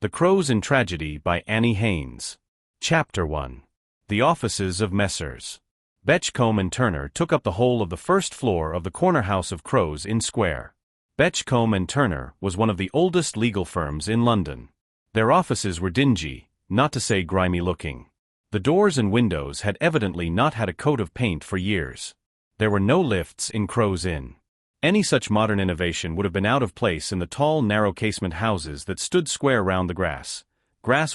The Crows in Tragedy by Annie Haynes. Chapter 1. The Offices of Messrs. Betchcombe and Turner took up the whole of the first floor of the corner house of Crows Inn Square. Betchcombe and Turner was one of the oldest legal firms in London. Their offices were dingy, not to say grimy-looking. The doors and windows had evidently not had a coat of paint for years. There were no lifts in Crows Inn. Any such modern innovation would have been out of place in the tall, narrow casement houses that stood square round the grass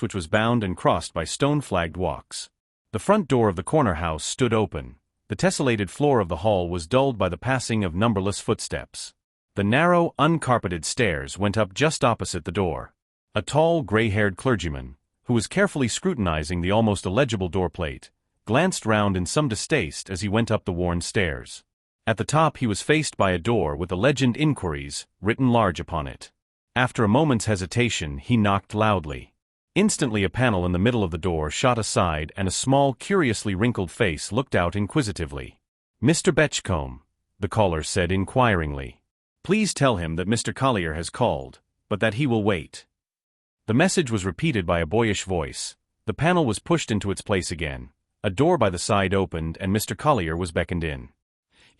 which was bound and crossed by stone-flagged walks. The front door of the corner house stood open. The tessellated floor of the hall was dulled by the passing of numberless footsteps. The narrow, uncarpeted stairs went up just opposite the door. A tall, gray-haired clergyman, who was carefully scrutinizing the almost illegible doorplate, glanced round in some distaste as he went up the worn stairs. At the top he was faced by a door with the legend Inquiries written large upon it. After a moment's hesitation he knocked loudly. Instantly a panel in the middle of the door shot aside and a small, curiously wrinkled face looked out inquisitively. "Mr. Betchcombe," the caller said inquiringly. "Please tell him that Mr. Collier has called, but that he will wait." The message was repeated by a boyish voice. The panel was pushed into its place again. A door by the side opened and Mr. Collier was beckoned in.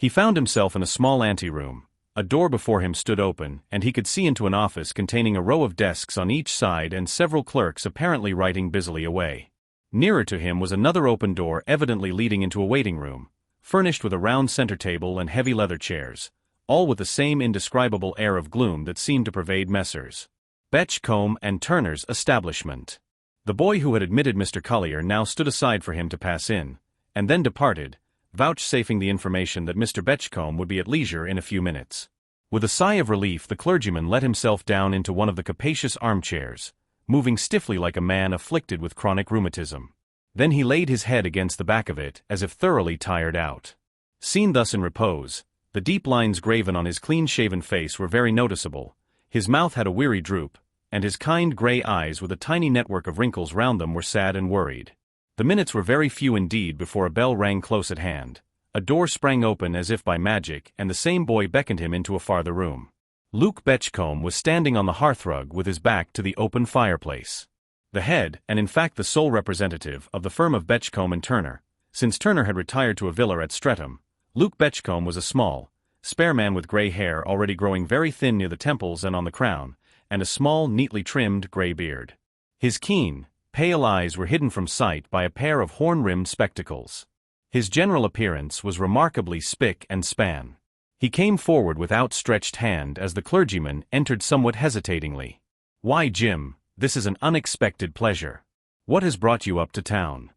He found himself in a small anteroom. A door before him stood open, and he could see into an office containing a row of desks on each side and several clerks apparently writing busily away. Nearer to him was another open door evidently leading into a waiting room, furnished with a round center table and heavy leather chairs, all with the same indescribable air of gloom that seemed to pervade Messrs. Betchcombe and Turner's establishment. The boy who had admitted Mr. Collier now stood aside for him to pass in, and then departed, vouchsafing the information that Mr. Betchcombe would be at leisure in a few minutes. With a sigh of relief the clergyman let himself down into one of the capacious armchairs, moving stiffly like a man afflicted with chronic rheumatism. Then he laid his head against the back of it as if thoroughly tired out. Seen thus in repose, the deep lines graven on his clean-shaven face were very noticeable. His mouth had a weary droop, and his kind gray eyes with a tiny network of wrinkles round them were sad and worried. The minutes were very few indeed before a bell rang close at hand. A door sprang open as if by magic, and the same boy beckoned him into a farther room. Luke Betchcombe was standing on the hearthrug with his back to the open fireplace. The head, and in fact the sole representative, of the firm of Betchcombe and Turner, since Turner had retired to a villa at Streatham, Luke Betchcombe was a small, spare man with gray hair already growing very thin near the temples and on the crown, and a small, neatly trimmed gray beard. His keen, pale eyes were hidden from sight by a pair of horn-rimmed spectacles. His general appearance was remarkably spick and span. He came forward with outstretched hand as the clergyman entered somewhat hesitatingly. "Why, Jim, this is an unexpected pleasure. What has brought you up to town?"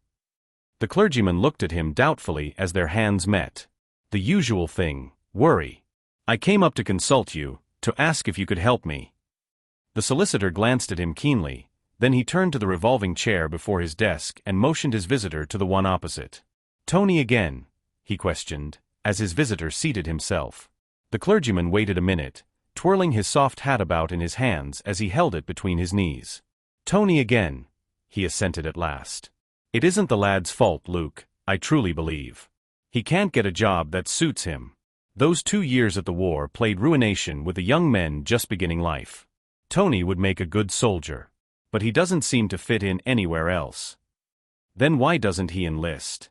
The clergyman looked at him doubtfully as their hands met. "The usual thing, worry. I came up to consult you, to ask if you could help me." The solicitor glanced at him keenly. Then he turned to the revolving chair before his desk and motioned his visitor to the one opposite. "Tony again?" he questioned, as his visitor seated himself. The clergyman waited a minute, twirling his soft hat about in his hands as he held it between his knees. "Tony again," he assented at last. "It isn't the lad's fault, Luke, I truly believe. He can't get a job that suits him. Those 2 years at the war played ruination with the young men just beginning life. Tony would make a good soldier. But he doesn't seem to fit in anywhere else." "Then why doesn't he enlist?"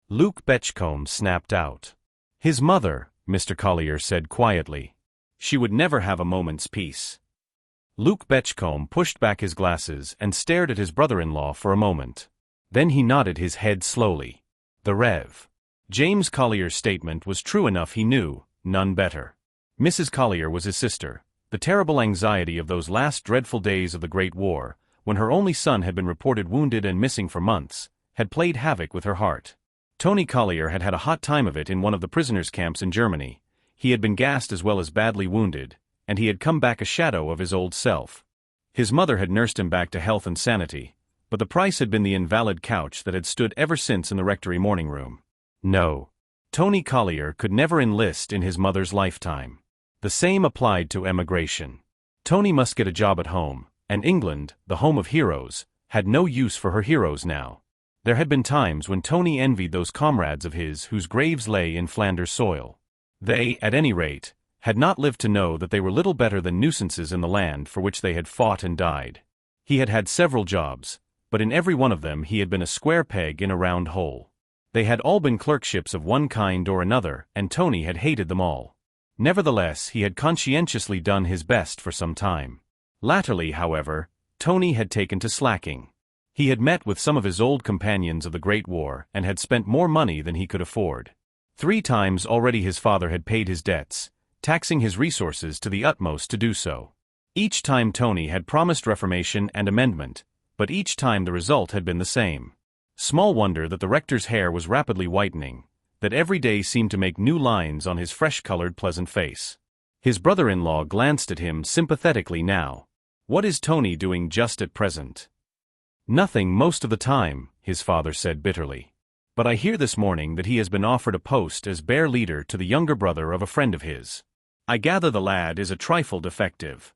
Luke Betchcombe snapped out. "His mother," Mr. Collier said quietly. "She would never have a moment's peace." Luke Betchcombe pushed back his glasses and stared at his brother-in-law for a moment. Then he nodded his head slowly. The Rev. James Collier's statement was true enough, he knew, none better. Mrs. Collier was his sister. The terrible anxiety of those last dreadful days of the Great War, when her only son had been reported wounded and missing for months, had played havoc with her heart. Tony Collier had had a hot time of it in one of the prisoners' camps in Germany. He had been gassed as well as badly wounded, and he had come back a shadow of his old self. His mother had nursed him back to health and sanity, but the price had been the invalid couch that had stood ever since in the rectory morning room. No. Tony Collier could never enlist in his mother's lifetime. The same applied to emigration. Tony must get a job at home, and England, the home of heroes, had no use for her heroes now. There had been times when Tony envied those comrades of his whose graves lay in Flanders soil. They, at any rate, had not lived to know that they were little better than nuisances in the land for which they had fought and died. He had had several jobs, but in every one of them he had been a square peg in a round hole. They had all been clerkships of one kind or another, and Tony had hated them all. Nevertheless, he had conscientiously done his best for some time. Latterly, however, Tony had taken to slacking. He had met with some of his old companions of the Great War and had spent more money than he could afford. 3 times already his father had paid his debts, taxing his resources to the utmost to do so. Each time Tony had promised reformation and amendment, but each time the result had been the same. Small wonder that the rector's hair was rapidly whitening, that every day seemed to make new lines on his fresh-colored pleasant face. His brother-in-law glanced at him sympathetically now. "What is Tony doing just at present?" "Nothing most of the time," his father said bitterly. "But I hear this morning that he has been offered a post as bear leader to the younger brother of a friend of his. I gather the lad is a trifle defective."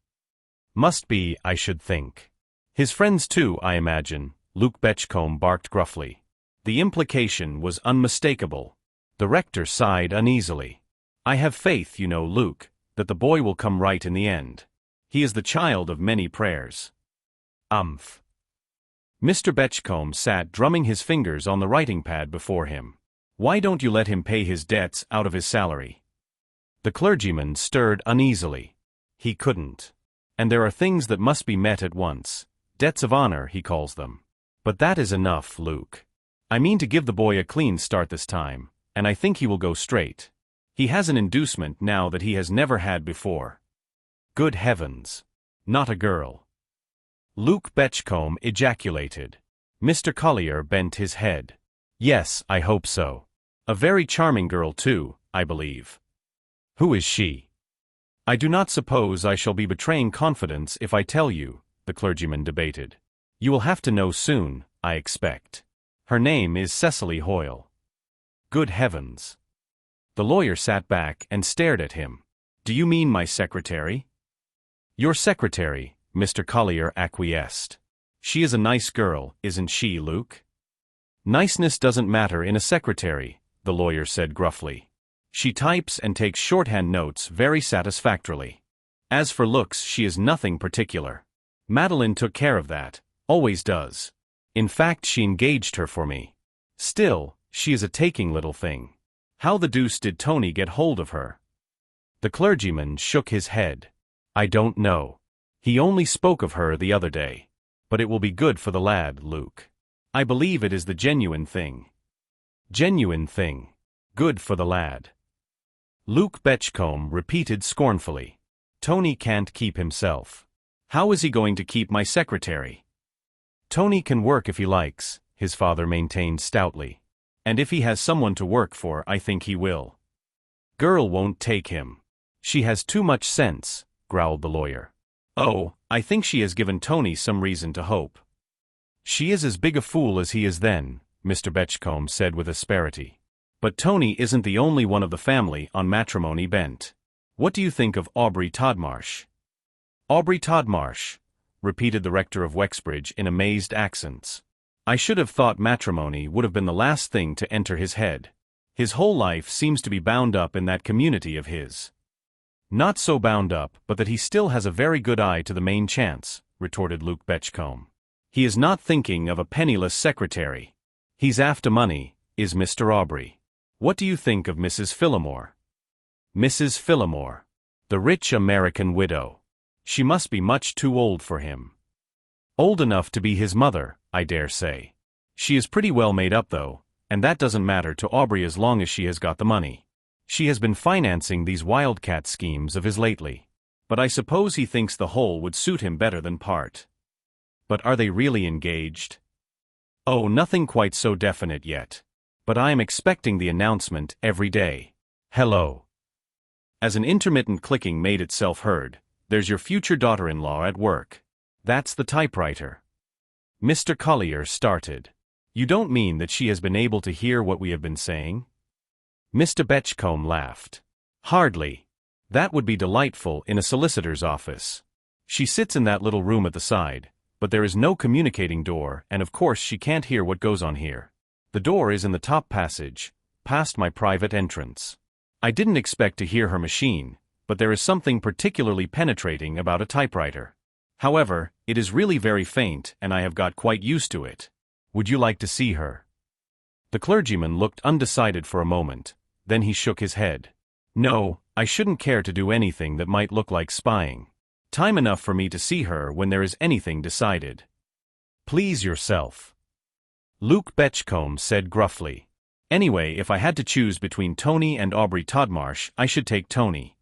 "Must be, I should think. His friends too, I imagine," Luke Betchcombe barked gruffly. The implication was unmistakable. The rector sighed uneasily. "I have faith, you know, Luke, that the boy will come right in the end. He is the child of many prayers." "Umph." Mr. Betchcombe sat drumming his fingers on the writing pad before him. "Why don't you let him pay his debts out of his salary?" The clergyman stirred uneasily. "He couldn't. And there are things that must be met at once. Debts of honor, he calls them. But that is enough, Luke. I mean to give the boy a clean start this time, and I think he will go straight. He has an inducement now that he has never had before." "Good heavens! Not a girl?" Luke Betchcombe ejaculated. Mr. Collier bent his head. "Yes, I hope so. A very charming girl too, I believe." "Who is she?" "I do not suppose I shall be betraying confidence if I tell you," the clergyman debated. "You will have to know soon, I expect. Her name is Cecily Hoyle." "Good heavens!" The lawyer sat back and stared at him. "Do you mean my secretary?" "Your secretary," Mr. Collier acquiesced. "She is a nice girl, isn't she, Luke?" "Niceness doesn't matter in a secretary," the lawyer said gruffly. "She types and takes shorthand notes very satisfactorily. As for looks, she is nothing particular. Madeline took care of that, always does. In fact, she engaged her for me. Still, she is a taking little thing. How the deuce did Tony get hold of her?" The clergyman shook his head. "I don't know. He only spoke of her the other day. But it will be good for the lad, Luke. I believe it is the genuine thing." "Genuine thing. Good for the lad." Luke Betchcombe repeated scornfully. "Tony can't keep himself. How is he going to keep my secretary?" "Tony can work if he likes," his father maintained stoutly. "And if he has someone to work for, I think he will." "Girl won't take him. She has too much sense," growled the lawyer. "Oh, I think she has given Tony some reason to hope." "She is as big a fool as he is then," Mr. Betchcombe said with asperity. "But Tony isn't the only one of the family on matrimony bent. What do you think of Aubrey Todmarsh?" "Aubrey Todmarsh," repeated the rector of Wexbridge in amazed accents. "I should have thought matrimony would have been the last thing to enter his head. His whole life seems to be bound up in that community of his." "Not so bound up but that he still has a very good eye to the main chance," retorted Luke Betchcombe. "He is not thinking of a penniless secretary. He's after money, is Mr. Aubrey. What do you think of Mrs. Phillimore?" "Mrs. Phillimore. The rich American widow. She must be much too old for him." "Old enough to be his mother, I dare say. She is pretty well made up though, and that doesn't matter to Aubrey as long as she has got the money. She has been financing these wildcat schemes of his lately. But I suppose he thinks the whole would suit him better than part." "But are they really engaged?" "Oh, nothing quite so definite yet. But I am expecting the announcement every day. Hello." As an intermittent clicking made itself heard, "There's your future daughter-in-law at work. That's the typewriter." Mr. Collier started. "You don't mean that she has been able to hear what we have been saying?" Mr. Betchcombe laughed. "Hardly. That would be delightful in a solicitor's office. She sits in that little room at the side, but there is no communicating door, and of course she can't hear what goes on here. The door is in the top passage, past my private entrance. I didn't expect to hear her machine, but there is something particularly penetrating about a typewriter. However, it is really very faint and I have got quite used to it. Would you like to see her? The clergyman looked undecided for a moment, then he shook his head. No, I shouldn't care to do anything that might look like spying. Time enough for me to see her when there is anything decided. Please yourself. Luke Betchcombe said gruffly. Anyway, if I had to choose between Tony and Aubrey Todmarsh, I should take Tony.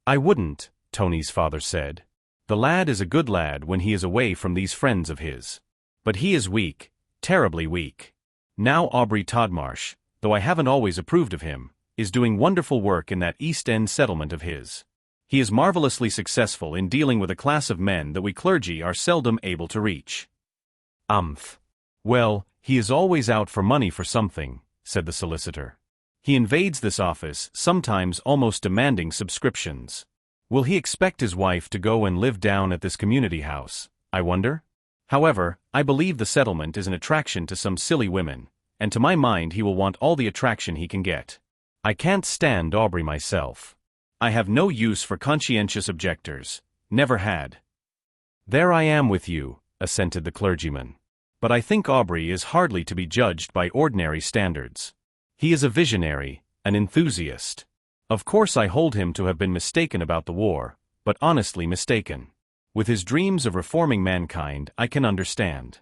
I wouldn't, Tony's father said. The lad is a good lad when he is away from these friends of his. But he is weak, terribly weak. Now Aubrey Todmarsh, though I haven't always approved of him, is doing wonderful work in that East End settlement of his. He is marvelously successful in dealing with a class of men that we clergy are seldom able to reach. Well, he is always out for money for something, said the solicitor. He invades this office, sometimes almost demanding subscriptions. Will he expect his wife to go and live down at this community house, I wonder? However, I believe the settlement is an attraction to some silly women, and to my mind he will want all the attraction he can get. I can't stand Aubrey myself. I have no use for conscientious objectors, never had. There I am with you, assented the clergyman. But I think Aubrey is hardly to be judged by ordinary standards. He is a visionary, an enthusiast. Of course I hold him to have been mistaken about the war, but honestly mistaken. With his dreams of reforming mankind, I can understand.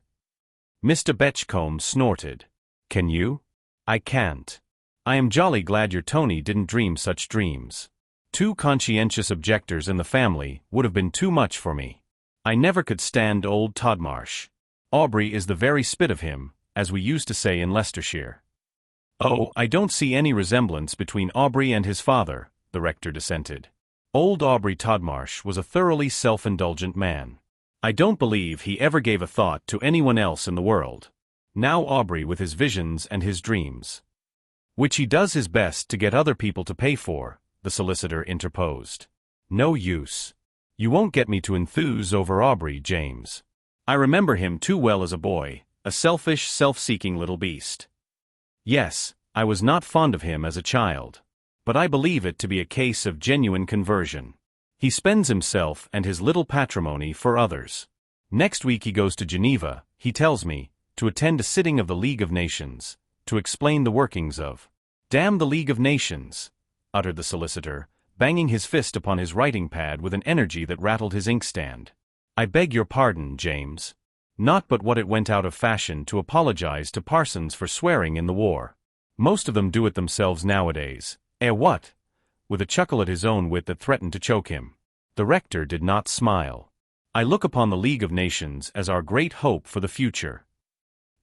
Mr. Betchcombe snorted. Can you? I can't. I am jolly glad your Tony didn't dream such dreams. 2 conscientious objectors in the family would have been too much for me. I never could stand old Todmarsh. Aubrey is the very spit of him, as we used to say in Leicestershire. Oh, I don't see any resemblance between Aubrey and his father, the rector dissented. Old Aubrey Todmarsh was a thoroughly self-indulgent man. I don't believe he ever gave a thought to anyone else in the world. Now Aubrey with his visions and his dreams. Which he does his best to get other people to pay for, the solicitor interposed. No use. You won't get me to enthuse over Aubrey, James. I remember him too well as a boy, a selfish, self-seeking little beast. Yes, I was not fond of him as a child. But I believe it to be a case of genuine conversion. He spends himself and his little patrimony for others. Next week he goes to Geneva, he tells me, to attend a sitting of the League of Nations, to explain the workings of. Damn the League of Nations, uttered the solicitor, banging his fist upon his writing pad with an energy that rattled his inkstand. I beg your pardon, James. Not but what it went out of fashion to apologize to parsons for swearing in the war. Most of them do it themselves nowadays. What? With a chuckle at his own wit that threatened to choke him. The rector did not smile. I look upon the League of Nations as our great hope for the future.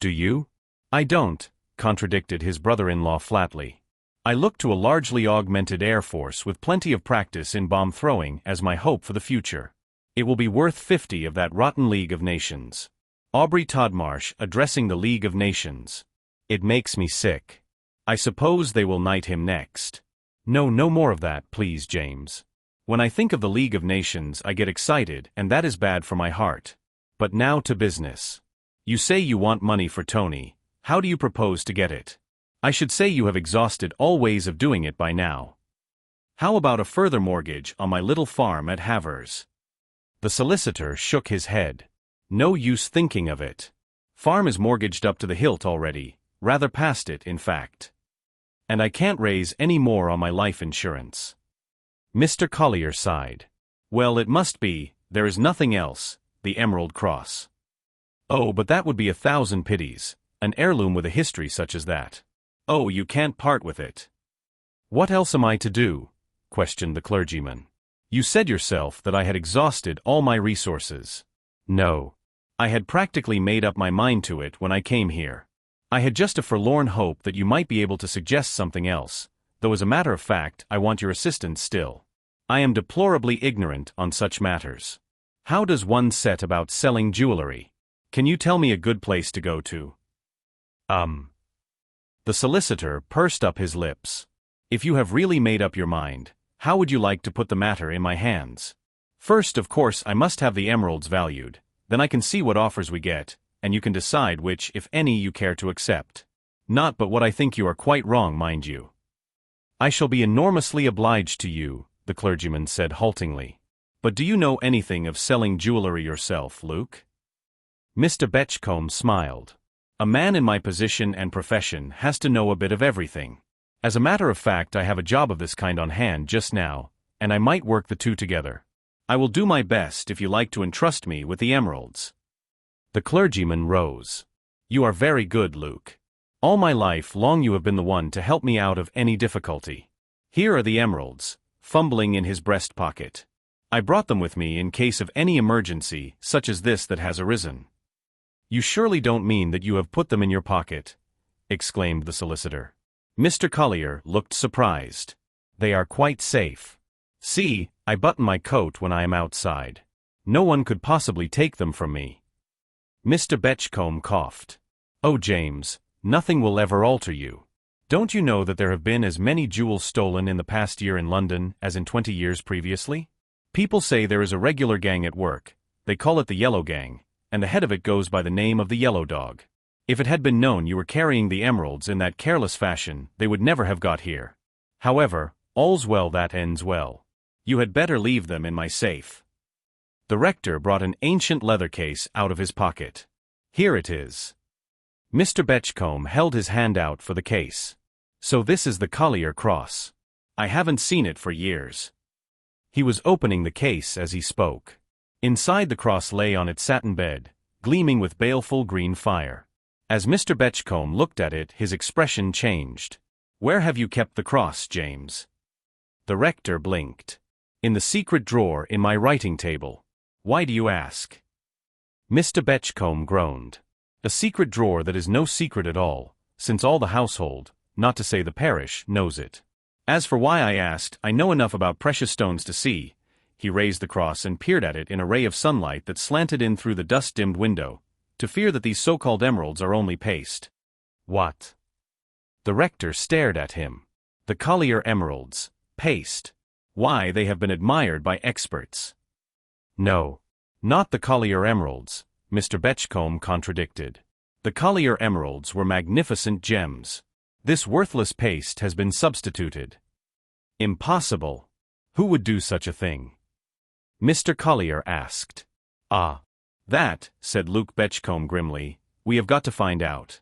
Do you? I don't, contradicted his brother-in-law flatly. I look to a largely augmented air force with plenty of practice in bomb throwing as my hope for the future. It will be worth 50 of that rotten League of Nations. Aubrey Todmarsh addressing the League of Nations. It makes me sick. I suppose they will knight him next. No more of that, please, James. When I think of the League of Nations I get excited and that is bad for my heart. But now to business. You say you want money for Tony. How do you propose to get it? I should say you have exhausted all ways of doing it by now. How about a further mortgage on my little farm at Havers? The solicitor shook his head. No use thinking of it. Farm is mortgaged up to the hilt already, rather past it, in fact. And I can't raise any more on my life insurance. Mr. Collier sighed. Well, it must be, there is nothing else, the Emerald Cross. Oh, but that would be 1,000 pities, an heirloom with a history such as that. Oh, you can't part with it. What else am I to do? Questioned the clergyman. You said yourself that I had exhausted all my resources. No. I had practically made up my mind to it when I came here. I had just a forlorn hope that you might be able to suggest something else, though as a matter of fact I want your assistance still. I am deplorably ignorant on such matters. How does one set about selling jewelry? Can you tell me a good place to go to? The solicitor pursed up his lips. If you have really made up your mind, how would you like to put the matter in my hands? First, of course, I must have the emeralds valued, then I can see what offers we get, and you can decide which, if any, you care to accept. Not but what I think you are quite wrong, mind you. I shall be enormously obliged to you, the clergyman said haltingly. But do you know anything of selling jewelry yourself, Luke? Mr. Betchcombe smiled. A man in my position and profession has to know a bit of everything. As a matter of fact, I have a job of this kind on hand just now, and I might work the two together. I will do my best if you like to entrust me with the emeralds. The clergyman rose. You are very good, Luke. All my life long you have been the one to help me out of any difficulty. Here are the emeralds, fumbling in his breast pocket. I brought them with me in case of any emergency such as this that has arisen. You surely don't mean that you have put them in your pocket? Exclaimed the solicitor. Mr. Collier looked surprised. They are quite safe. See, I button my coat when I am outside. No one could possibly take them from me. Mr. Betchcombe coughed. Oh, James, nothing will ever alter you. Don't you know that there have been as many jewels stolen in the past year in London as in 20 years previously? People say there is a regular gang at work. They call it the Yellow Gang, and the head of it goes by the name of the Yellow Dog. If it had been known you were carrying the emeralds in that careless fashion, they would never have got here. However, all's well that ends well. You had better leave them in my safe. The rector brought an ancient leather case out of his pocket. Here it is. Mr. Betchcombe held his hand out for the case. So this is the Collier cross. I haven't seen it for years. He was opening the case as he spoke. Inside the cross lay on its satin bed, gleaming with baleful green fire. As Mr. Betchcombe looked at it, his expression changed. Where have you kept the cross, James? The rector blinked. In the secret drawer in my writing table. Why do you ask? Mr. Betchcombe groaned. A secret drawer that is no secret at all, since all the household, not to say the parish, knows it. As for why I asked, I know enough about precious stones to see. He raised the cross and peered at it in a ray of sunlight that slanted in through the dust-dimmed window, to fear that these so-called emeralds are only paste. What? The rector stared at him. The Collier emeralds, paste. Why, they have been admired by experts. No, not the Collier emeralds, Mr. Betchcombe contradicted. The Collier emeralds were magnificent gems. This worthless paste has been substituted. Impossible. Who would do such a thing? Mr. Collier asked. Ah. That, said Luke Betchcombe grimly, we have got to find out.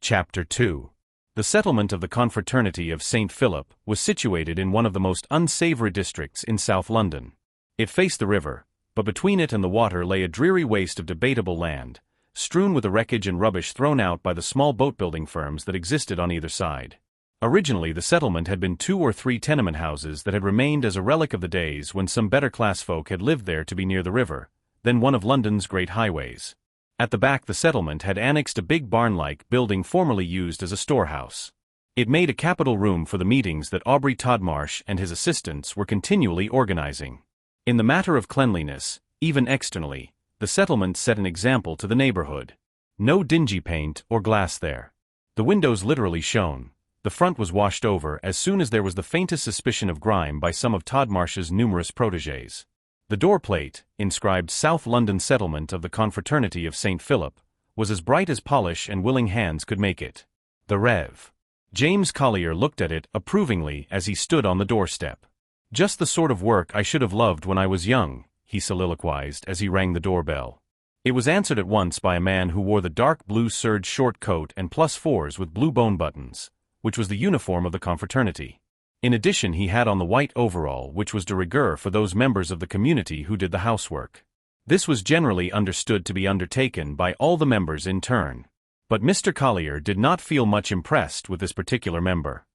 Chapter 2. The settlement of the Confraternity of St. Philip was situated in one of the most unsavory districts in South London. It faced the river, but between it and the water lay a dreary waste of debatable land, strewn with the wreckage and rubbish thrown out by the small boat-building firms that existed on either side. Originally the settlement had been 2 or 3 tenement houses that had remained as a relic of the days when some better-class folk had lived there to be near the river, then one of London's great highways. At the back the settlement had annexed a big barn-like building formerly used as a storehouse. It made a capital room for the meetings that Aubrey Todmarsh and his assistants were continually organizing. In the matter of cleanliness, even externally, the settlement set an example to the neighborhood. No dingy paint or glass there. The windows literally shone. The front was washed over as soon as there was the faintest suspicion of grime by some of Todmarsh's numerous protégés. The door plate, inscribed South London Settlement of the Confraternity of St. Philip, was as bright as polish and willing hands could make it. The Rev. James Collier looked at it approvingly as he stood on the doorstep. Just the sort of work I should have loved when I was young, he soliloquized as he rang the doorbell. It was answered at once by a man who wore the dark blue serge short coat and +4s with blue bone buttons, which was the uniform of the confraternity. In addition he had on the white overall which was de rigueur for those members of the community who did the housework. This was generally understood to be undertaken by all the members in turn. But Mr. Collier did not feel much impressed with this particular member.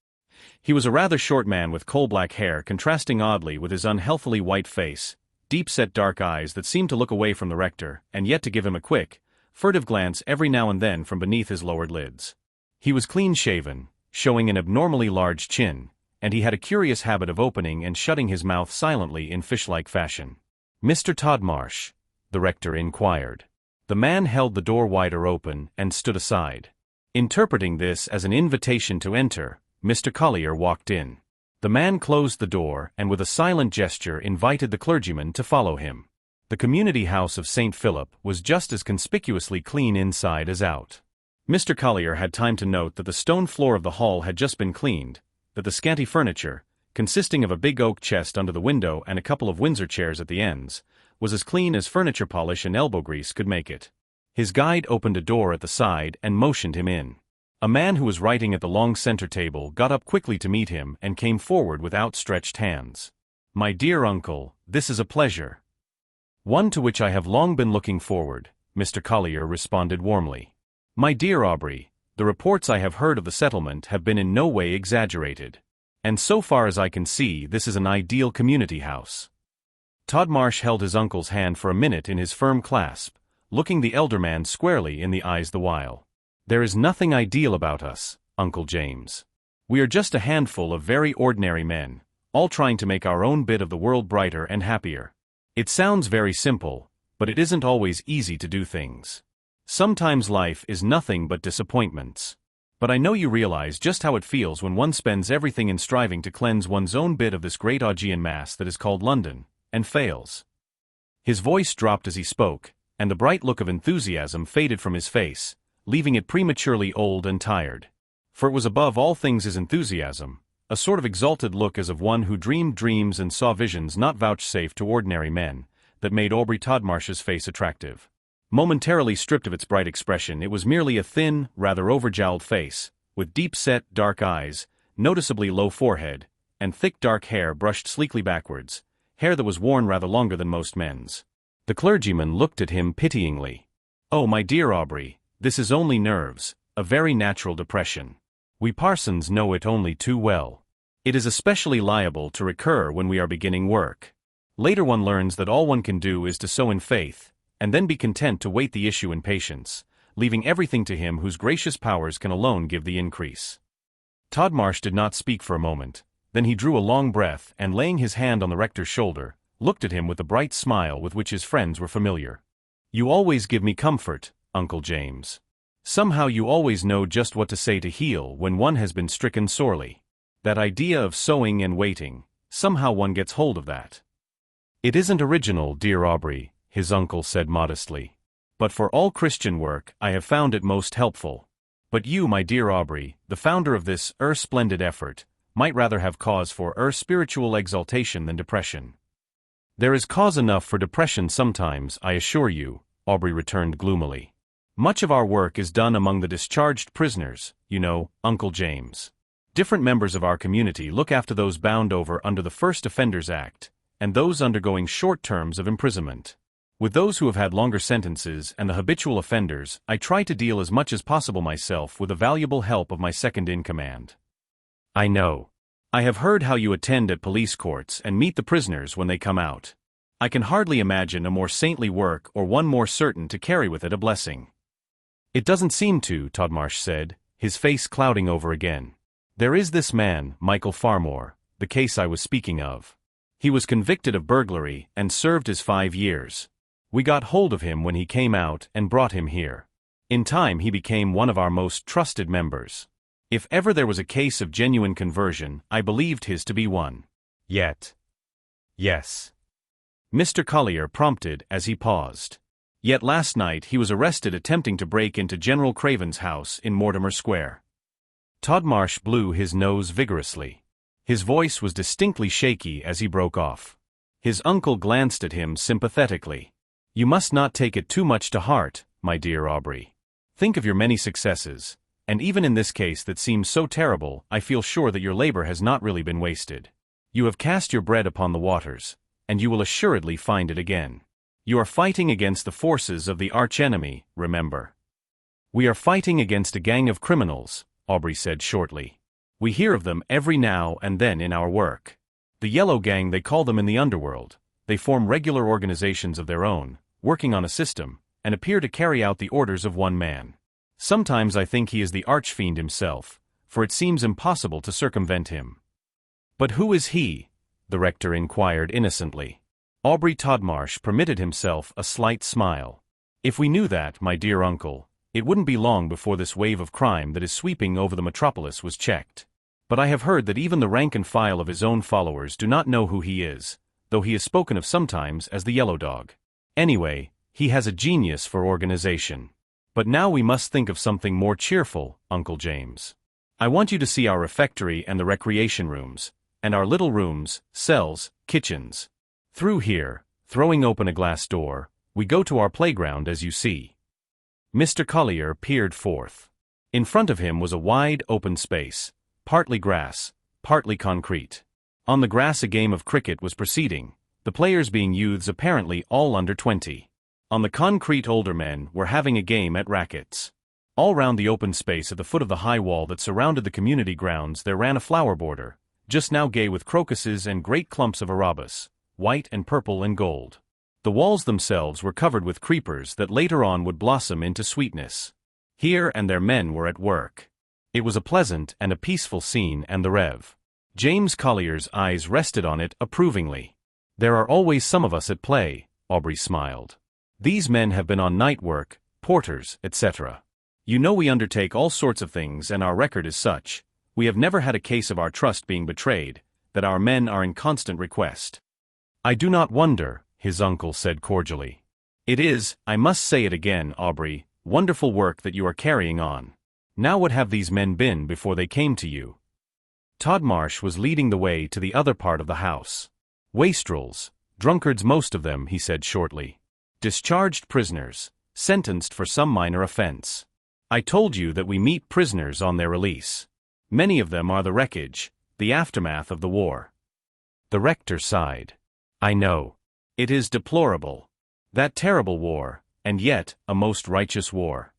He was a rather short man with coal-black hair contrasting oddly with his unhealthily white face, deep-set dark eyes that seemed to look away from the rector and yet to give him a quick, furtive glance every now and then from beneath his lowered lids. He was clean-shaven, showing an abnormally large chin, and he had a curious habit of opening and shutting his mouth silently in fish-like fashion. Mr. Todmarsh? The rector inquired. The man held the door wider open and stood aside. Interpreting this as an invitation to enter, Mr. Collier walked in. The man closed the door and with a silent gesture invited the clergyman to follow him. The community house of St. Philip was just as conspicuously clean inside as out. Mr. Collier had time to note that the stone floor of the hall had just been cleaned, that the scanty furniture, consisting of a big oak chest under the window and a couple of Windsor chairs at the ends, was as clean as furniture polish and elbow grease could make it. His guide opened a door at the side and motioned him in. A man who was writing at the long center table got up quickly to meet him and came forward with outstretched hands. "My dear uncle, this is a pleasure. One to which I have long been looking forward," Mr. Collier responded warmly. "My dear Aubrey, the reports I have heard of the settlement have been in no way exaggerated. And so far as I can see, this is an ideal community house." Todmarsh held his uncle's hand for a minute in his firm clasp, looking the elder man squarely in the eyes the while. "There is nothing ideal about us, Uncle James. We are just a handful of very ordinary men, all trying to make our own bit of the world brighter and happier. It sounds very simple, but it isn't always easy to do things. Sometimes life is nothing but disappointments. But I know you realize just how it feels when one spends everything in striving to cleanse one's own bit of this great Augean mass that is called London, and fails." His voice dropped as he spoke, and the bright look of enthusiasm faded from his face, leaving it prematurely old and tired. For it was above all things his enthusiasm, a sort of exalted look as of one who dreamed dreams and saw visions not vouchsafed to ordinary men, that made Aubrey Todmarsh's face attractive. Momentarily stripped of its bright expression, it was merely a thin, rather overjowled face, with deep-set, dark eyes, noticeably low forehead, and thick dark hair brushed sleekly backwards, hair that was worn rather longer than most men's. The clergyman looked at him pityingly. "Oh, my dear Aubrey, this is only nerves, a very natural depression. We parsons know it only too well. It is especially liable to recur when we are beginning work. Later one learns that all one can do is to sow in faith, and then be content to wait the issue in patience, leaving everything to him whose gracious powers can alone give the increase." Todmarsh did not speak for a moment, then he drew a long breath and, laying his hand on the rector's shoulder, looked at him with the bright smile with which his friends were familiar. "You always give me comfort, Uncle James. Somehow you always know just what to say to heal when one has been stricken sorely. That idea of sowing and waiting, somehow one gets hold of that." "It isn't original, dear Aubrey," his uncle said modestly. "But for all Christian work I have found it most helpful. But you, my dear Aubrey, the founder of this splendid effort, might rather have cause for spiritual exaltation than depression." "There is cause enough for depression sometimes, I assure you," Aubrey returned gloomily. "Much of our work is done among the discharged prisoners, you know, Uncle James. Different members of our community look after those bound over under the First Offenders Act, and those undergoing short terms of imprisonment. With those who have had longer sentences and the habitual offenders, I try to deal as much as possible myself with the valuable help of my second-in-command. I know. I have heard how you attend at police courts and meet the prisoners when they come out. I can hardly imagine a more saintly work or one more certain to carry with it a blessing." "It doesn't seem to," Todmarsh said, his face clouding over again. "There is this man, Michael Farmore, the case I was speaking of. He was convicted of burglary and served his 5 years. We got hold of him when he came out and brought him here. In time he became one of our most trusted members. If ever there was a case of genuine conversion, I believed his to be one. Yet. Yes. Mr. Collier prompted as he paused. Yet last night he was arrested attempting to break into General Craven's house in Mortimer Square." Todmarsh blew his nose vigorously. His voice was distinctly shaky as he broke off. His uncle glanced at him sympathetically. "You must not take it too much to heart, my dear Aubrey. Think of your many successes, and even in this case that seems so terrible, I feel sure that your labor has not really been wasted. You have cast your bread upon the waters, and you will assuredly find it again. You are fighting against the forces of the arch-enemy, remember." "We are fighting against a gang of criminals," Aubrey said shortly. "We hear of them every now and then in our work. The Yellow Gang they call them in the underworld. They form regular organizations of their own, working on a system, and appear to carry out the orders of one man. Sometimes I think he is the archfiend himself, for it seems impossible to circumvent him." "But who is he?" the rector inquired innocently. Aubrey Todmarsh permitted himself a slight smile. "If we knew that, my dear uncle, it wouldn't be long before this wave of crime that is sweeping over the metropolis was checked. But I have heard that even the rank and file of his own followers do not know who he is, though he is spoken of sometimes as the Yellow Dog. Anyway, he has a genius for organization. But now we must think of something more cheerful, Uncle James. I want you to see our refectory and the recreation rooms, and our little rooms, cells, kitchens. Through here, throwing open a glass door, we go to our playground as you see." Mr. Collier peered forth. In front of him was a wide, open space, partly grass, partly concrete. On the grass a game of cricket was proceeding, the players being youths apparently all under 20. On the concrete older men were having a game at rackets. All round the open space at the foot of the high wall that surrounded the community grounds there ran a flower border, just now gay with crocuses and great clumps of arabus, white and purple and gold. The walls themselves were covered with creepers that later on would blossom into sweetness. Here and there men were at work. It was a pleasant and a peaceful scene, and the Rev. James Collier's eyes rested on it approvingly. "There are always some of us at play," Aubrey smiled. "These men have been on night work, porters, etc. You know we undertake all sorts of things, and our record is such. We have never had a case of our trust being betrayed, that our men are in constant request." "I do not wonder," his uncle said cordially. "It is, I must say it again, Aubrey, wonderful work that you are carrying on. Now what have these men been before they came to you?" Todmarsh was leading the way to the other part of the house. "Wastrels, drunkards most of them," he said shortly. "Discharged prisoners, sentenced for some minor offense. I told you that we meet prisoners on their release. Many of them are the wreckage, the aftermath of the war." The rector sighed. "I know. It is deplorable. That terrible war, and yet a most righteous war."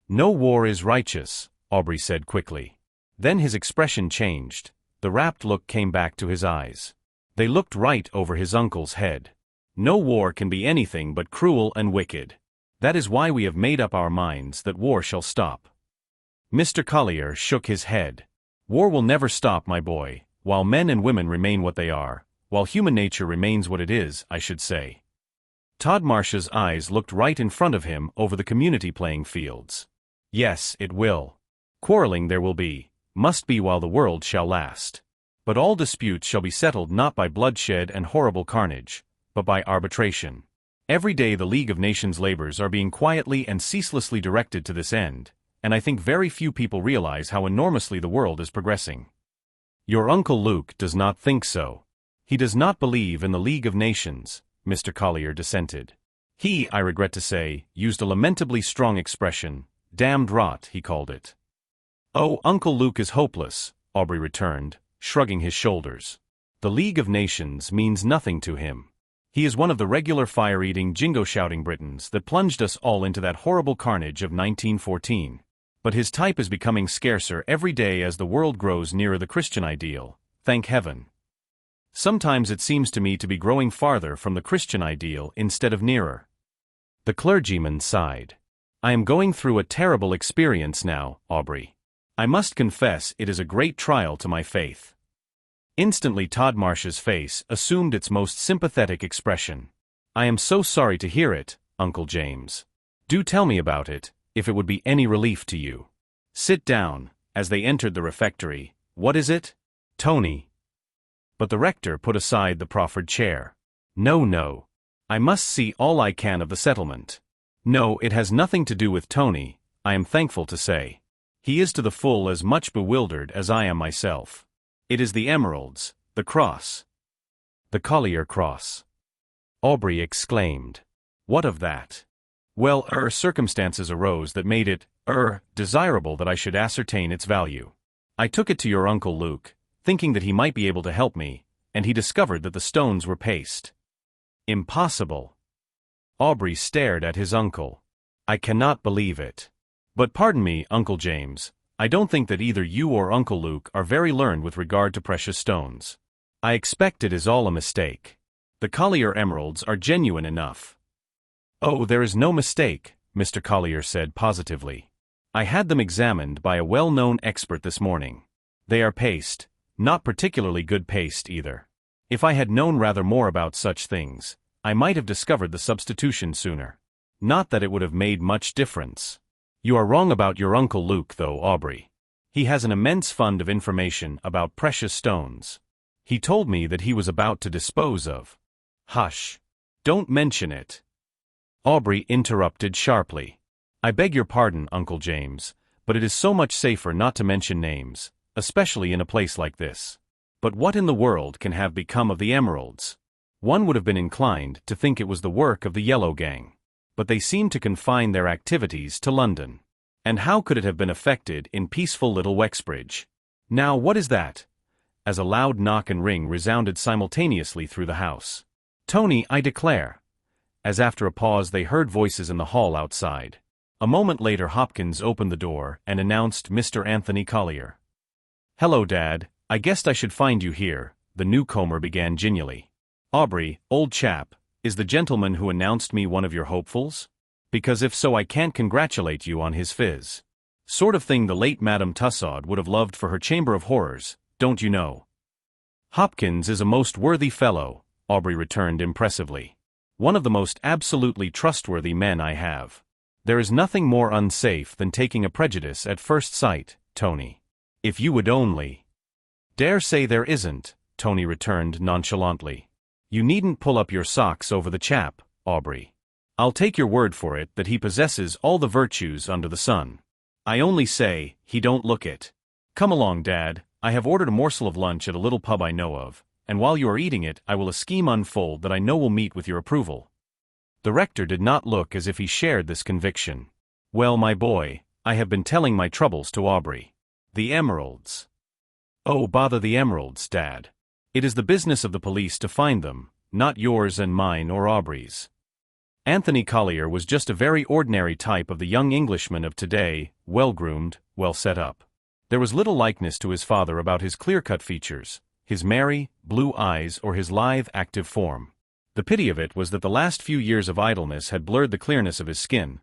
"No war is righteous," Aubrey said quickly. Then his expression changed. The rapt look came back to his eyes. They looked right over his uncle's head. "No war can be anything but cruel and wicked. That is why we have made up our minds that war shall stop." Mr. Collier shook his head. "War will never stop, my boy, while men and women remain what they are, while human nature remains what it is, I should say." Todmarsh's eyes looked right in front of him over the community playing fields. "Yes, it will. Quarreling there will be, must be while the world shall last. But all disputes shall be settled not by bloodshed and horrible carnage, but by arbitration. Every day the League of Nations labors are being quietly and ceaselessly directed to this end, and I think very few people realize how enormously the world is progressing." "Your Uncle Luke does not think so. He does not believe in the League of Nations," Mr. Collier dissented. "He, I regret to say, used a lamentably strong expression, damned rot, he called it." "Oh, Uncle Luke is hopeless," Aubrey returned, shrugging his shoulders. "The League of Nations means nothing to him. He is one of the regular fire-eating, jingo-shouting Britons that plunged us all into that horrible carnage of 1914. But his type is becoming scarcer every day as the world grows nearer the Christian ideal, thank heaven. Sometimes it seems to me to be growing farther from the Christian ideal instead of nearer." The clergyman sighed. "I am going through a terrible experience now, Aubrey. I must confess it is a great trial to my faith." Instantly Todmarsh's face assumed its most sympathetic expression. "I am so sorry to hear it, Uncle James. Do tell me about it, if it would be any relief to you. Sit down." As they entered the refectory, "What is it?" "Tony." But the rector put aside the proffered chair. "No, no. I must see all I can of the settlement. No, it has nothing to do with Tony, I am thankful to say. He is to the full as much bewildered as I am myself. It is the emeralds, the cross." "The Collier cross," Aubrey exclaimed. "What of that?" "Well, circumstances arose that made it, desirable that I should ascertain its value. I took it to your Uncle Luke, thinking that he might be able to help me, and he discovered that the stones were paste." "Impossible." Aubrey stared at his uncle. "I cannot believe it. But pardon me, Uncle James, I don't think that either you or Uncle Luke are very learned with regard to precious stones. I expect it is all a mistake. The Collier emeralds are genuine enough." "Oh, there is no mistake," Mr. Collier said positively. "I had them examined by a well-known expert this morning. They are paste, not particularly good paste either. If I had known rather more about such things, I might have discovered the substitution sooner. Not that it would have made much difference. You are wrong about your Uncle Luke, though, Aubrey. He has an immense fund of information about precious stones. He told me that he was about to dispose of—" "Hush. Don't mention it." Aubrey interrupted sharply. "I beg your pardon, Uncle James, but it is so much safer not to mention names, especially in a place like this. But what in the world can have become of the emeralds? One would have been inclined to think it was the work of the Yellow Gang. But they seemed to confine their activities to London. And how could it have been effected in peaceful little Wexbridge? Now what is that? As a loud knock and ring resounded simultaneously through the house. Tony, I declare. As after a pause they heard voices in the hall outside. A moment later Hopkins opened the door and announced Mr. Anthony Collier. Hello, Dad, I guessed I should find you here, the newcomer began genially. Aubrey, old chap, is the gentleman who announced me one of your hopefuls? Because if so I can't congratulate you on his fizz. Sort of thing the late Madame Tussaud would have loved for her Chamber of Horrors, don't you know? Hopkins is a most worthy fellow, Aubrey returned impressively. One of the most absolutely trustworthy men I have. There is nothing more unsafe than taking a prejudice at first sight, Tony. If you would only. Dare say there isn't, Tony returned nonchalantly. You needn't pull up your socks over the chap, Aubrey. I'll take your word for it that he possesses all the virtues under the sun. I only say, he don't look it. Come along, Dad, I have ordered a morsel of lunch at a little pub I know of, and while you are eating it I will a scheme unfold that I know will meet with your approval. The rector did not look as if he shared this conviction. Well, my boy, I have been telling my troubles to Aubrey. The emeralds. Oh, bother the emeralds, Dad. It is the business of the police to find them, not yours and mine or Aubrey's. Anthony Collier was just a very ordinary type of the young Englishman of today, well-groomed, well set up. There was little likeness to his father about his clear-cut features, his merry, blue eyes or his lithe, active form. The pity of it was that the last few years of idleness had blurred the clearness of his skin,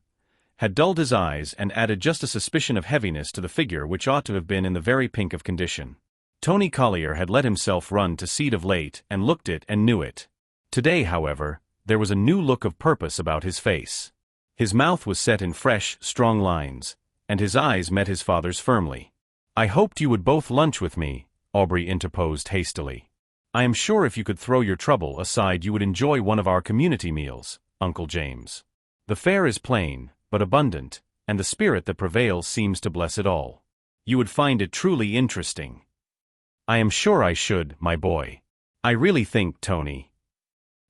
had dulled his eyes and added just a suspicion of heaviness to the figure which ought to have been in the very pink of condition. Tony Collier had let himself run to seed of late and looked it and knew it. Today, however, there was a new look of purpose about his face. His mouth was set in fresh, strong lines, and his eyes met his father's firmly. I hoped you would both lunch with me, Aubrey interposed hastily. I am sure if you could throw your trouble aside you would enjoy one of our community meals, Uncle James. The fare is plain, but abundant, and the spirit that prevails seems to bless it all. You would find it truly interesting. I am sure I should, my boy. I really think, Tony.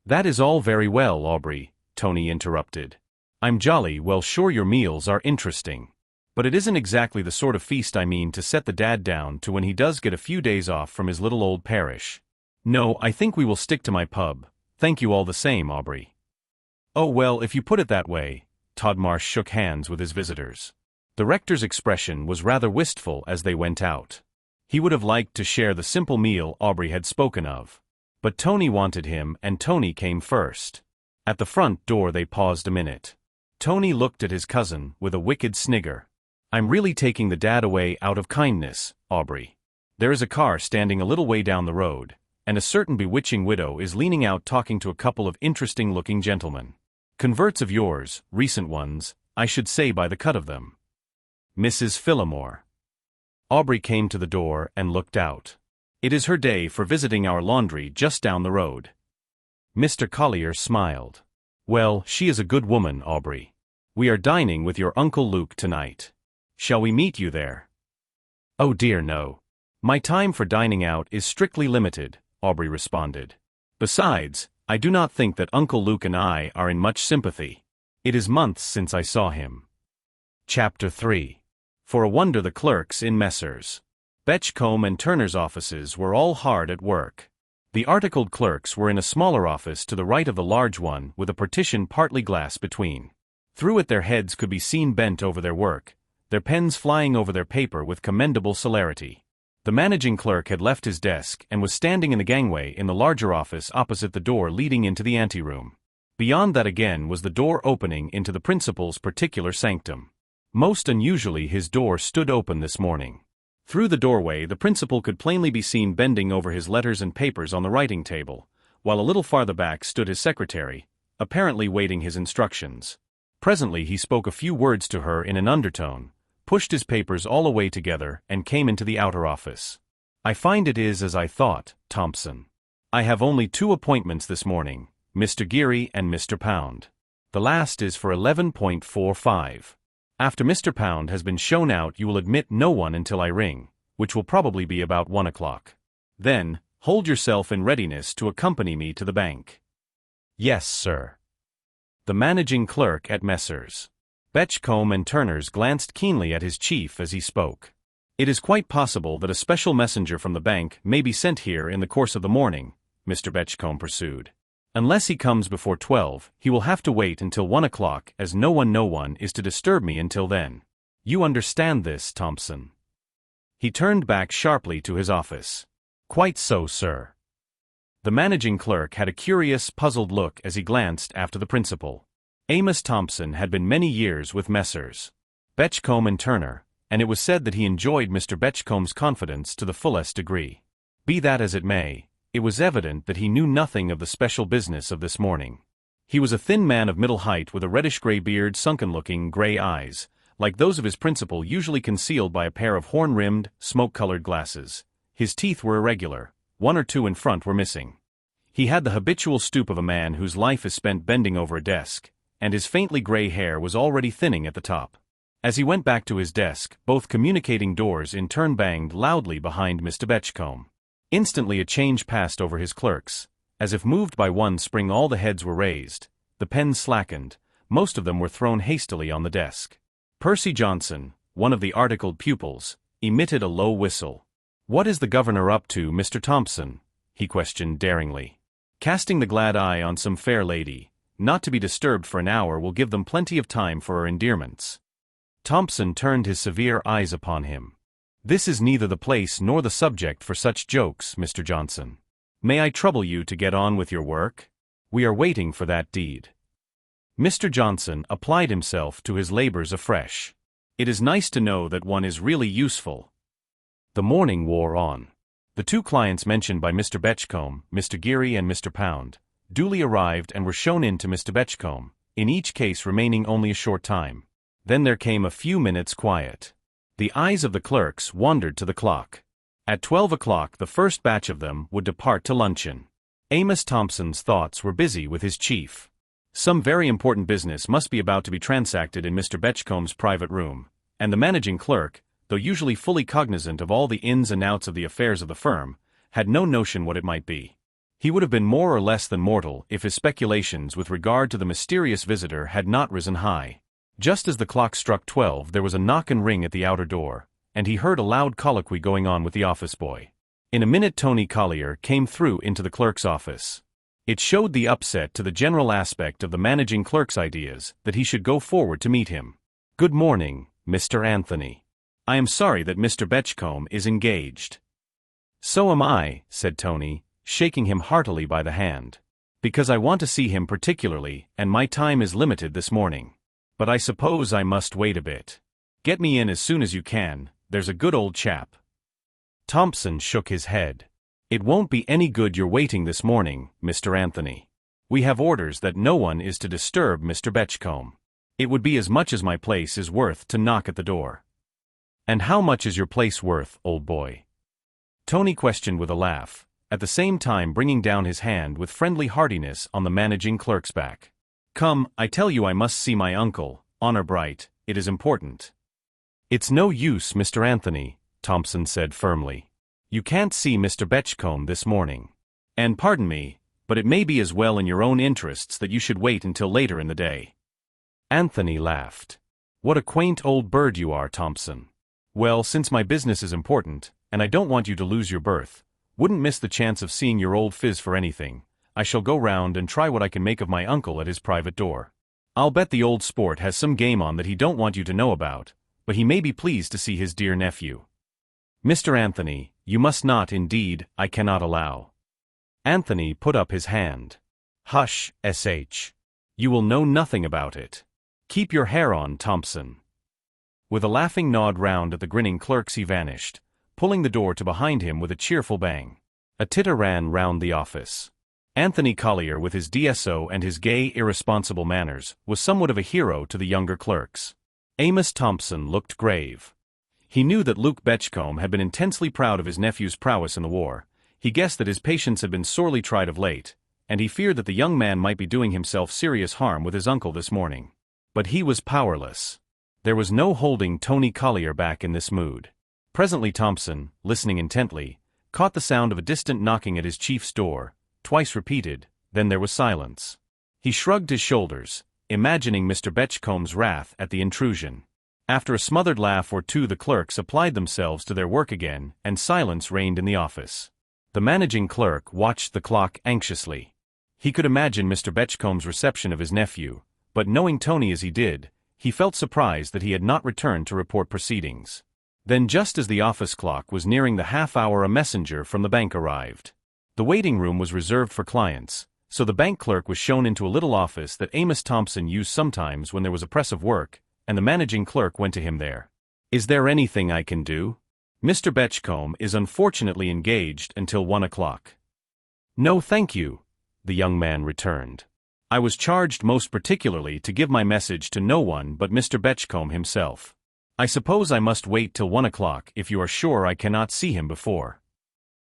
That is all very well, Aubrey, Tony interrupted. I'm jolly well sure your meals are interesting. But it isn't exactly the sort of feast I mean to set the dad down to when he does get a few days off from his little old parish. No, I think we will stick to my pub. Thank you all the same, Aubrey. Oh well, if you put it that way, Todmarsh shook hands with his visitors. The rector's expression was rather wistful as they went out. He would have liked to share the simple meal Aubrey had spoken of. But Tony wanted him and Tony came first. At the front door they paused a minute. Tony looked at his cousin with a wicked snigger. I'm really taking the dad away out of kindness, Aubrey. There is a car standing a little way down the road, and a certain bewitching widow is leaning out talking to a couple of interesting-looking gentlemen. Converts of yours, recent ones, I should say by the cut of them. Mrs. Phillimore. Aubrey came to the door and looked out. It is her day for visiting our laundry just down the road. Mr. Collier smiled. Well, she is a good woman, Aubrey. We are dining with your Uncle Luke tonight. Shall we meet you there? Oh dear no. My time for dining out is strictly limited, Aubrey responded. Besides, I do not think that Uncle Luke and I are in much sympathy. It is months since I saw him. Chapter 3. For a wonder the clerks in Messrs. Betchcombe and Turner's offices were all hard at work. The articled clerks were in a smaller office to the right of the large one with a partition partly glass between. Through it their heads could be seen bent over their work, their pens flying over their paper with commendable celerity. The managing clerk had left his desk and was standing in the gangway in the larger office opposite the door leading into the anteroom. Beyond that again was the door opening into the principal's particular sanctum. Most unusually his door stood open this morning. Through the doorway the principal could plainly be seen bending over his letters and papers on the writing table, while a little farther back stood his secretary, apparently waiting his instructions. Presently he spoke a few words to her in an undertone, pushed his papers all away together and came into the outer office. I find it is as I thought, Thompson. I have only 2 appointments this morning, Mr. Geary and Mr. Pound. The last is for 11.45. After Mr. Pound has been shown out you will admit no one until I ring, which will probably be about 1 o'clock. Then, hold yourself in readiness to accompany me to the bank. Yes, sir. The managing clerk at Messrs. Betchcombe and Turner's glanced keenly at his chief as he spoke. It is quite possible that a special messenger from the bank may be sent here in the course of the morning, Mr. Betchcombe pursued. Unless he comes before 12, he will have to wait until 1 o'clock, as no one is to disturb me until then. You understand this, Thompson? He turned back sharply to his office. Quite so, sir. The managing clerk had a curious, puzzled look as he glanced after the principal. Amos Thompson had been many years with Messrs. Betchcombe and Turner, and it was said that he enjoyed Mr. Betchcombe's confidence to the fullest degree. Be that as it may, it was evident that he knew nothing of the special business of this morning. He was a thin man of middle height with a reddish-gray beard, sunken-looking gray eyes, like those of his principal, usually concealed by a pair of horn-rimmed, smoke-colored glasses. His teeth were irregular, 1 or 2 in front were missing. He had the habitual stoop of a man whose life is spent bending over a desk, and his faintly gray hair was already thinning at the top. As he went back to his desk, both communicating doors in turn banged loudly behind Mr. Betchcombe. Instantly a change passed over his clerks. As if moved by one spring, all the heads were raised, the pens slackened, most of them were thrown hastily on the desk. Percy Johnson, one of the articled pupils, emitted a low whistle. "What is the governor up to, Mr. Thompson?" he questioned daringly. "Casting the glad eye on some fair lady. Not to be disturbed for an hour will give them plenty of time for her endearments." Thompson turned his severe eyes upon him. "This is neither the place nor the subject for such jokes, Mr. Johnson. May I trouble you to get on with your work? We are waiting for that deed." Mr. Johnson applied himself to his labors afresh. It is nice to know that one is really useful. The morning wore on. The 2 clients mentioned by Mr. Betchcombe, Mr. Geary and Mr. Pound, duly arrived and were shown in to Mr. Betchcombe, in each case remaining only a short time. Then there came a few minutes' quiet. The eyes of the clerks wandered to the clock. At 12 o'clock the first batch of them would depart to luncheon. Amos Thompson's thoughts were busy with his chief. Some very important business must be about to be transacted in Mr. Betchcombe's private room, and the managing clerk, though usually fully cognizant of all the ins and outs of the affairs of the firm, had no notion what it might be. He would have been more or less than mortal if his speculations with regard to the mysterious visitor had not risen high. Just as the clock struck 12 there was a knock and ring at the outer door, and he heard a loud colloquy going on with the office boy. In a minute Tony Collier came through into the clerk's office. It showed the upset to the general aspect of the managing clerk's ideas that he should go forward to meet him. "Good morning, Mr. Anthony. I am sorry that Mr. Betchcombe is engaged." "So am I," said Tony, shaking him heartily by the hand. "Because I want to see him particularly, and my time is limited this morning. But I suppose I must wait a bit. Get me in as soon as you can, there's a good old chap." Thompson shook his head. "It won't be any good your waiting this morning, Mr. Anthony. We have orders that no one is to disturb Mr. Betchcombe. It would be as much as my place is worth to knock at the door." "And how much is your place worth, old boy?" Tony questioned with a laugh, at the same time bringing down his hand with friendly heartiness on the managing clerk's back. "Come, I tell you I must see my uncle, honor bright, it is important." "It's no use, Mr. Anthony," Thompson said firmly. "You can't see Mr. Betchcombe this morning. And pardon me, but it may be as well in your own interests that you should wait until later in the day." Anthony laughed. "What a quaint old bird you are, Thompson. Well, since my business is important, and I don't want you to lose your berth, wouldn't miss the chance of seeing your old phiz for anything, I shall go round and try what I can make of my uncle at his private door. I'll bet the old sport has some game on that he don't want you to know about, but he may be pleased to see his dear nephew." "Mr. Anthony, you must not, indeed, I cannot allow." Anthony put up his hand. "Hush, S.H. You will know nothing about it. Keep your hair on, Thompson." With a laughing nod round at the grinning clerks he vanished, pulling the door to behind him with a cheerful bang. A titter ran round the office. Anthony Collier, with his DSO and his gay, irresponsible manners, was somewhat of a hero to the younger clerks. Amos Thompson looked grave. He knew that Luke Betchcombe had been intensely proud of his nephew's prowess in the war. He guessed that his patience had been sorely tried of late, and he feared that the young man might be doing himself serious harm with his uncle this morning. But he was powerless. There was no holding Tony Collier back in this mood. Presently Thompson, listening intently, caught the sound of a distant knocking at his chief's door, twice repeated, then there was silence. He shrugged his shoulders, imagining Mr. Betchcomb's wrath at the intrusion. After a smothered laugh or two, the clerks applied themselves to their work again, and silence reigned in the office. The managing clerk watched the clock anxiously. He could imagine Mr. Betchcomb's reception of his nephew, but knowing Tony as he did, he felt surprised that he had not returned to report proceedings. Then, just as the office clock was nearing the half-hour, a messenger from the bank arrived. The waiting room was reserved for clients, so the bank clerk was shown into a little office that Amos Thompson used sometimes when there was a press of work, and the managing clerk went to him there. "Is there anything I can do? Mr. Betchcombe is unfortunately engaged until 1 o'clock. "No, thank you," the young man returned. "I was charged most particularly to give my message to no one but Mr. Betchcombe himself. I suppose I must wait till 1 o'clock if you are sure I cannot see him before."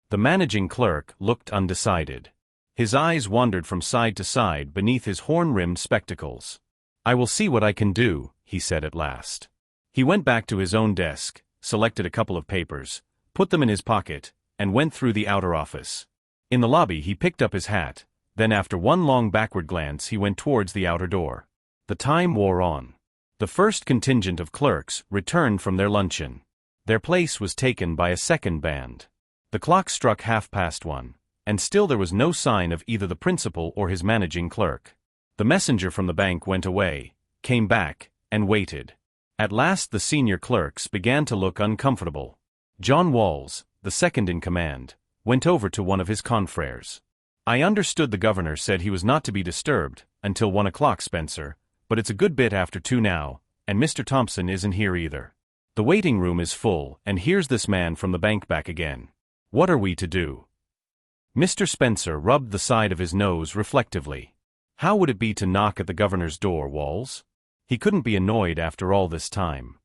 The managing clerk looked undecided. His eyes wandered from side to side beneath his horn-rimmed spectacles. "I will see what I can do," he said at last. He went back to his own desk, selected a couple of papers, put them in his pocket, and went through the outer office. In the lobby he picked up his hat, then after one long backward glance he went towards the outer door. The time wore on. The first contingent of clerks returned from their luncheon. Their place was taken by a second band. The clock struck 1:30, and still there was no sign of either the principal or his managing clerk. The messenger from the bank went away, came back, and waited. At last the senior clerks began to look uncomfortable. John Walls, the second in command, went over to one of his confrères. "I understood the governor said he was not to be disturbed until 1 o'clock, Spencer, but it's a good bit after 2 now, and Mr. Thompson isn't here either. The waiting room is full, and here's this man from the bank back again. What are we to do?" Mr. Spencer rubbed the side of his nose reflectively. How would it be to knock at the governor's door, Walls? He couldn't be annoyed after all this time.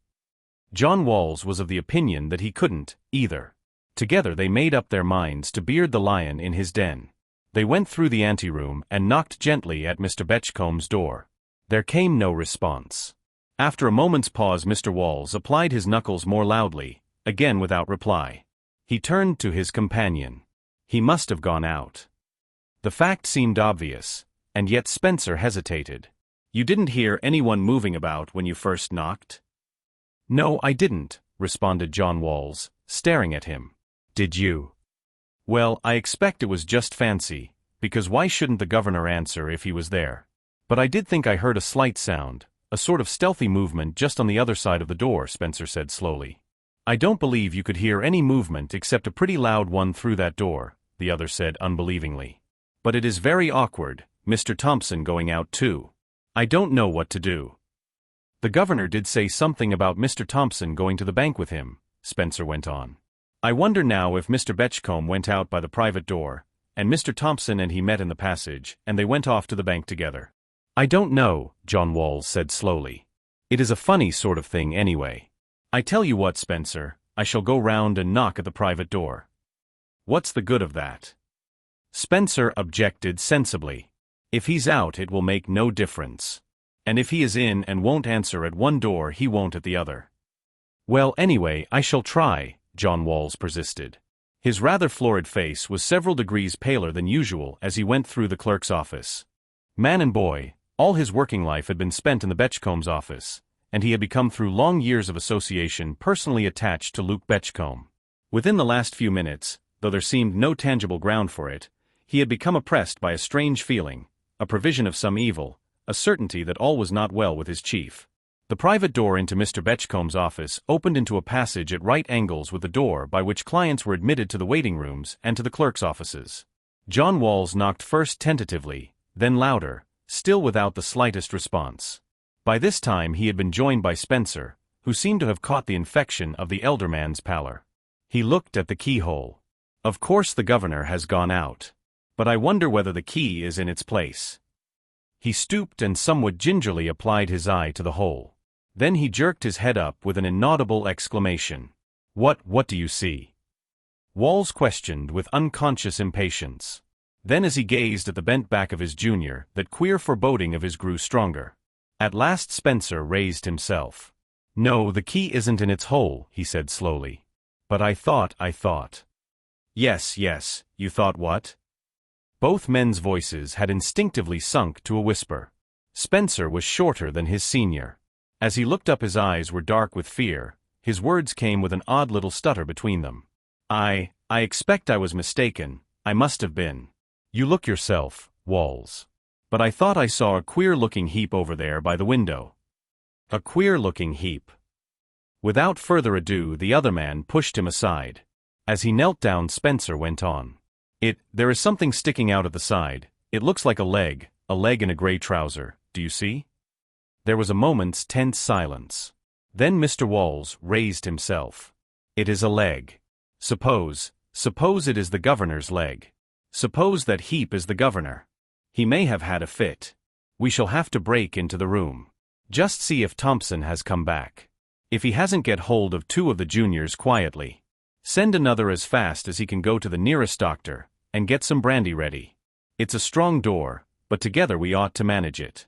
John Walls was of the opinion that he couldn't, either. Together they made up their minds to beard the lion in his den. They went through the anteroom and knocked gently at Mr. Betchcomb's door. There came no response. After a moment's pause, Mr. Walls applied his knuckles more loudly, again without reply. He turned to his companion. He must have gone out. The fact seemed obvious, and yet Spencer hesitated. "You didn't hear anyone moving about when you first knocked?" "No, I didn't," responded John Walls, staring at him. "Did you?" "Well, I expect it was just fancy, because why shouldn't the governor answer if he was there? But I did think I heard a slight sound, a sort of stealthy movement just on the other side of the door," Spencer said slowly. "I don't believe you could hear any movement except a pretty loud one through that door," the other said unbelievingly. "But it is very awkward, Mr. Thompson going out too. I don't know what to do." "The governor did say something about Mr. Thompson going to the bank with him," Spencer went on. "I wonder now if Mr. Betchcombe went out by the private door, and Mr. Thompson and he met in the passage, and they went off to the bank together." "I don't know," John Walls said slowly. "It is a funny sort of thing anyway. I tell you what, Spencer, I shall go round and knock at the private door." "What's the good of that?" Spencer objected sensibly. "If he's out it will make no difference. And if he is in and won't answer at one door he won't at the other." "Well, anyway, I shall try," John Walls persisted. His rather florid face was several degrees paler than usual as he went through the clerk's office. Man and boy, all his working life had been spent in the Betchcombes' office, and he had become through long years of association personally attached to Luke Betchcombe. Within the last few minutes, though there seemed no tangible ground for it, he had become oppressed by a strange feeling, a prevision of some evil, a certainty that all was not well with his chief. The private door into Mr. Betchcomb's office opened into a passage at right angles with the door by which clients were admitted to the waiting rooms and to the clerks' offices. John Walls knocked first tentatively, then louder, still without the slightest response. By this time he had been joined by Spencer, who seemed to have caught the infection of the elder man's pallor. He looked at the keyhole. "Of course the governor has gone out. But I wonder whether the key is in its place." He stooped and somewhat gingerly applied his eye to the hole. Then he jerked his head up with an inaudible exclamation. What do you see?" Walls questioned with unconscious impatience. Then as he gazed at the bent back of his junior, that queer foreboding of his grew stronger. At last Spencer raised himself. "No, the key isn't in its hole," he said slowly. "But I thought. Yes, yes, you thought what? Both men's voices had instinctively sunk to a whisper. Spencer was shorter than his senior. As he looked up, his eyes were dark with fear. His words came with an odd little stutter between them. I expect I was mistaken. I must have been. You look yourself, Walls. But I thought I saw a queer-looking heap over there by the window. A queer-looking heap. Without further ado, the other man pushed him aside. As he knelt down, Spencer went on. There is something sticking out at the side. It looks like a leg in a gray trouser, do you see? There was a moment's tense silence. Then Mr. Walls raised himself. It is a leg. Suppose it is the governor's leg. Suppose that heap is the governor. He may have had a fit. We shall have to break into the room. Just see if Thompson has come back. If he hasn't, get hold of 2 of the juniors quietly. Send another as fast as he can go to the nearest doctor, and get some brandy ready. It's a strong door, but together we ought to manage it.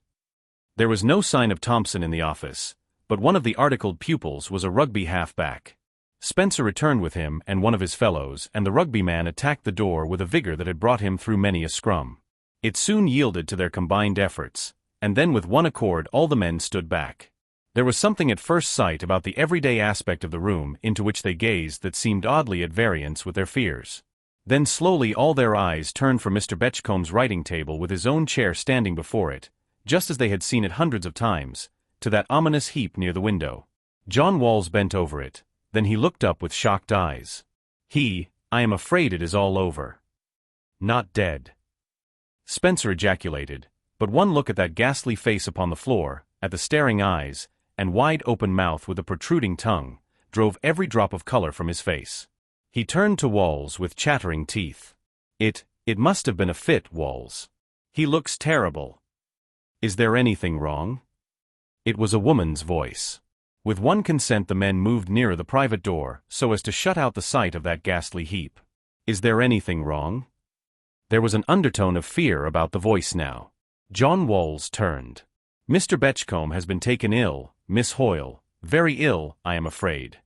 There was no sign of Thompson in the office, but one of the articled pupils was a rugby halfback. Spencer returned with him and one of his fellows, and the rugby man attacked the door with a vigor that had brought him through many a scrum. It soon yielded to their combined efforts, and then with one accord all the men stood back. There was something at first sight about the everyday aspect of the room into which they gazed that seemed oddly at variance with their fears. Then slowly all their eyes turned from Mr. Betchcomb's writing table with his own chair standing before it, just as they had seen it hundreds of times, to that ominous heap near the window. John Walls bent over it, then he looked up with shocked eyes. I am afraid it is all over. Not dead. Spencer ejaculated, but one look at that ghastly face upon the floor, at the staring eyes, and wide-open mouth with a protruding tongue, drove every drop of color from his face. He turned to Walls with chattering teeth. It must have been a fit, Walls. He looks terrible. Is there anything wrong? It was a woman's voice. With one consent the men moved nearer the private door, so as to shut out the sight of that ghastly heap. Is there anything wrong? There was an undertone of fear about the voice now. John Walls turned. Mr. Betchcombe has been taken ill, Miss Hoyle, very ill, I am afraid.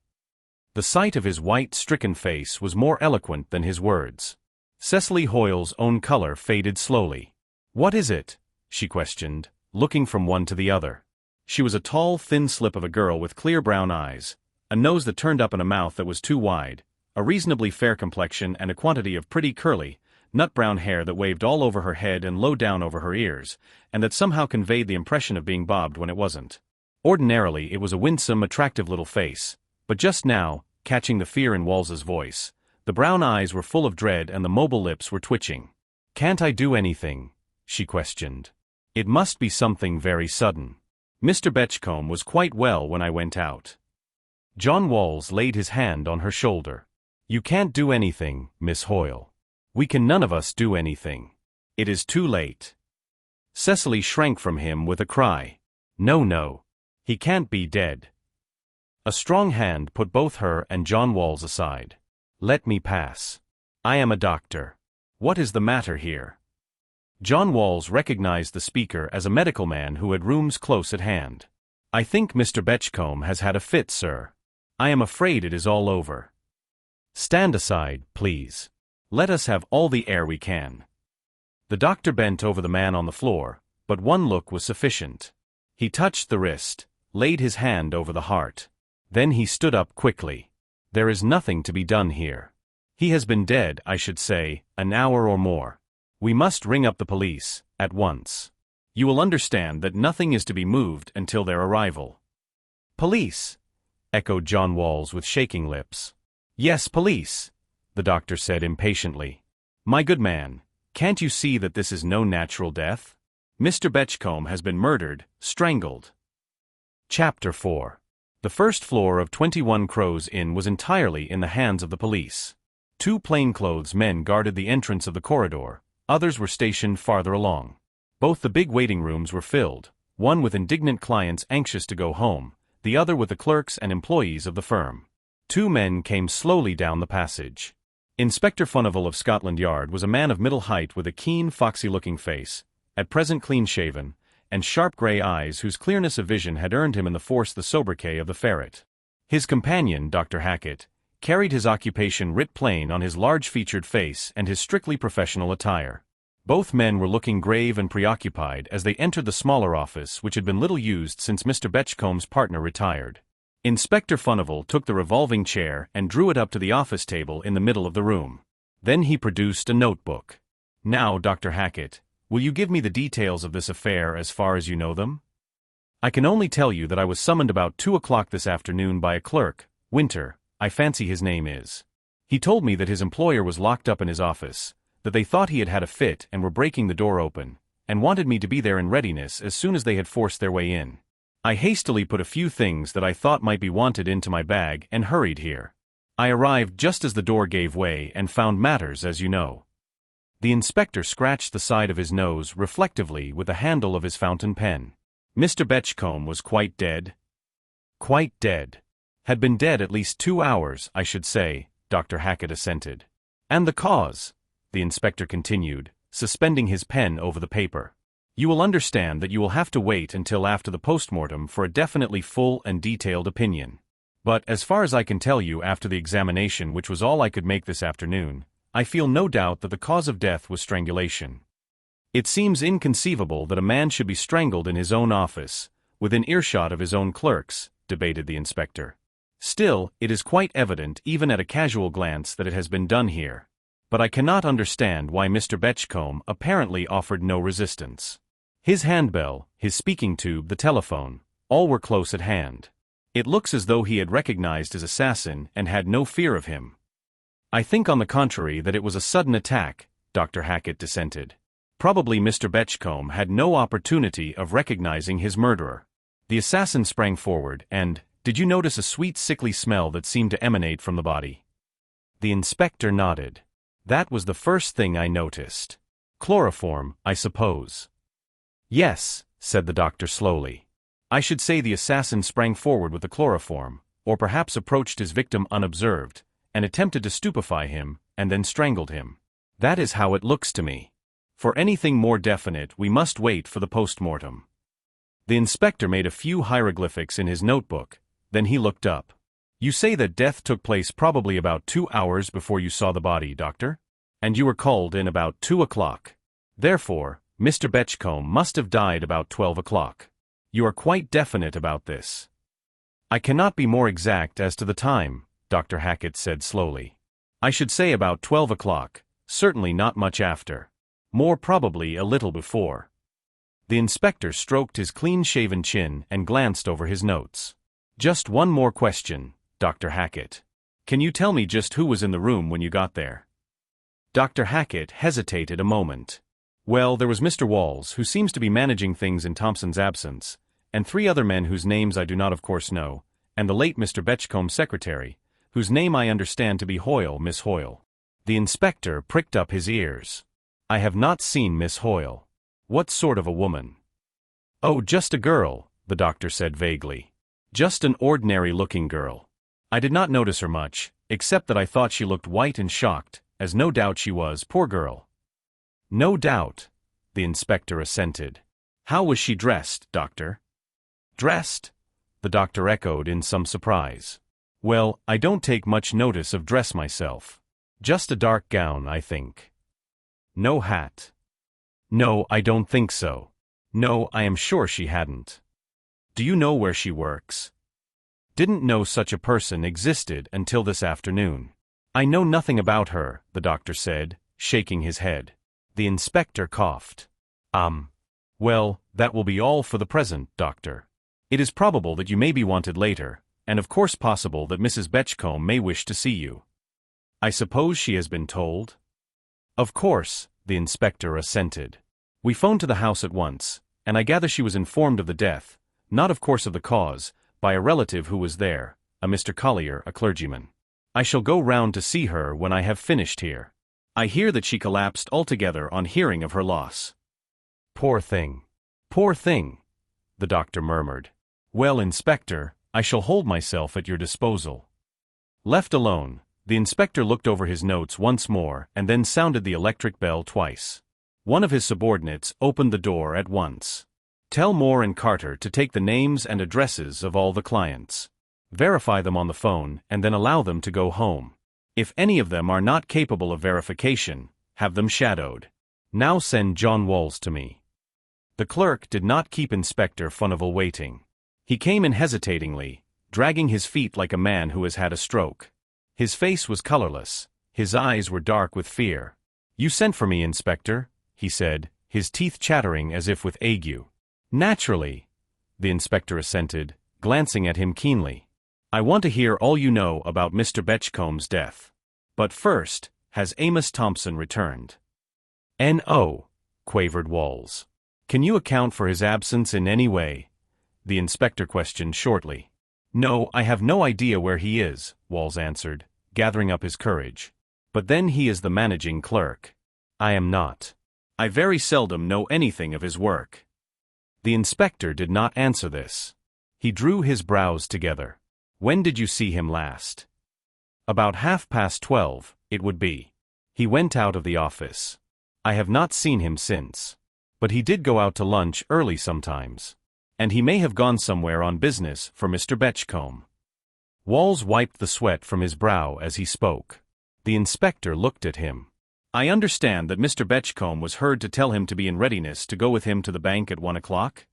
The sight of his white, stricken face was more eloquent than his words. Cecily Hoyle's own color faded slowly. What is it? She questioned, looking from one to the other. She was a tall, thin slip of a girl with clear brown eyes, a nose that turned up and a mouth that was too wide, a reasonably fair complexion and a quantity of pretty curly, nut-brown hair that waved all over her head and low down over her ears, and that somehow conveyed the impression of being bobbed when it wasn't. Ordinarily it was a winsome, attractive little face, but just now, catching the fear in Walls's voice, the brown eyes were full of dread and the mobile lips were twitching. Can't I do anything? She questioned. It must be something very sudden. Mr. Betchcombe was quite well when I went out. John Walls laid his hand on her shoulder. You can't do anything, Miss Hoyle. We can none of us do anything. It is too late. Cecily shrank from him with a cry. No. He can't be dead. A strong hand put both her and John Walls aside. Let me pass. I am a doctor. What is the matter here? John Walls recognized the speaker as a medical man who had rooms close at hand. I think Mr. Betchcombe has had a fit, sir. I am afraid it is all over. Stand aside, please. Let us have all the air we can. The doctor bent over the man on the floor, but one look was sufficient. He touched the wrist, laid his hand over the heart. Then he stood up quickly. There is nothing to be done here. He has been dead, I should say, an hour or more. We must ring up the police, at once. You will understand that nothing is to be moved until their arrival. Police? Echoed John Walls with shaking lips. Yes, police, the doctor said impatiently. My good man, can't you see that this is no natural death? Mr. Betchcombe has been murdered, strangled. Chapter 4. The first floor of 21 Crows Inn was entirely in the hands of the police. 2 plainclothes men guarded the entrance of the corridor, others were stationed farther along. Both the big waiting rooms were filled, one with indignant clients anxious to go home, the other with the clerks and employees of the firm. 2 men came slowly down the passage. Inspector Furnival of Scotland Yard was a man of middle height with a keen, foxy-looking face, at present clean-shaven, and sharp grey eyes whose clearness of vision had earned him in the force the sobriquet of the ferret. His companion, Dr. Hackett, carried his occupation writ plain on his large-featured face and his strictly professional attire. Both men were looking grave and preoccupied as they entered the smaller office which had been little used since Mr. Betchcomb's partner retired. Inspector Furnival took the revolving chair and drew it up to the office table in the middle of the room. Then he produced a notebook. "Now, Dr. Hackett, will you give me the details of this affair as far as you know them?" "I can only tell you that I was summoned about 2 o'clock this afternoon by a clerk, Winter, I fancy his name is. He told me that his employer was locked up in his office, that they thought he had had a fit and were breaking the door open, and wanted me to be there in readiness as soon as they had forced their way in. I hastily put a few things that I thought might be wanted into my bag and hurried here. I arrived just as the door gave way and found matters as you know." The inspector scratched the side of his nose reflectively with the handle of his fountain pen. "Mr. Betchcombe was quite dead?" "Quite dead. Had been dead at least 2 hours, I should say," Dr. Hackett assented. "And the cause?" the inspector continued, suspending his pen over the paper. "You will understand that you will have to wait until after the postmortem for a definitely full and detailed opinion. But as far as I can tell you after the examination, which was all I could make this afternoon, I feel no doubt that the cause of death was strangulation." "It seems inconceivable that a man should be strangled in his own office, within earshot of his own clerks," debated the inspector. "Still, it is quite evident even at a casual glance that it has been done here. But I cannot understand why Mr. Betchcombe apparently offered no resistance. His handbell, his speaking tube, the telephone, all were close at hand. It looks as though he had recognized his assassin and had no fear of him." "I think on the contrary that it was a sudden attack," Dr. Hackett dissented. "Probably Mr. Betchcombe had no opportunity of recognizing his murderer. The assassin sprang forward and, did you notice a sweet sickly smell that seemed to emanate from the body?" The inspector nodded. "That was the first thing I noticed. Chloroform, I suppose." "Yes," said the doctor slowly. "I should say the assassin sprang forward with the chloroform, or perhaps approached his victim unobserved, and attempted to stupefy him, and then strangled him. That is how it looks to me. For anything more definite we must wait for the postmortem." The inspector made a few hieroglyphics in his notebook, then he looked up. "You say that death took place probably about 2 hours before you saw the body, doctor? And you were called in about 2 o'clock. Therefore, Mr. Betchcombe must have died about 12 o'clock. You are quite definite about this?" "I cannot be more exact as to the time," Dr. Hackett said slowly. "I should say about 12 o'clock, certainly not much after. More probably a little before." The inspector stroked his clean-shaven chin and glanced over his notes. "Just one more question, Dr. Hackett. Can you tell me just who was in the room when you got there?" Dr. Hackett hesitated a moment. "Well, there was Mr. Walls, who seems to be managing things in Thompson's absence, and 3 other men whose names I do not of course know, and the late Mr. Betchcomb's secretary, whose name I understand to be Hoyle, Miss Hoyle." The inspector pricked up his ears. "I have not seen Miss Hoyle. What sort of a woman?" "Oh, just a girl," the doctor said vaguely. "Just an ordinary-looking girl. I did not notice her much, except that I thought she looked white and shocked, as no doubt she was, poor girl." "No doubt," the inspector assented. "How was she dressed, doctor?" "Dressed?" the doctor echoed in some surprise. "Well, I don't take much notice of dress myself. Just a dark gown, I think." "No hat?" "No, I don't think so. No, I am sure she hadn't." "Do you know where she works?" "Didn't know such a person existed until this afternoon." "I know nothing about her," the doctor said, shaking his head. The inspector coughed. Well, that will be all for the present, doctor. It is probable that you may be wanted later, and of course possible that Mrs. Betchcombe may wish to see you." "I suppose she has been told?" "Of course," the inspector assented. "We phoned to the house at once, and I gather she was informed of the death, not of course of the cause, by a relative who was there, a Mr. Collier, a clergyman. I shall go round to see her when I have finished here. I hear that she collapsed altogether on hearing of her loss." "Poor thing. Poor thing," the doctor murmured. "Well, Inspector, I shall hold myself at your disposal." Left alone, the inspector looked over his notes once more and then sounded the electric bell twice. One of his subordinates opened the door at once. "Tell Moore and Carter to take the names and addresses of all the clients." verify them on the phone, and then allow them to go home. If any of them are not capable of verification, have them shadowed. Now send John Walls to me." The clerk did not keep Inspector Furnival waiting. He came in hesitatingly, dragging his feet like a man who has had a stroke. His face was colorless, his eyes were dark with fear. "You sent for me, Inspector," he said, his teeth chattering as if with ague. "Naturally," the inspector assented, glancing at him keenly. "I want to hear all you know about Mr. Betchcomb's death. But first, has Amos Thompson returned?" "N.O.," quavered Walls. "Can you account for his absence in any way?" the inspector questioned shortly. "No, I have no idea where he is," Walls answered, gathering up his courage. "But then he is the managing clerk. I am not. I very seldom know anything of his work." The inspector did not answer this. He drew his brows together. "When did you see him last?" "About 12:30, it would be. He went out of the office. I have not seen him since. But he did go out to lunch early sometimes. And he may have gone somewhere on business for Mr. Betchcombe." Walls wiped the sweat from his brow as he spoke. The inspector looked at him. "I understand that Mr. Betchcombe was heard to tell him to be in readiness to go with him to the bank at 1 o'clock?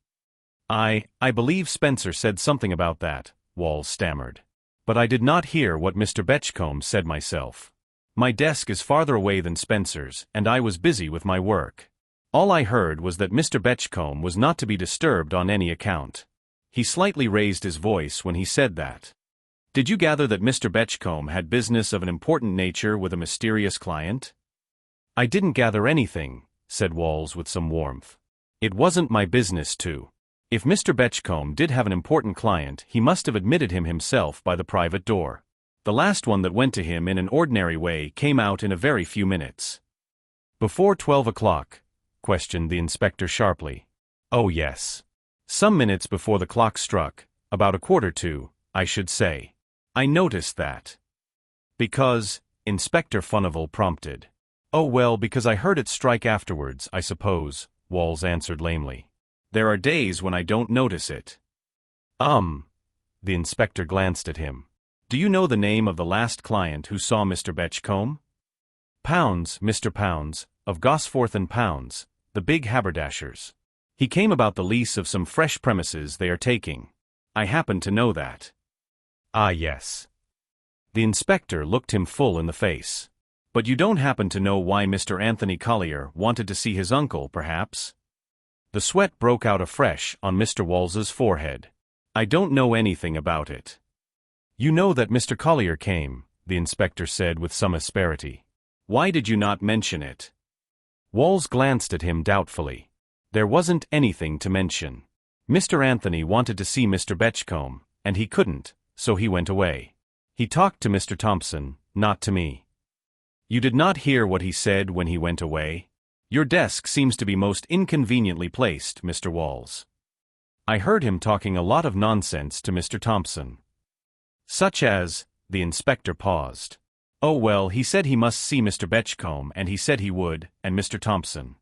I believe Spencer said something about that," Walls stammered. "But I did not hear what Mr. Betchcombe said myself. My desk is farther away than Spencer's, and I was busy with my work. All I heard was that Mr. Betchcombe was not to be disturbed on any account." He slightly raised his voice when he said that. "Did you gather that Mr. Betchcombe had business of an important nature with a mysterious client?" "I didn't gather anything," said Walls with some warmth. "It wasn't my business to. If Mr. Betchcombe did have an important client, he must have admitted him himself by the private door. The last one that went to him in an ordinary way came out in a very few minutes." "Before 12 o'clock?" questioned the inspector sharply. "Oh yes. Some minutes before the clock struck, about 1:45, I should say. I noticed that." "Because," Inspector Furnival prompted. "Oh well, because I heard it strike afterwards, I suppose," Walls answered lamely. "There are days when I don't notice it." The inspector glanced at him. "Do you know the name of the last client who saw Mr. Betchcombe?" "Pounds, Mr. Pounds, of Gosforth and Pounds, the big haberdashers. He came about the lease of some fresh premises they are taking. I happen to know that." "Ah yes." The inspector looked him full in the face. "But you don't happen to know why Mr. Anthony Collier wanted to see his uncle, perhaps?" The sweat broke out afresh on Mr. Walls's forehead. "I don't know anything about it." "You know that Mr. Collier came," the inspector said with some asperity. "Why did you not mention it?" Walls glanced at him doubtfully. "There wasn't anything to mention. Mr. Anthony wanted to see Mr. Betchcombe, and he couldn't, so he went away. He talked to Mr. Thompson, not to me." "You did not hear what he said when he went away? Your desk seems to be most inconveniently placed, Mr. Walls." "I heard him talking a lot of nonsense to Mr. Thompson." "Such as?" The inspector paused. "Oh well, he said he must see Mr. Betchcombe, and he said he would, and Mr. Thompson."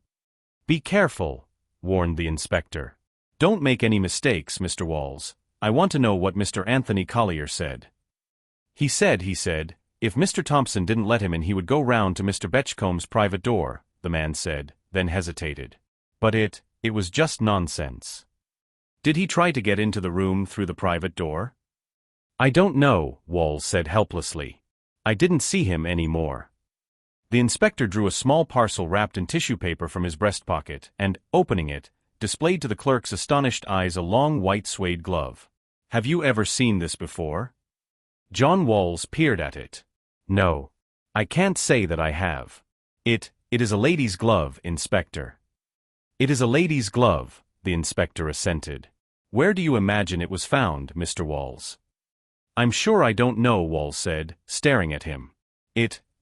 "Be careful," warned the inspector. "Don't make any mistakes, Mr. Walls. I want to know what Mr. Anthony Collier said." He said, if Mr. Thompson didn't let him in he would go round to Mr. Betchcomb's private door," the man said, then hesitated. "But it was just nonsense." "Did he try to get into the room through the private door?" "I don't know," Walls said helplessly. "I didn't see him any more." The inspector drew a small parcel wrapped in tissue paper from his breast pocket, and, opening it, displayed to the clerk's astonished eyes a long white suede glove. "Have you ever seen this before?" John Walls peered at it. "No. I can't say that I have. It is a lady's glove, Inspector." "It is a lady's glove," the inspector assented. "Where do you imagine it was found, Mr. Walls?" "I'm sure I don't know," Walls said, staring at him.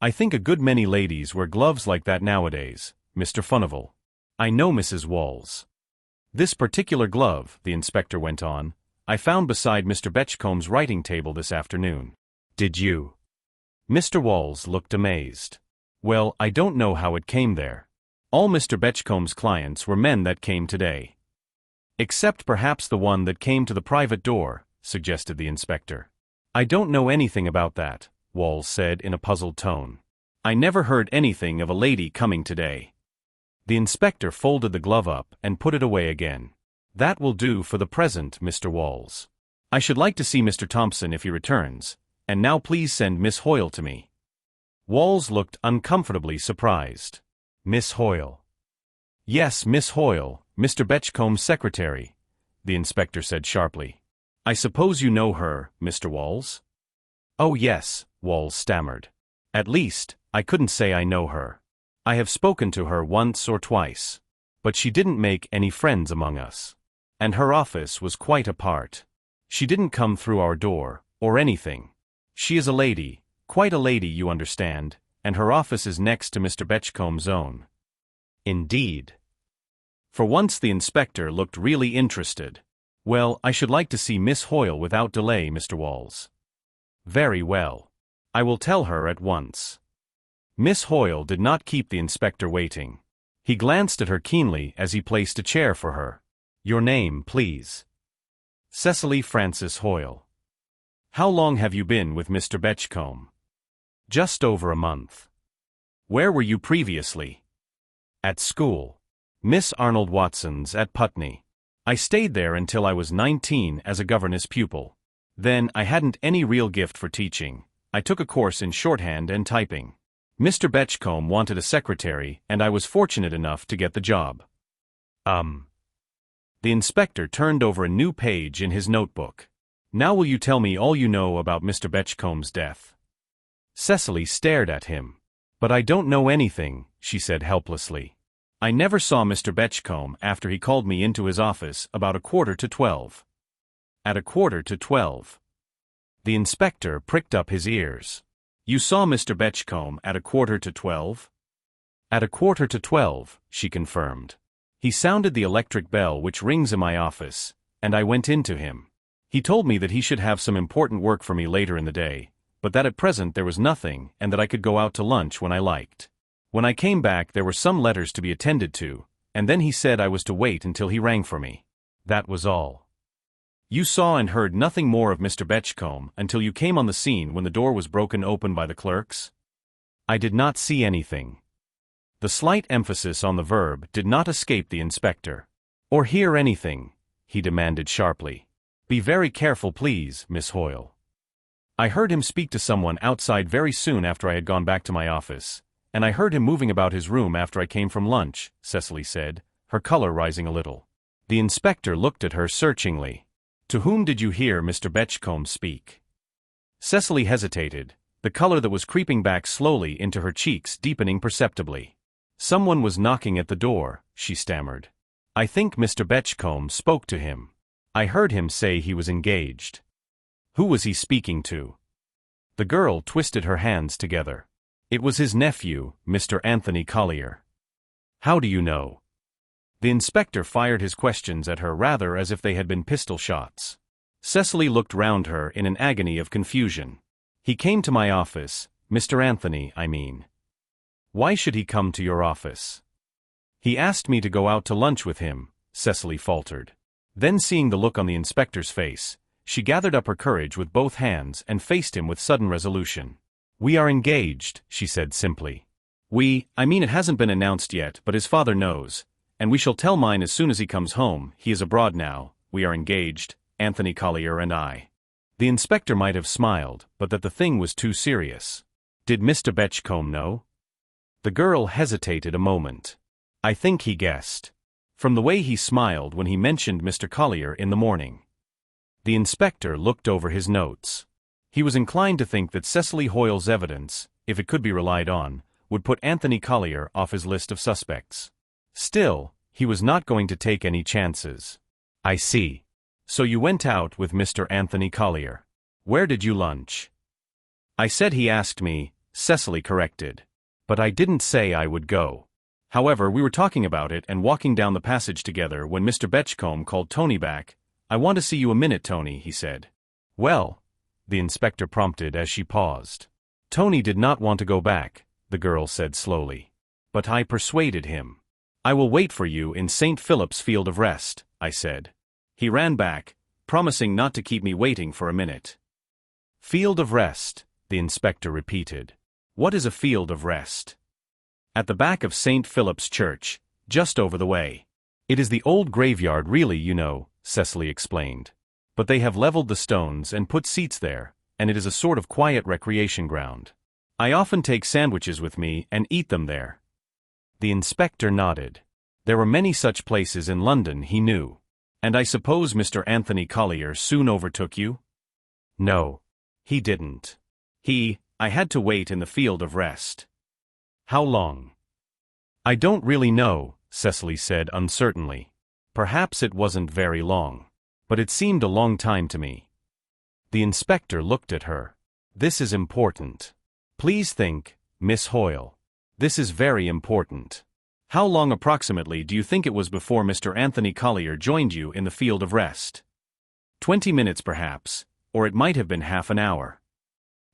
I think a good many ladies wear gloves like that nowadays, Mr. Furnival. I know Mrs. Walls. This particular glove," the inspector went on, "I found beside Mr. Betchcomb's writing table this afternoon." "Did you?" Mr. Walls looked amazed. "Well, I don't know how it came there. All Mr. Betchcomb's clients were men that came today." "Except perhaps the one that came to the private door," suggested the inspector. I don't know anything about that, Walls said in a puzzled tone. I never heard anything of a lady coming today. The inspector folded the glove up and put it away again. That will do for the present, Mr. Walls. I should like to see Mr. Thompson if he returns, and now please send Miss Hoyle to me. Walls looked uncomfortably surprised. Miss Hoyle. Yes, Miss Hoyle, Mr. Betchcomb's secretary, the inspector said sharply. I suppose you know her, Mr. Walls? Oh yes, Walls stammered. At least, I couldn't say I know her. I have spoken to her once or twice. But she didn't make any friends among us. And her office was quite apart. She didn't come through our door, or anything. She is a lady, quite a lady, you understand, and her office is next to Mr. Betchcomb's own. Indeed. For once the inspector looked really interested. Well, I should like to see Miss Hoyle without delay, Mr. Walls. Very well. I will tell her at once. Miss Hoyle did not keep the inspector waiting. He glanced at her keenly as he placed a chair for her. Your name, please. Cecily Frances Hoyle. How long have you been with Mr. Betchcombe? Just over a month. Where were you previously? At school. Miss Arnold Watson's at Putney. I stayed there until I was 19 as a governess pupil. Then I hadn't any real gift for teaching. I took a course in shorthand and typing. Mr. Betchcombe wanted a secretary, and I was fortunate enough to get the job. The inspector turned over a new page in his notebook. Now will you tell me all you know about Mr. Betchcomb's death? Cecily stared at him. But I don't know anything, she said helplessly. I never saw Mr. Betchcombe after he called me into his office about 11:45. At 11:45. The inspector pricked up his ears. You saw Mr. Betchcombe at 11:45? At 11:45, she confirmed. He sounded the electric bell which rings in my office, and I went in to him. He told me that he should have some important work for me later in the day, but that at present there was nothing and that I could go out to lunch when I liked. When I came back there were some letters to be attended to, and then he said I was to wait until he rang for me. That was all. You saw and heard nothing more of Mr. Betchcombe until you came on the scene when the door was broken open by the clerks? I did not see anything. The slight emphasis on the verb did not escape the inspector. Or hear anything, he demanded sharply. Be very careful, please, Miss Hoyle. I heard him speak to someone outside very soon after I had gone back to my office, and I heard him moving about his room after I came from lunch, Cecily said, her color rising a little. The inspector looked at her searchingly. To whom did you hear Mr. Betchcombe speak? Cecily hesitated, the color that was creeping back slowly into her cheeks deepening perceptibly. Someone was knocking at the door, she stammered. I think Mr. Betchcombe spoke to him. I heard him say he was engaged. Who was he speaking to? The girl twisted her hands together. It was his nephew, Mr. Anthony Collier. How do you know? The inspector fired his questions at her rather as if they had been pistol shots. Cecily looked round her in an agony of confusion. He came to my office, Mr. Anthony, I mean. Why should he come to your office? He asked me to go out to lunch with him, Cecily faltered. Then seeing the look on the inspector's face, she gathered up her courage with both hands and faced him with sudden resolution. We are engaged, she said simply. I mean it hasn't been announced yet, but his father knows, and we shall tell mine as soon as he comes home. He is abroad now. We are engaged, Anthony Collier and I. The inspector might have smiled, but that the thing was too serious. Did Mr. Betchcombe know? The girl hesitated a moment. I think he guessed. From the way he smiled when he mentioned Mr. Collier in the morning. The inspector looked over his notes. He was inclined to think that Cecily Hoyle's evidence, if it could be relied on, would put Anthony Collier off his list of suspects. Still, he was not going to take any chances. I see. So you went out with Mr. Anthony Collier. Where did you lunch? I said he asked me, Cecily corrected. But I didn't say I would go. However, we were talking about it and walking down the passage together when Mr. Betchcombe called Tony back. I want to see you a minute, Tony, he said. Well, the inspector prompted as she paused. Tony did not want to go back, the girl said slowly. But I persuaded him. I will wait for you in St. Philip's Field of Rest, I said. He ran back, promising not to keep me waiting for a minute. Field of rest, the inspector repeated. What is a field of rest? At the back of St. Philip's Church, just over the way. It is the old graveyard really, you know, Cecily explained. But they have leveled the stones and put seats there, and it is a sort of quiet recreation ground. I often take sandwiches with me and eat them there. The inspector nodded. There were many such places in London, he knew. And I suppose Mr. Anthony Collier soon overtook you? No. He didn't. I had to wait in the field of rest. How long? I don't really know, Cecily said uncertainly. Perhaps it wasn't very long. But it seemed a long time to me. The inspector looked at her. This is important. Please think, Miss Hoyle. This is very important. How long approximately do you think it was before Mr. Anthony Collier joined you in the field of rest? 20 minutes perhaps, or it might have been half an hour.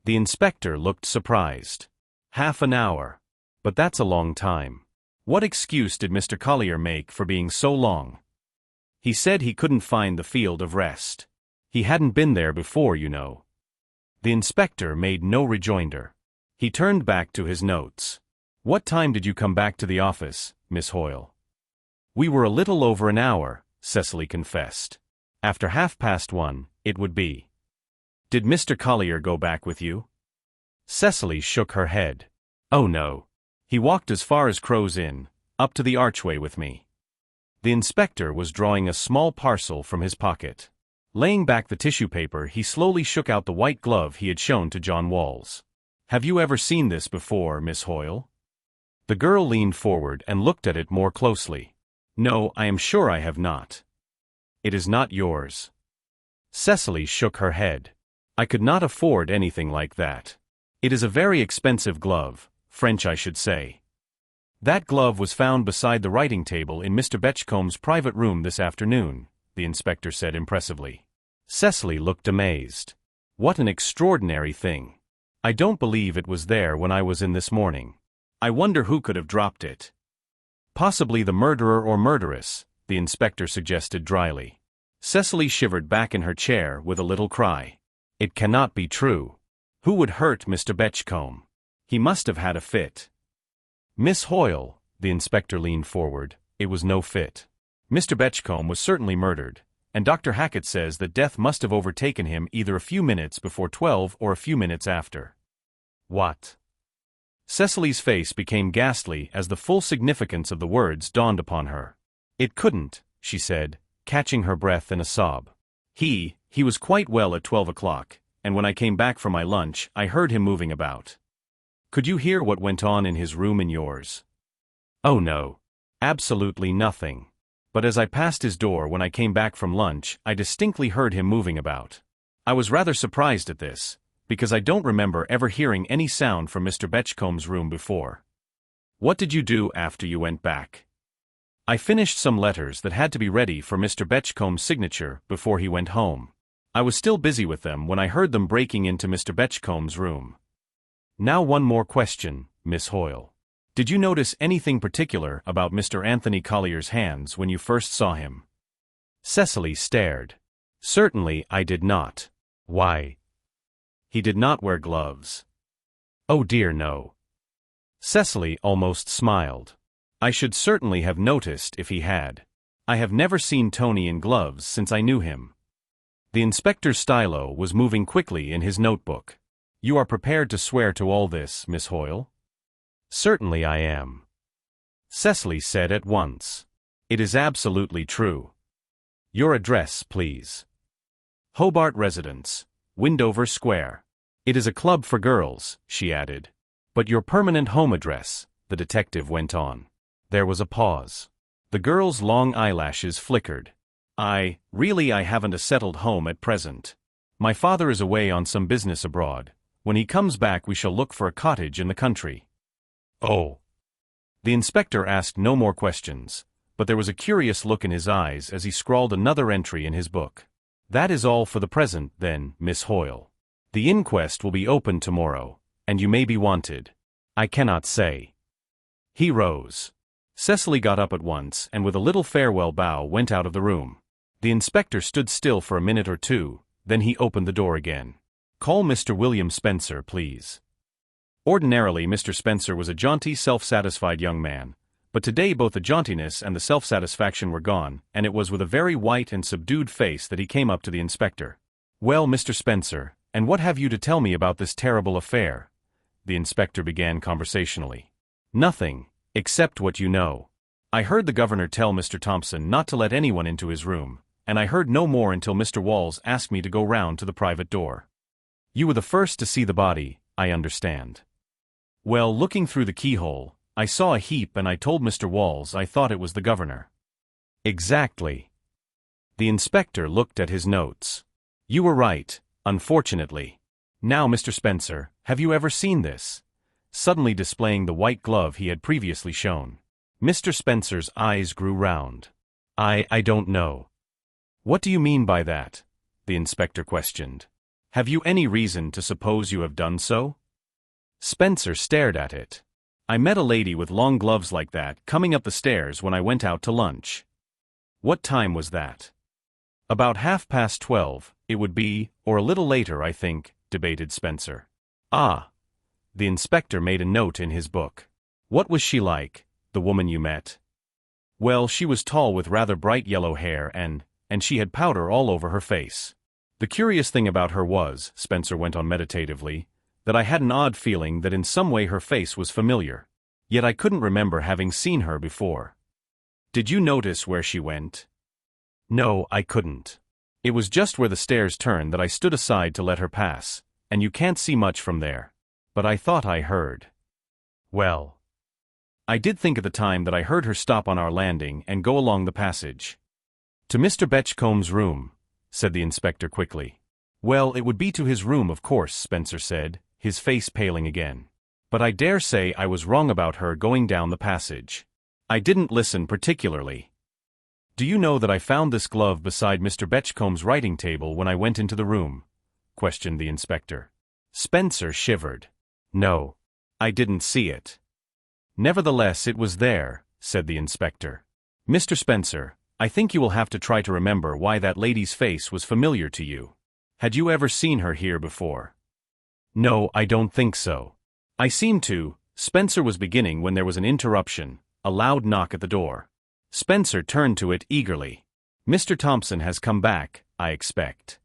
The inspector looked surprised. Half an hour. But that's a long time. What excuse did Mr. Collier make for being so long? He said he couldn't find the field of rest. He hadn't been there before, you know. The inspector made no rejoinder. He turned back to his notes. What time did you come back to the office, Miss Hoyle? We were a little over an hour, Cecily confessed. After 1:30, it would be. Did Mr. Collier go back with you? Cecily shook her head. Oh no. He walked as far as Crow's Inn, up to the archway with me. The inspector was drawing a small parcel from his pocket. Laying back the tissue paper, he slowly shook out the white glove he had shown to John Walls. Have you ever seen this before, Miss Hoyle? The girl leaned forward and looked at it more closely. No, I am sure I have not. It is not yours. Cecily shook her head. I could not afford anything like that. It is a very expensive glove, French I should say. That glove was found beside the writing table in Mr. Betchcomb's private room this afternoon, the inspector said impressively. Cecily looked amazed. What an extraordinary thing. I don't believe it was there when I was in this morning. I wonder who could have dropped it. Possibly the murderer or murderess, the inspector suggested dryly. Cecily shivered back in her chair with a little cry. It cannot be true. Who would hurt Mr. Betchcombe? He must have had a fit. Miss Hoyle, the inspector leaned forward, it was no fit. Mr. Betchcombe was certainly murdered, and Dr. Hackett says that death must have overtaken him either a few minutes before 12 or a few minutes after. What? Cecily's face became ghastly as the full significance of the words dawned upon her. It couldn't, she said, catching her breath in a sob. He was quite well at 12 o'clock, and when I came back from my lunch, I heard him moving about. Could you hear what went on in his room and yours? Oh no. Absolutely nothing. But as I passed his door when I came back from lunch, I distinctly heard him moving about. I was rather surprised at this, because I don't remember ever hearing any sound from Mr. Betchcomb's room before. What did you do after you went back? I finished some letters that had to be ready for Mr. Betchcomb's signature before he went home. I was still busy with them when I heard them breaking into Mr. Betchcomb's room. Now one more question, Miss Hoyle. Did you notice anything particular about Mr. Anthony Collier's hands when you first saw him? Cecily stared. Certainly I did not. Why? He did not wear gloves. Oh dear no. Cecily almost smiled. I should certainly have noticed if he had. I have never seen Tony in gloves since I knew him. The inspector's stylo was moving quickly in his notebook. You are prepared to swear to all this, Miss Hoyle? Certainly I am. Cecily said at once. It is absolutely true. Your address, please. Hobart Residence, Windover Square. It is a club for girls, she added. But your permanent home address, the detective went on. There was a pause. The girl's long eyelashes flickered. I haven't a settled home at present. My father is away on some business abroad. When he comes back we shall look for a cottage in the country. Oh. The inspector asked no more questions, but there was a curious look in his eyes as he scrawled another entry in his book. That is all for the present, then, Miss Hoyle. The inquest will be opened tomorrow, and you may be wanted. I cannot say. He rose. Cecily got up at once and with a little farewell bow went out of the room. The inspector stood still for a minute or two, then he opened the door again. Call Mr. William Spencer, please." Ordinarily, Mr. Spencer was a jaunty, self-satisfied young man, but today both the jauntiness and the self-satisfaction were gone, and it was with a very white and subdued face that he came up to the inspector. "Well, Mr. Spencer, and what have you to tell me about this terrible affair?" the inspector began conversationally. "Nothing, except what you know. I heard the governor tell Mr. Thompson not to let anyone into his room, and I heard no more until Mr. Walls asked me to go round to the private door. You were the first to see the body, I understand." "Well, looking through the keyhole, I saw a heap and I told Mr. Walls I thought it was the governor." "Exactly." The inspector looked at his notes. "You were right, unfortunately. Now, Mr. Spencer, have you ever seen this?" suddenly displaying the white glove he had previously shown. Mr. Spencer's eyes grew round. I don't know." "What do you mean by that?" the inspector questioned. "Have you any reason to suppose you have done so?" Spencer stared at it. "I met a lady with long gloves like that coming up the stairs when I went out to lunch." "What time was that?" "About 12:30, it would be, or a little later, I think," debated Spencer. "Ah." The inspector made a note in his book. "What was she like, the woman you met?" "Well, she was tall with rather bright yellow hair and she had powder all over her face. The curious thing about her was," Spencer went on meditatively, "that I had an odd feeling that in some way her face was familiar. Yet I couldn't remember having seen her before." "Did you notice where she went?" "No, I couldn't. It was just where the stairs turned that I stood aside to let her pass, and you can't see much from there. But I thought I heard. Well, I did think at the time that I heard her stop on our landing and go along the passage." "To Mr. Betchcomb's room," said the inspector quickly. "Well, it would be to his room, of course," Spencer said, his face paling again. "But I dare say I was wrong about her going down the passage. I didn't listen particularly." "Do you know that I found this glove beside Mr. Betchcomb's writing table when I went into the room?" questioned the inspector. Spencer shivered. "No, I didn't see it." "Nevertheless, it was there," said the inspector. "Mr. Spencer, I think you will have to try to remember why that lady's face was familiar to you. Had you ever seen her here before?" "No, I don't think so. I seem to," Spencer was beginning when there was an interruption, a loud knock at the door. Spencer turned to it eagerly. "Mr. Thompson has come back, I expect."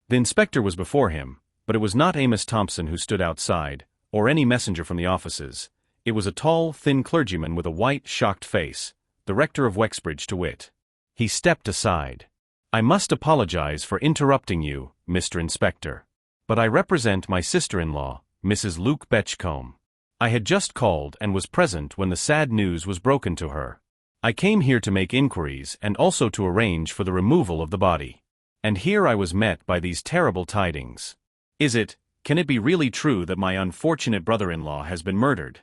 The inspector was before him, but it was not Amos Thompson who stood outside, or any messenger from the offices. It was a tall, thin clergyman with a white, shocked face, the rector of Wexbridge to wit. He stepped aside. "I must apologize for interrupting you, Mr. Inspector. But I represent my sister-in-law, Mrs. Luke Betchcombe. I had just called and was present when the sad news was broken to her. I came here to make inquiries and also to arrange for the removal of the body. And here I was met by these terrible tidings. Can it be really true that my unfortunate brother-in-law has been murdered?"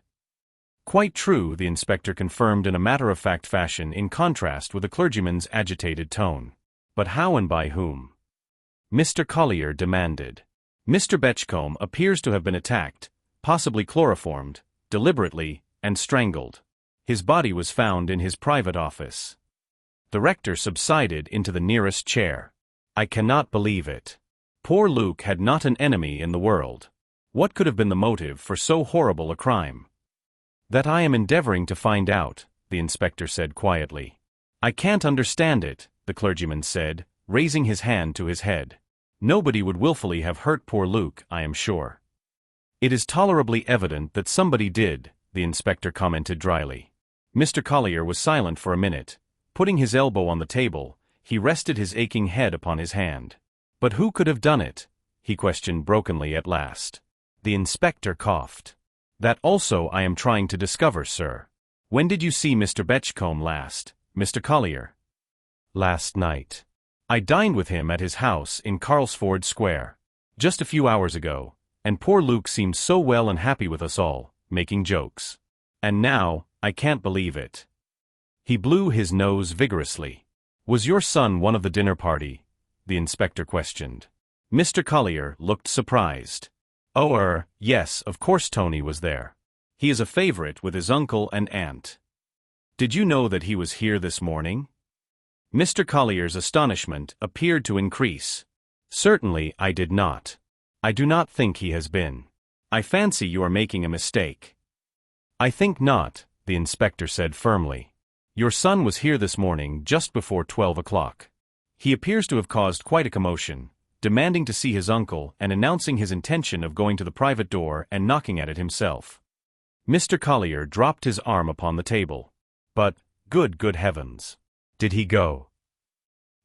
"Quite true," the inspector confirmed in a matter-of-fact fashion in contrast with the clergyman's agitated tone. "But how and by whom?" Mr. Collier demanded. "Mr. Betchcombe appears to have been attacked, possibly chloroformed, deliberately, and strangled. His body was found in his private office." The rector subsided into the nearest chair. "I cannot believe it. Poor Luke had not an enemy in the world. What could have been the motive for so horrible a crime?" "That I am endeavoring to find out," the inspector said quietly. "I can't understand it," the clergyman said, raising his hand to his head. "Nobody would willfully have hurt poor Luke, I am sure." "It is tolerably evident that somebody did," the inspector commented dryly. Mr. Collier was silent for a minute. Putting his elbow on the table, he rested his aching head upon his hand. "But who could have done it?" he questioned brokenly at last. The inspector coughed. "That also I am trying to discover, sir. When did you see Mr. Betchcombe last, Mr. Collier?" "Last night. I dined with him at his house in Carlsford Square. Just a few hours ago, and poor Luke seemed so well and happy with us all, making jokes. And now, I can't believe it." He blew his nose vigorously. "Was your son one of the dinner party?" the inspector questioned. Mr. Collier looked surprised. "Oh, yes, of course Tony was there. He is a favorite with his uncle and aunt." "Did you know that he was here this morning?" Mr. Collier's astonishment appeared to increase. "Certainly I did not. I do not think he has been. I fancy you are making a mistake. I think not, the inspector said firmly. Your son was here this morning just before 12 o'clock. He appears to have caused quite a commotion, demanding to see his uncle and announcing his intention of going to the private door and knocking at it himself. Mr. Collier dropped his arm upon the table. But, good heavens. Did he go?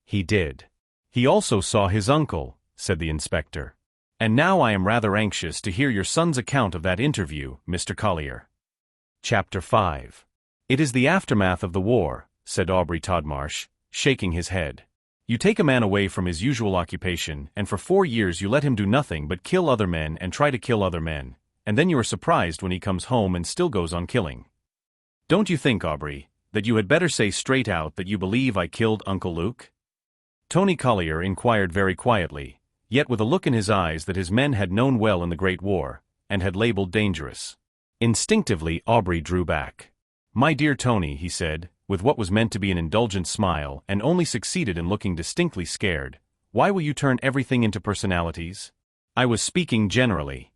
He did. He also saw his uncle, said the inspector. And now I am rather anxious to hear your son's account of that interview, Mr. Collier. Chapter 5. It is the aftermath of the war, said Aubrey Todmarsh, shaking his head. You take a man away from his usual occupation, and for 4 years you let him do nothing but kill other men and try to kill other men, and then you are surprised when he comes home and still goes on killing. Don't you think, Aubrey, that you had better say straight out that you believe I killed Uncle Luke? Tony Collier inquired very quietly, yet with a look in his eyes that his men had known well in the Great War, and had labeled dangerous. Instinctively Aubrey drew back. My dear Tony, he said, with what was meant to be an indulgent smile and only succeeded in looking distinctly scared, why will you turn everything into personalities? I was speaking generally.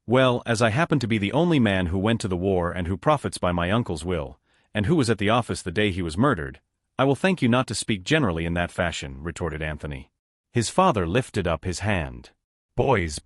Well, as I happen to be the only man who went to the war and who profits by my uncle's will, and who was at the office the day he was murdered, I will thank you not to speak generally in that fashion, retorted Anthony. His father lifted up his hand. Boys.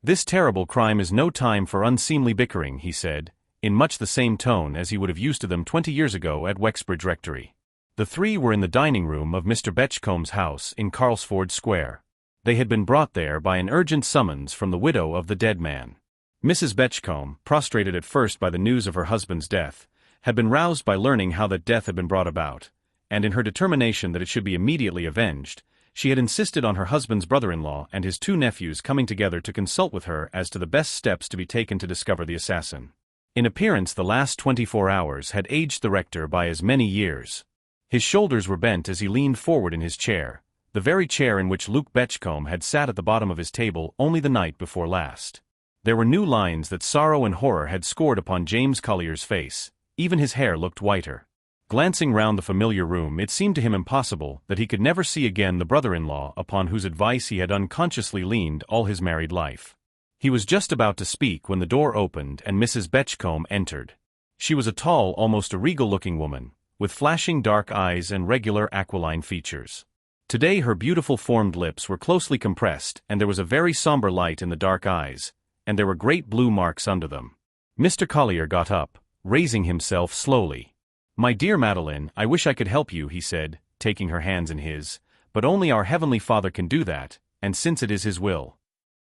This terrible crime is no time for unseemly bickering, he said, in much the same tone as he would have used to them 20 years ago at Wexbridge Rectory. The three were in the dining room of Mr. Betchcomb's house in Carlsford Square. They had been brought there by an urgent summons from the widow of the dead man. Mrs. Betchcombe, prostrated at first by the news of her husband's death, had been roused by learning how that death had been brought about, and in her determination that it should be immediately avenged, she had insisted on her husband's brother-in-law and his 2 nephews coming together to consult with her as to the best steps to be taken to discover the assassin. In appearance the last 24 hours had aged the rector by as many years. His shoulders were bent as he leaned forward in his chair, the very chair in which Luke Betchcombe had sat at the bottom of his table only the night before last. There were new lines that sorrow and horror had scored upon James Collier's face, even his hair looked whiter. Glancing round the familiar room, it seemed to him impossible that he could never see again the brother-in-law upon whose advice he had unconsciously leaned all his married life. He was just about to speak when the door opened and Mrs. Betchcombe entered. She was a tall, almost a regal-looking woman, with flashing dark eyes and regular aquiline features. Today her beautiful formed lips were closely compressed and there was a very somber light in the dark eyes, and there were great blue marks under them. Mr. Collier got up, raising himself slowly. My dear Madeline, I wish I could help you, he said, taking her hands in his, but only our Heavenly Father can do that, and since it is His will.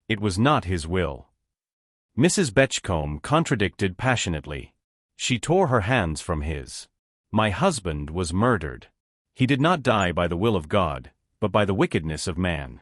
It was not His will. Mrs. Betchcombe contradicted passionately. She tore her hands from his. My husband was murdered. He did not die by the will of God, but by the wickedness of man.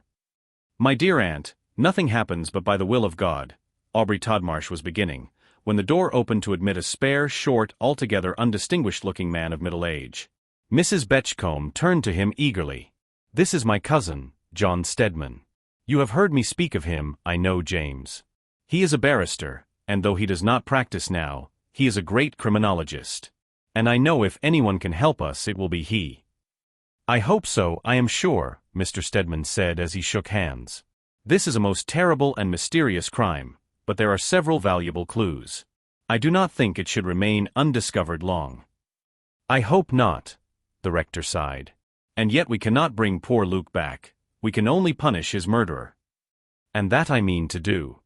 My dear aunt, nothing happens but by the will of God, Aubrey Todmarsh was beginning, when the door opened to admit a spare, short, altogether undistinguished-looking man of middle age. Mrs. Betchcombe turned to him eagerly. This is my cousin, John Stedman. You have heard me speak of him, I know, James. He is a barrister, and though he does not practice now, he is a great criminologist. And I know if anyone can help us it will be he. I hope so, I am sure, Mr. Stedman said as he shook hands. This is a most terrible and mysterious crime, but there are several valuable clues. I do not think it should remain undiscovered long. I hope not, the rector sighed. And yet we cannot bring poor Luke back, we can only punish his murderer. And that I mean to do.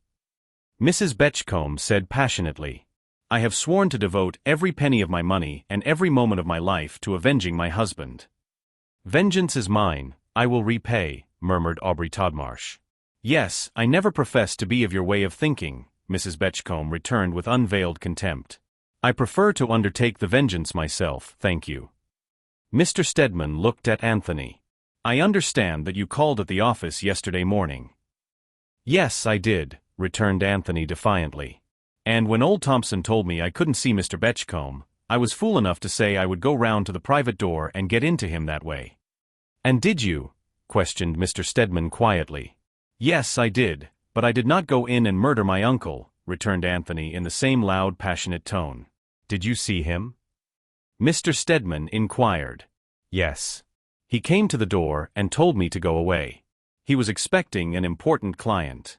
Mrs. Betchcombe said passionately. I have sworn to devote every penny of my money and every moment of my life to avenging my husband. Vengeance is mine, I will repay, murmured Aubrey Todmarsh. Yes, I never professed to be of your way of thinking, Mrs. Betchcombe returned with unveiled contempt. I prefer to undertake the vengeance myself, thank you. Mr. Stedman looked at Anthony. I understand that you called at the office yesterday morning. Yes, I did, returned Anthony defiantly. And when old Thompson told me I couldn't see Mr. Betchcombe, I was fool enough to say I would go round to the private door and get into him that way. And did you? Questioned Mr. Stedman quietly. Yes, I did, but I did not go in and murder my uncle, returned Anthony in the same loud, passionate tone. Did you see him? Mr. Stedman inquired. Yes. He came to the door and told me to go away. He was expecting an important client.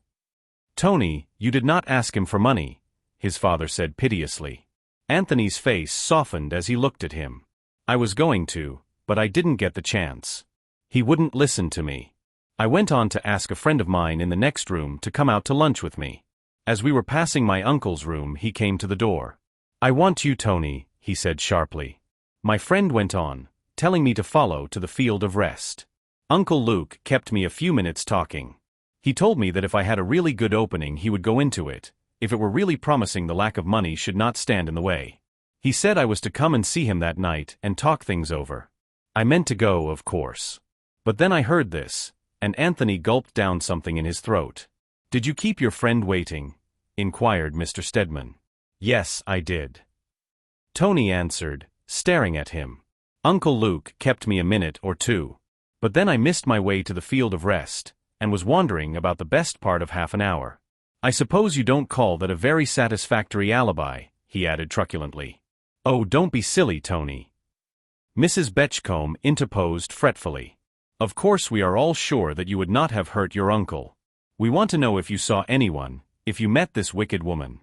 "Tony, you did not ask him for money," his father said piteously. Anthony's face softened as he looked at him. "I was going to, but I didn't get the chance. He wouldn't listen to me. I went on to ask a friend of mine in the next room to come out to lunch with me. As we were passing my uncle's room, he came to the door. 'I want you, Tony,' he said sharply. My friend went on, telling me to follow to the field of rest. Uncle Luke kept me a few minutes talking. He told me that if I had a really good opening he would go into it. If it were really promising, the lack of money should not stand in the way. He said I was to come and see him that night and talk things over. I meant to go, of course. But then I heard this," and Anthony gulped down something in his throat. "Did you keep your friend waiting?" inquired Mr. Stedman. "Yes, I did," Tony answered, staring at him. "Uncle Luke kept me a minute or two. But then I missed my way to the field of rest, and was wandering about the best part of half an hour. I suppose you don't call that a very satisfactory alibi," he added truculently. "Oh, don't be silly, Tony," Mrs. Betchcombe interposed fretfully. "Of course we are all sure that you would not have hurt your uncle. We want to know if you saw anyone, if you met this wicked woman."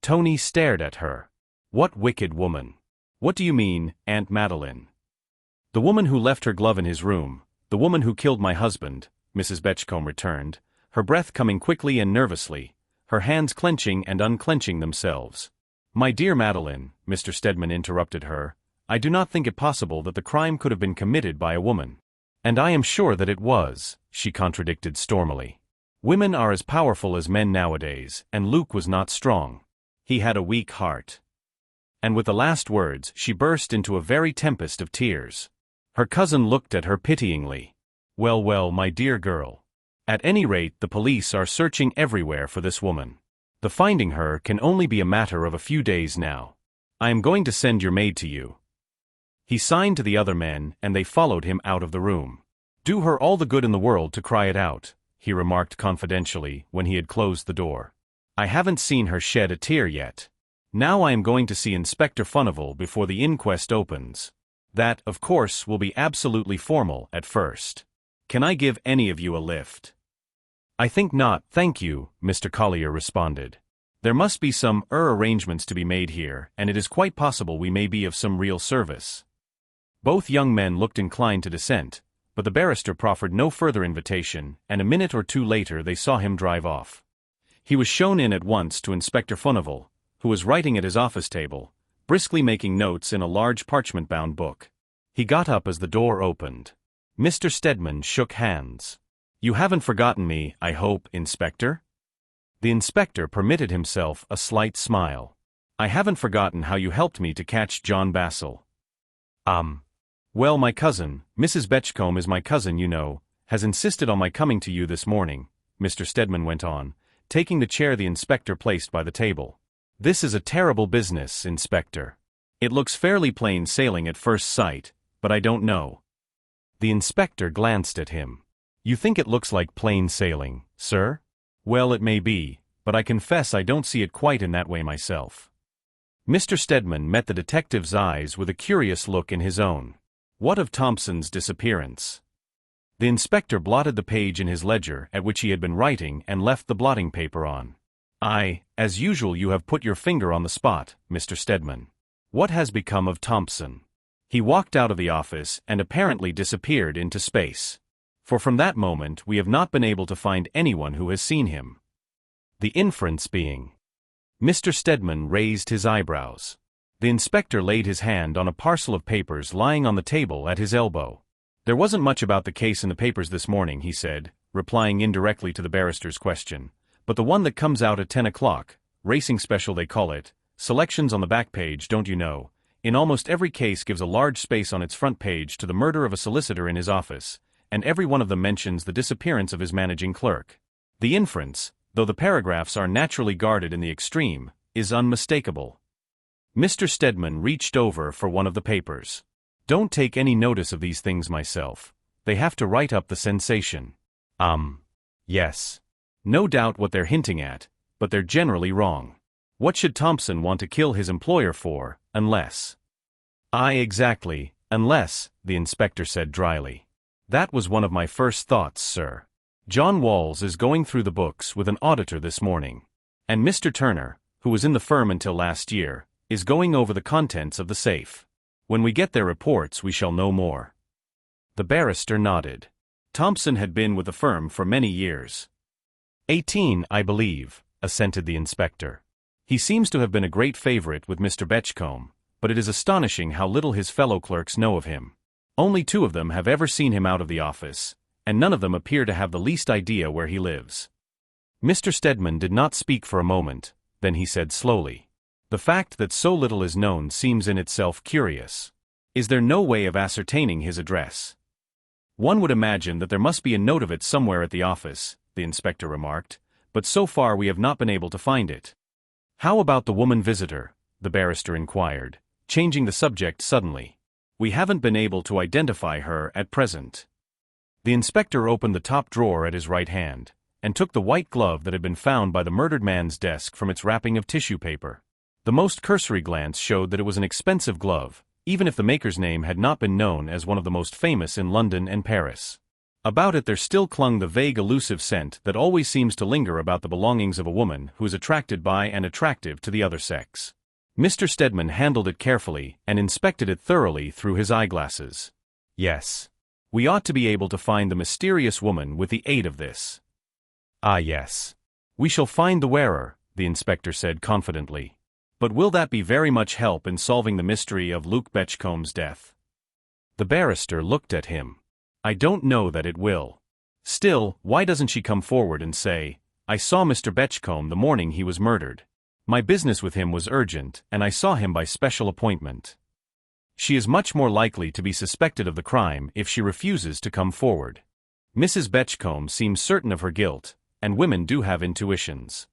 Tony stared at her. "What wicked woman? What do you mean, Aunt Madeline?" "The woman who left her glove in his room, the woman who killed my husband," Mrs. Betchcombe returned, her breath coming quickly and nervously, her hands clenching and unclenching themselves. "My dear Madeline," Mr. Stedman interrupted her, "I do not think it possible that the crime could have been committed by a woman." "And I am sure that it was," she contradicted stormily. "Women are as powerful as men nowadays, and Luke was not strong. He had a weak heart." And with the last words she burst into a very tempest of tears. Her cousin looked at her pityingly. "Well, well, my dear girl. At any rate, the police are searching everywhere for this woman. The finding her can only be a matter of a few days now. I am going to send your maid to you." He signed to the other men, and they followed him out of the room. "Do her all the good in the world to cry it out," he remarked confidentially when he had closed the door. "I haven't seen her shed a tear yet. Now I am going to see Inspector Furnival before the inquest opens. That, of course, will be absolutely formal at first. Can I give any of you a lift?" "I think not, thank you," Mr. Collier responded. "There must be some arrangements to be made here, and it is quite possible we may be of some real service." Both young men looked inclined to dissent, but the barrister proffered no further invitation, and a minute or two later they saw him drive off. He was shown in at once to Inspector Furnival, who was writing at his office table, briskly making notes in a large parchment-bound book. He got up as the door opened. Mr. Stedman shook hands. "You haven't forgotten me, I hope, Inspector?" The inspector permitted himself a slight smile. "I haven't forgotten how you helped me to catch John Bassel." Well, my cousin, Mrs. Betchcombe is my cousin, you know, has insisted on my coming to you this morning," Mr. Stedman went on, taking the chair the inspector placed by the table. "This is a terrible business, Inspector. It looks fairly plain sailing at first sight, but I don't know." The inspector glanced at him. "You think it looks like plain sailing, sir? Well, it may be, but I confess I don't see it quite in that way myself." Mr. Stedman met the detective's eyes with a curious look in his own. "What of Thompson's disappearance?" The inspector blotted the page in his ledger at which he had been writing and left the blotting paper on. As usual you have put your finger on the spot, Mr. Stedman. What has become of Thompson?" He walked out of the office and apparently disappeared into space. For from that moment we have not been able to find anyone who has seen him. The inference being. Mr. Stedman raised his eyebrows. The inspector laid his hand on a parcel of papers lying on the table at his elbow. "There wasn't much about the case in the papers this morning," he said, replying indirectly to the barrister's question. "But the one that comes out at 10 o'clock, racing special they call it, selections on the back page, don't you know, in almost every case gives a large space on its front page to the murder of a solicitor in his office, and every one of them mentions the disappearance of his managing clerk. The inference, though the paragraphs are naturally guarded in the extreme, is unmistakable." Mr. Stedman reached over for one of the papers. "Don't take any notice of these things myself. They have to write up the sensation." Yes. No doubt what they're hinting at, but they're generally wrong. What should Thompson want to kill his employer for, unless— Exactly, unless, the inspector said dryly. "That was one of my first thoughts, sir. John Walls is going through the books with an auditor this morning. And Mr. Turner, who was in the firm until last year, is going over the contents of the safe. When we get their reports we shall know more." The barrister nodded. Thompson had been with the firm for many years. 18, I believe, assented the inspector. He seems to have been a great favorite with Mr. Betchcombe, but it is astonishing how little his fellow clerks know of him. Only 2 of them have ever seen him out of the office, and none of them appear to have the least idea where he lives. Mr. Stedman did not speak for a moment, then he said slowly, "The fact that so little is known seems in itself curious. Is there no way of ascertaining his address?" "One would imagine that there must be a note of it somewhere at the office," the inspector remarked, "but so far we have not been able to find it." "How about the woman visitor?" the barrister inquired, changing the subject suddenly. "We haven't been able to identify her at present." The inspector opened the top drawer at his right hand, and took the white glove that had been found by the murdered man's desk from its wrapping of tissue paper. The most cursory glance showed that it was an expensive glove, even if the maker's name had not been known as one of the most famous in London and Paris. About it there still clung the vague elusive scent that always seems to linger about the belongings of a woman who is attracted by and attractive to the other sex. Mr. Stedman handled it carefully and inspected it thoroughly through his eyeglasses. "Yes. We ought to be able to find the mysterious woman with the aid of this." "Ah, yes. We shall find the wearer," the inspector said confidently. "But will that be very much help in solving the mystery of Luke Betchcombe's death?" The barrister looked at him. "I don't know that it will. Still, why doesn't she come forward and say, 'I saw Mr. Betchcombe the morning he was murdered. My business with him was urgent, and I saw him by special appointment.' She is much more likely to be suspected of the crime if she refuses to come forward. Mrs. Betchcombe seems certain of her guilt, and women do have intuitions."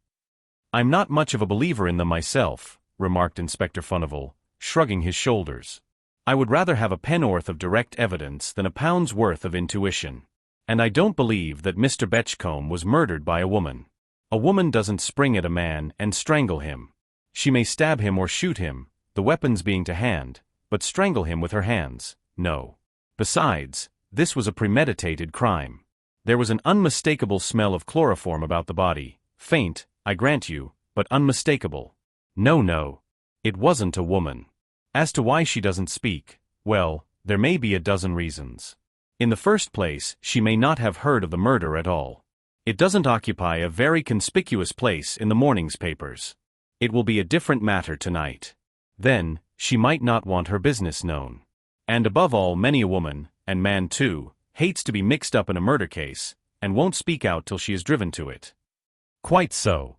"I'm not much of a believer in them myself," remarked Inspector Furnival, shrugging his shoulders. "I would rather have a penn'orth of direct evidence than a pound's worth of intuition. And I don't believe that Mr. Betchcombe was murdered by a woman. A woman doesn't spring at a man and strangle him. She may stab him or shoot him, the weapons being to hand, but strangle him with her hands, no. Besides, this was a premeditated crime. There was an unmistakable smell of chloroform about the body, faint, I grant you, but unmistakable. No, it wasn't a woman. As to why she doesn't speak, well, there may be a dozen reasons. In the first place, she may not have heard of the murder at all. It doesn't occupy a very conspicuous place in the morning's papers. It will be a different matter tonight. Then, she might not want her business known. And above all, many a woman, and man too, hates to be mixed up in a murder case, and won't speak out till she is driven to it." "Quite so."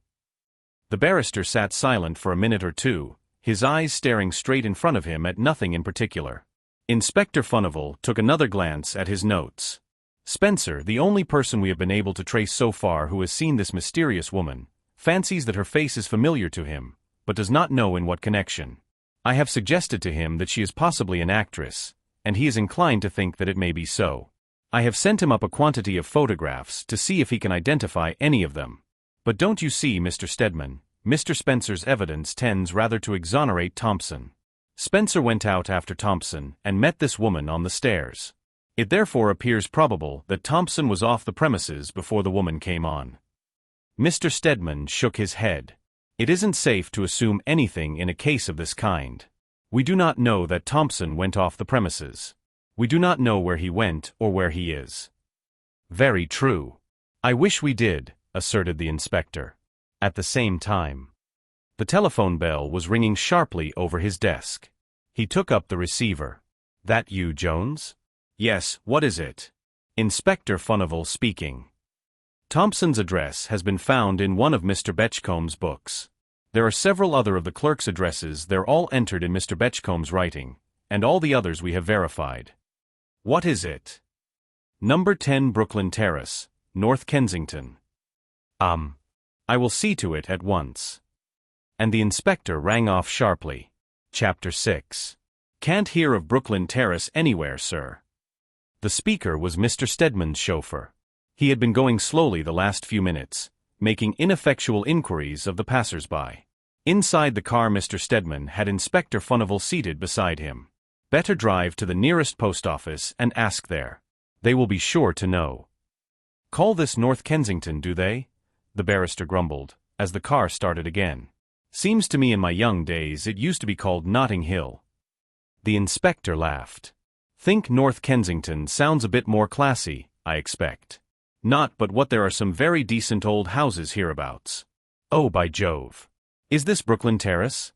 The barrister sat silent for a minute or two, his eyes staring straight in front of him at nothing in particular. Inspector Furnival took another glance at his notes. "Spencer, the only person we have been able to trace so far who has seen this mysterious woman, fancies that her face is familiar to him, but does not know in what connection. I have suggested to him that she is possibly an actress, and he is inclined to think that it may be so. I have sent him up a quantity of photographs to see if he can identify any of them. But don't you see, Mr. Stedman, Mr. Spencer's evidence tends rather to exonerate Thompson. Spencer went out after Thompson and met this woman on the stairs. It therefore appears probable that Thompson was off the premises before the woman came on." Mr. Stedman shook his head. "It isn't safe to assume anything in a case of this kind. We do not know that Thompson went off the premises. We do not know where he went or where he is." "Very true. I wish we did," asserted the inspector. At the same time, the telephone bell was ringing sharply over his desk. He took up the receiver. "That you, Jones?" "Yes, what is it?" "Inspector Furnival speaking. Thompson's address has been found in one of Mr. Betchcombe's books. There are several other of the clerk's addresses, they're all entered in Mr. Betchcombe's writing, and all the others we have verified." "What is it?" "Number 10 Brooklyn Terrace, North Kensington." I will see to it at once." And the inspector rang off sharply. Chapter 6. "Can't hear of Brooklyn Terrace anywhere, sir." The speaker was Mr. Stedman's chauffeur. He had been going slowly the last few minutes, making ineffectual inquiries of the passers-by. Inside the car Mr. Stedman had Inspector Furnival seated beside him. "Better drive to the nearest post office and ask there. They will be sure to know." Call this North Kensington, do they? The barrister grumbled, as the car started again. Seems to me in my young days it used to be called Notting Hill. The inspector laughed. Think North Kensington sounds a bit more classy, I expect. Not but what there are some very decent old houses hereabouts. Oh, by Jove. Is this Brooklyn Terrace?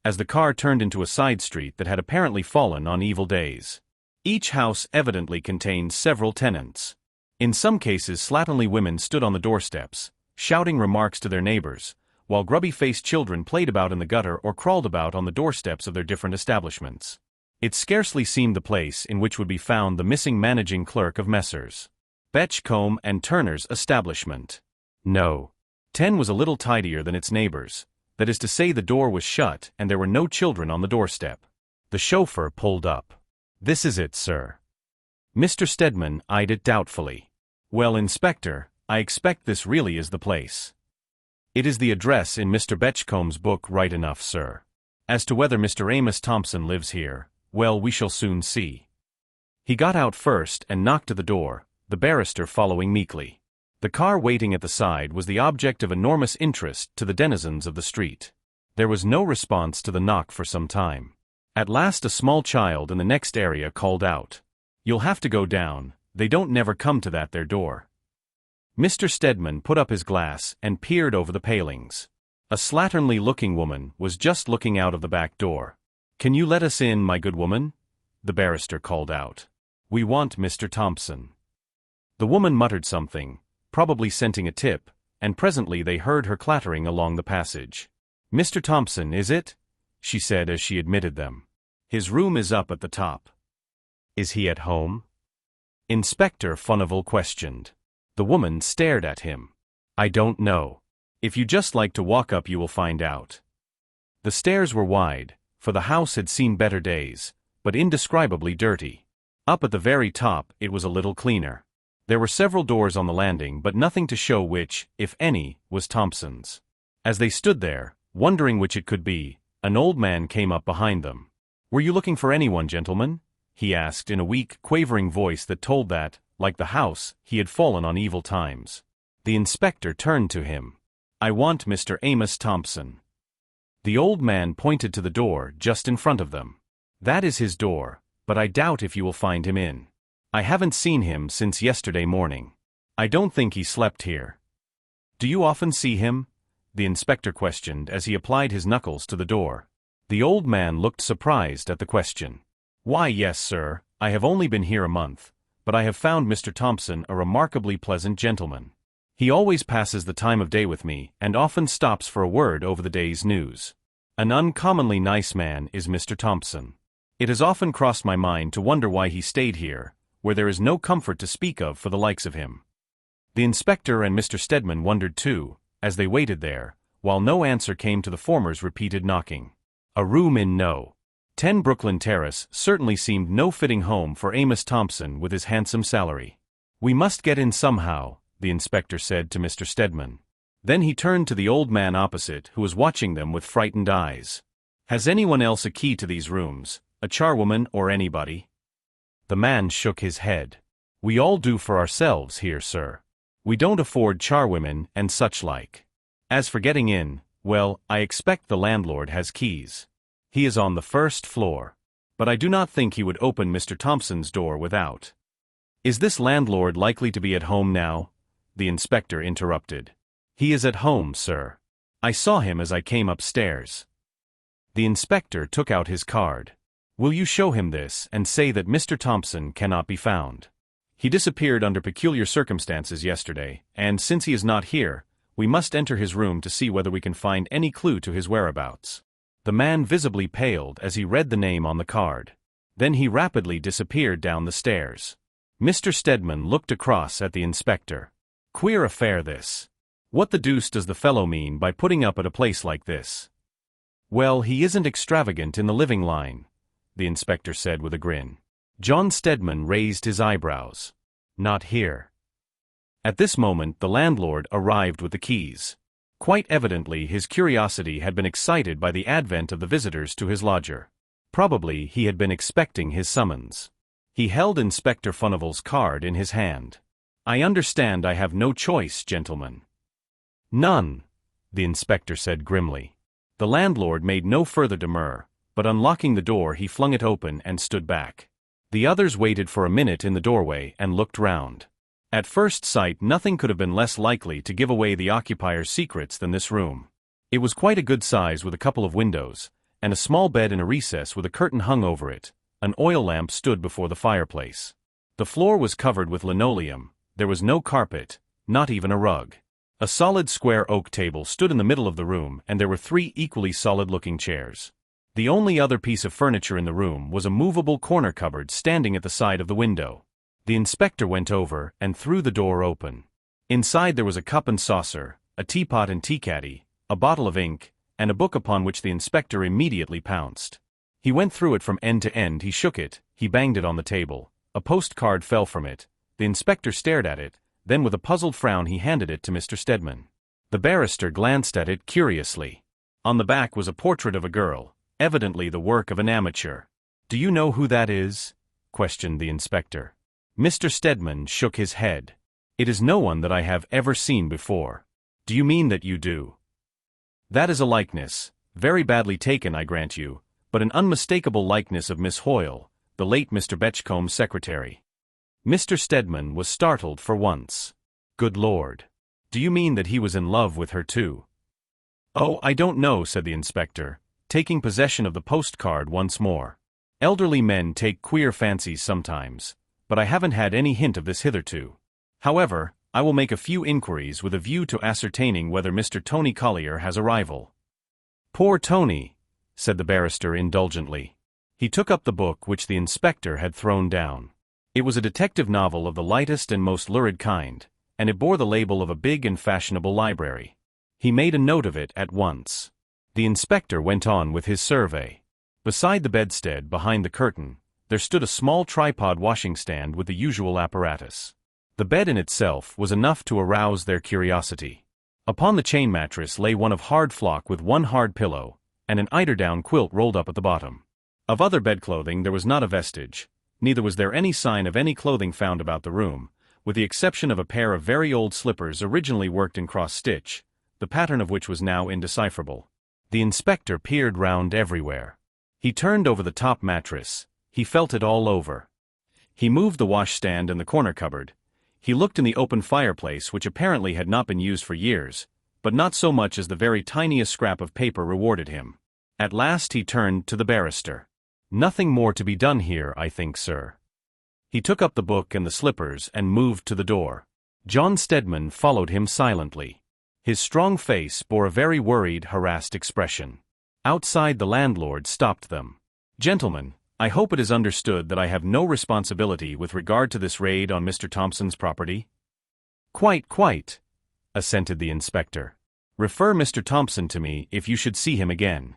As the car turned into a side street that had apparently fallen on evil days. Each house evidently contained several tenants. In some cases slatternly women stood on the doorsteps, shouting remarks to their neighbors, while grubby-faced children played about in the gutter or crawled about on the doorsteps of their different establishments. It scarcely seemed the place in which would be found the missing managing clerk of Messrs. Betchcombe and Turner's establishment. No. 10 was a little tidier than its neighbors, that is to say the door was shut and there were no children on the doorstep. The chauffeur pulled up. This is it, sir. Mr. Stedman eyed it doubtfully. Well, Inspector, I expect this really is the place. It is the address in Mr. Betchcombe's book right enough, sir. As to whether Mr. Amos Thompson lives here, well, we shall soon see. He got out first and knocked at the door, the barrister following meekly. The car waiting at the side was the object of enormous interest to the denizens of the street. There was no response to the knock for some time. At last a small child in the next area called out, "You'll have to go down, they don't never come to that there door." Mr. Stedman put up his glass and peered over the palings. A slatternly-looking woman was just looking out of the back door. "Can you let us in, my good woman?" the barrister called out. "We want Mr. Thompson." The woman muttered something, probably scenting a tip, and presently they heard her clattering along the passage. "Mr. Thompson, is it?" she said as she admitted them. "His room is up at the top." "Is he at home?" Inspector Furnival questioned. The woman stared at him. "I don't know. If you just like to walk up you will find out." The stairs were wide, for the house had seen better days, but indescribably dirty. Up at the very top it was a little cleaner. There were several doors on the landing but nothing to show which, if any, was Thompson's. As they stood there, wondering which it could be, an old man came up behind them. "Were you looking for anyone, gentlemen?" he asked in a weak, quavering voice that told that, like the house, he had fallen on evil times. The inspector turned to him. "I want Mr. Amos Thompson." The old man pointed to the door just in front of them. "That is his door, but I doubt if you will find him in. I haven't seen him since yesterday morning. I don't think he slept here." "Do you often see him?" the inspector questioned as he applied his knuckles to the door. The old man looked surprised at the question. "Why, yes, sir, I have only been here a month, but I have found Mr. Thompson a remarkably pleasant gentleman. He always passes the time of day with me and often stops for a word over the day's news. An uncommonly nice man is Mr. Thompson. It has often crossed my mind to wonder why he stayed here, where there is no comfort to speak of for the likes of him." The inspector and Mr. Stedman wondered too, as they waited there, while no answer came to the former's repeated knocking. A room in No. 10 Brooklyn Terrace certainly seemed no fitting home for Amos Thompson with his handsome salary. "We must get in somehow," the inspector said to Mr. Stedman. Then he turned to the old man opposite who was watching them with frightened eyes. "Has anyone else a key to these rooms, a charwoman or anybody?" The man shook his head. "We all do for ourselves here, sir. We don't afford charwomen and such like. As for getting in, well, I expect the landlord has keys. He is on the first floor. But I do not think he would open Mr. Thompson's door without." "Is this landlord likely to be at home now?" the inspector interrupted. "He is at home, sir. I saw him as I came upstairs." The inspector took out his card. "Will you show him this and say that Mr. Thompson cannot be found? He disappeared under peculiar circumstances yesterday, and since he is not here, we must enter his room to see whether we can find any clue to his whereabouts." The man visibly paled as he read the name on the card. Then he rapidly disappeared down the stairs. Mr. Stedman looked across at the inspector. "Queer affair this. What the deuce does the fellow mean by putting up at a place like this?" "Well, he isn't extravagant in the living line," the inspector said with a grin. John Stedman raised his eyebrows. "Not here." At this moment the landlord arrived with the keys. Quite evidently his curiosity had been excited by the advent of the visitors to his lodger. Probably he had been expecting his summons. He held Inspector Furnival's card in his hand. I understand I have no choice, gentlemen. None, the inspector said grimly. The landlord made no further demur, but unlocking the door he flung it open and stood back. The others waited for a minute in the doorway and looked round. At first sight nothing could have been less likely to give away the occupier's secrets than this room. It was quite a good size with a couple of windows, and a small bed in a recess with a curtain hung over it. An oil lamp stood before the fireplace. The floor was covered with linoleum. There was no carpet, not even a rug. A solid square oak table stood in the middle of the room, and there were 3 equally solid-looking chairs. The only other piece of furniture in the room was a movable corner cupboard standing at the side of the window. The inspector went over and threw the door open. Inside there was a cup and saucer, a teapot and teacaddy, a bottle of ink, and a book upon which the inspector immediately pounced. He went through it from end to end, he shook it, he banged it on the table. A postcard fell from it. The inspector stared at it, then with a puzzled frown he handed it to Mr. Stedman. The barrister glanced at it curiously. On the back was a portrait of a girl, evidently the work of an amateur. "Do you know who that is?" questioned the inspector. Mr. Stedman shook his head. "It is no one that I have ever seen before." "Do you mean that you do?" "That is a likeness, very badly taken I grant you, but an unmistakable likeness of Miss Hoyle, the late Mr. Betchcomb's secretary." Mr. Stedman was startled for once. "Good Lord. Do you mean that he was in love with her too?" "Oh, I don't know," said the inspector, taking possession of the postcard once more. "Elderly men take queer fancies sometimes, but I haven't had any hint of this hitherto. However, I will make a few inquiries with a view to ascertaining whether Mr. Tony Collier has a rival." "Poor Tony," said the barrister indulgently. He took up the book which the inspector had thrown down. It was a detective novel of the lightest and most lurid kind, and it bore the label of a big and fashionable library. He made a note of it at once. The inspector went on with his survey. Beside the bedstead, behind the curtain, there stood a small tripod washing stand with the usual apparatus. The bed in itself was enough to arouse their curiosity. Upon the chain mattress lay one of hard flock with one hard pillow, and an eiderdown quilt rolled up at the bottom. Of other bedclothing there was not a vestige, neither was there any sign of any clothing found about the room, with the exception of a pair of very old slippers originally worked in cross-stitch, the pattern of which was now indecipherable. The inspector peered round everywhere. He turned over the top mattress. He felt it all over. He moved the washstand and the corner cupboard. He looked in the open fireplace, which apparently had not been used for years, but not so much as the very tiniest scrap of paper rewarded him. At last he turned to the barrister. "Nothing more to be done here, I think, sir." He took up the book and the slippers and moved to the door. John Stedman followed him silently. His strong face bore a very worried, harassed expression. Outside, the landlord stopped them. "Gentlemen, I hope it is understood that I have no responsibility with regard to this raid on Mr. Thompson's property?" Quite," assented the inspector. "Refer Mr. Thompson to me if you should see him again."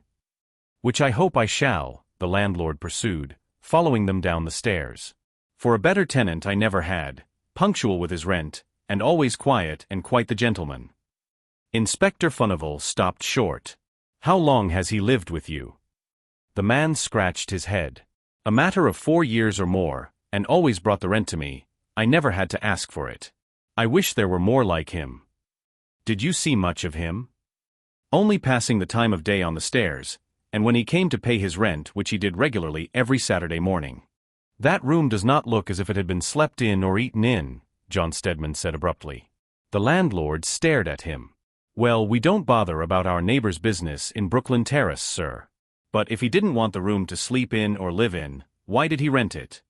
"Which I hope I shall," the landlord pursued, following them down the stairs. "For a better tenant I never had, punctual with his rent, and always quiet and quite the gentleman." Inspector Furnival stopped short. "How long has he lived with you?" The man scratched his head. "A matter of 4 years or more, and always brought the rent to me. I never had to ask for it. I wish there were more like him." "Did you see much of him?" "Only passing the time of day on the stairs, and when he came to pay his rent, which he did regularly every Saturday morning." "That room does not look as if it had been slept in or eaten in," John Stedman said abruptly. The landlord stared at him. "Well, we don't bother about our neighbor's business in Brooklyn Terrace, sir. But if he didn't want the room to sleep in or live in, why did he rent it?"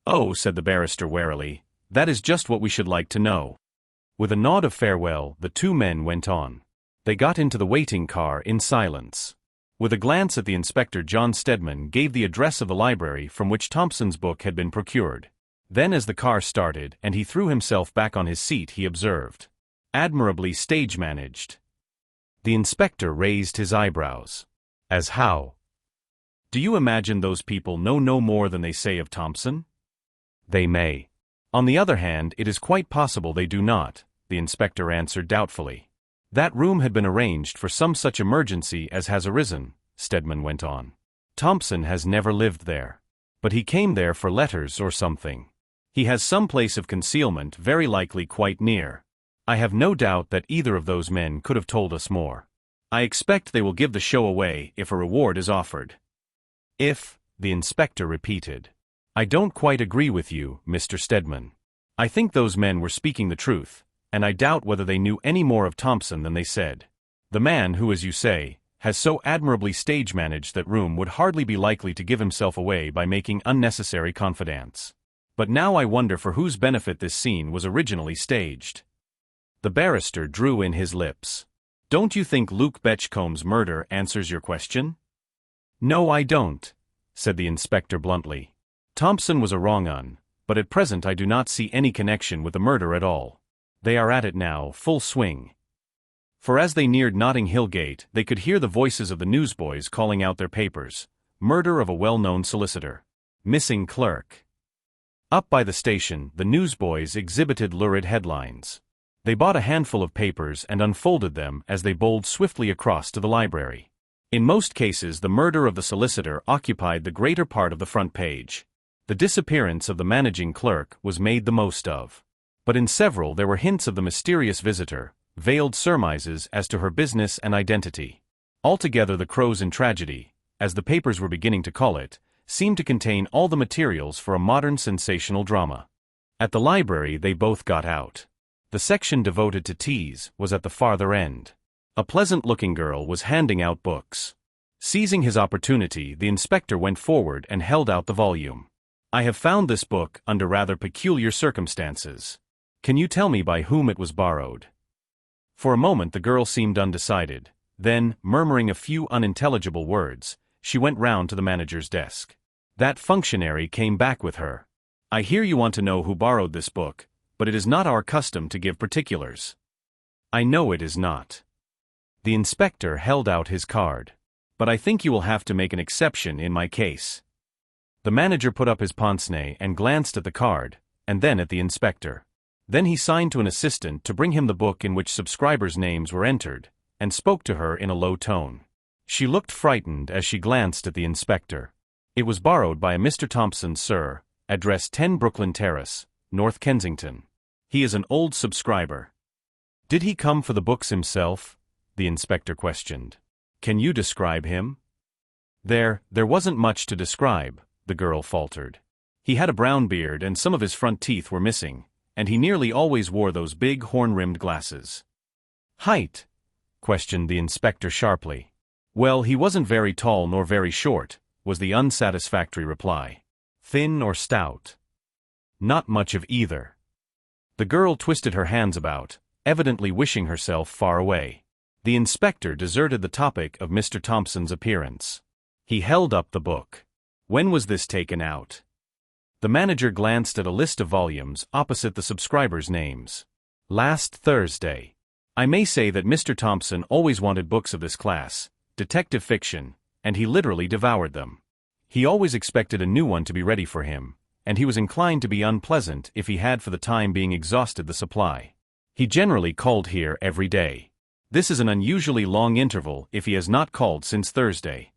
"Oh," said the barrister warily, "that is just what we should like to know." With a nod of farewell, the 2 men went on. They got into the waiting car in silence. With a glance at the inspector, John Stedman gave the address of the library from which Thompson's book had been procured. Then as the car started and he threw himself back on his seat, he observed, "Admirably stage-managed." The inspector raised his eyebrows. "As how?" "Do you imagine those people know no more than they say of Thompson?" "They may. On the other hand, it is quite possible they do not," the inspector answered doubtfully. "That room had been arranged for some such emergency as has arisen," Stedman went on. "Thompson has never lived there. But he came there for letters or something. He has some place of concealment, very likely quite near. I have no doubt that either of those men could have told us more. I expect they will give the show away if a reward is offered. If, the inspector repeated. I don't quite agree with you, Mr. Stedman. I think those men were speaking the truth, and I doubt whether they knew any more of Thompson than they said. The man who, as you say, has so admirably stage-managed that room would hardly be likely to give himself away by making unnecessary confidences. But now I wonder for whose benefit this scene was originally staged. The barrister drew in his lips. Don't you think Luke Betchcomb's murder answers your question? No, I don't, said the inspector bluntly. Thompson was a wrong-un, but at present I do not see any connection with the murder at all. They are at it now, full swing. For as they neared Notting Hill Gate, they could hear the voices of the newsboys calling out their papers. Murder of a well-known solicitor. Missing clerk. Up by the station, the newsboys exhibited lurid headlines. They bought a handful of papers and unfolded them as they bowled swiftly across to the library. In most cases, the murder of the solicitor occupied the greater part of the front page. The disappearance of the managing clerk was made the most of. But in several there were hints of the mysterious visitor, veiled surmises as to her business and identity. Altogether the Crows in Tragedy, as the papers were beginning to call it, seemed to contain all the materials for a modern sensational drama. At the library they both got out. The section devoted to teas was at the farther end. A pleasant-looking girl was handing out books. Seizing his opportunity, the inspector went forward and held out the volume. I have found this book under rather peculiar circumstances. Can you tell me by whom it was borrowed? For a moment the girl seemed undecided. Then, murmuring a few unintelligible words, she went round to the manager's desk. That functionary came back with her. I hear you want to know who borrowed this book, but it is not our custom to give particulars. I know it is not. The inspector held out his card. But I think you will have to make an exception in my case. The manager put up his pince-nez and glanced at the card, and then at the inspector. Then he signed to an assistant to bring him the book in which subscribers' names were entered, and spoke to her in a low tone. She looked frightened as she glanced at the inspector. It was borrowed by a Mr. Thompson, sir, address 10 Brooklyn Terrace, North Kensington. He is an old subscriber. Did he come for the books himself? The inspector questioned. Can you describe him? There wasn't much to describe, the girl faltered. He had a brown beard and some of his front teeth were missing, and he nearly always wore those big horn-rimmed glasses. Height? Questioned the inspector sharply. Well, he wasn't very tall nor very short, was the unsatisfactory reply. Thin or stout? Not much of either. The girl twisted her hands about, evidently wishing herself far away. The inspector deserted the topic of Mr. Thompson's appearance. He held up the book. When was this taken out? The manager glanced at a list of volumes opposite the subscribers' names. Last Thursday. I may say that Mr. Thompson always wanted books of this class, detective fiction, and he literally devoured them. He always expected a new one to be ready for him, and he was inclined to be unpleasant if he had for the time being exhausted the supply. He generally called here every day. This is an unusually long interval if he has not called since Thursday.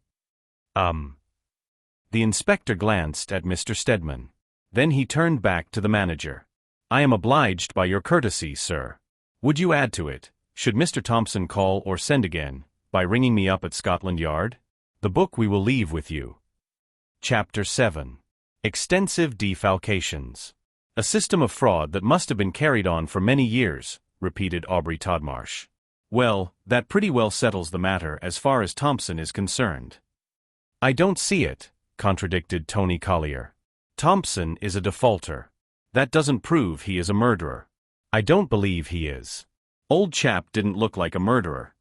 The inspector glanced at Mr. Stedman. Then he turned back to the manager. I am obliged by your courtesy, sir. Would you add to it, should Mr. Thompson call or send again, by ringing me up at Scotland Yard? The book we will leave with you. Chapter 7. Extensive Defalcations. A system of fraud that must have been carried on for many years, repeated Aubrey Todmarsh. Well, that pretty well settles the matter as far as Thompson is concerned. I don't see it, contradicted Tony Collier. Thompson is a defaulter. That doesn't prove he is a murderer. I don't believe he is. Old chap didn't look like a murderer.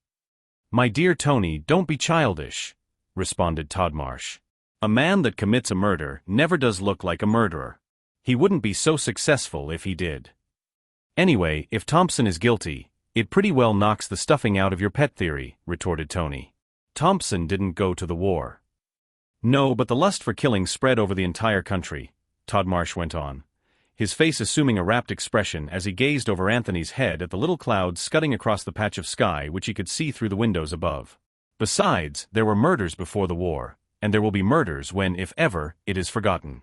My dear Tony, don't be childish, responded Todmarsh. A man that commits a murder never does look like a murderer. He wouldn't be so successful if he did. Anyway, if Thompson is guilty, it pretty well knocks the stuffing out of your pet theory, retorted Tony. Thompson didn't go to the war. No, but the lust for killing spread over the entire country, Todmarsh went on, his face assuming a rapt expression as he gazed over Anthony's head at the little clouds scudding across the patch of sky which he could see through the windows above. Besides, there were murders before the war, and there will be murders when, if ever, it is forgotten.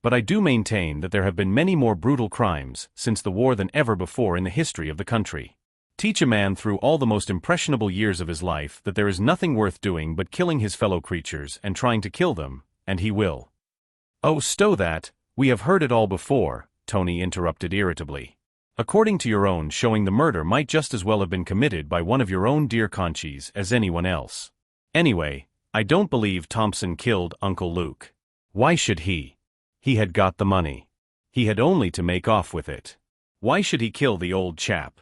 But I do maintain that there have been many more brutal crimes since the war than ever before in the history of the country. Teach a man through all the most impressionable years of his life that there is nothing worth doing but killing his fellow creatures and trying to kill them, and he will. Oh, stow that, we have heard it all before, Tony interrupted irritably. According to your own showing, the murder might just as well have been committed by one of your own dear Conchies as anyone else. Anyway, I don't believe Thompson killed Uncle Luke. Why should he? He had got the money. He had only to make off with it. Why should he kill the old chap?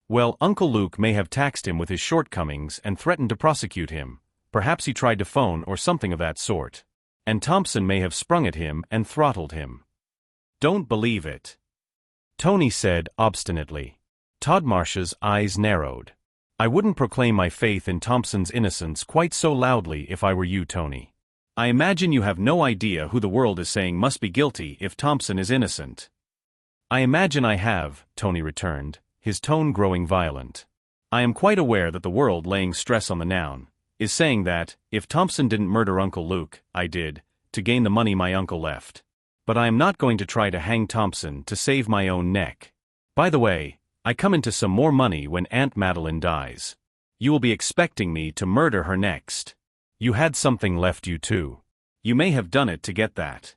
Well, Uncle Luke may have taxed him with his shortcomings and threatened to prosecute him. Perhaps he tried to phone or something of that sort. And Thompson may have sprung at him and throttled him. Don't believe it, Tony said obstinately. Todmarsh's eyes narrowed. I wouldn't proclaim my faith in Thompson's innocence quite so loudly if I were you, Tony. I imagine you have no idea who the world is saying must be guilty if Thompson is innocent. I imagine I have, Tony returned, his tone growing violent. I am quite aware that the world, laying stress on the noun, is saying that, if Thompson didn't murder Uncle Luke, I did, to gain the money my uncle left. But I am not going to try to hang Thompson to save my own neck. By the way, I come into some more money when Aunt Madeline dies. You will be expecting me to murder her next. You had something left, you too. You may have done it to get that.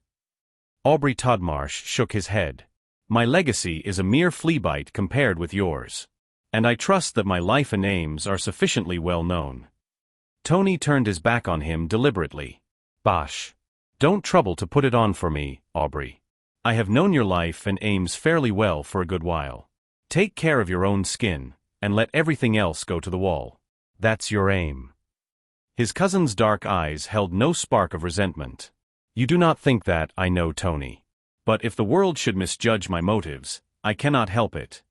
Aubrey Todmarsh shook his head. My legacy is a mere fleabite compared with yours. And I trust that my life and aims are sufficiently well known. Tony turned his back on him deliberately. Bosh. Don't trouble to put it on for me, Aubrey. I have known your life and aims fairly well for a good while. Take care of your own skin, and let everything else go to the wall. That's your aim. His cousin's dark eyes held no spark of resentment. You do not think that, I know, Tony. But if the world should misjudge my motives, I cannot help it.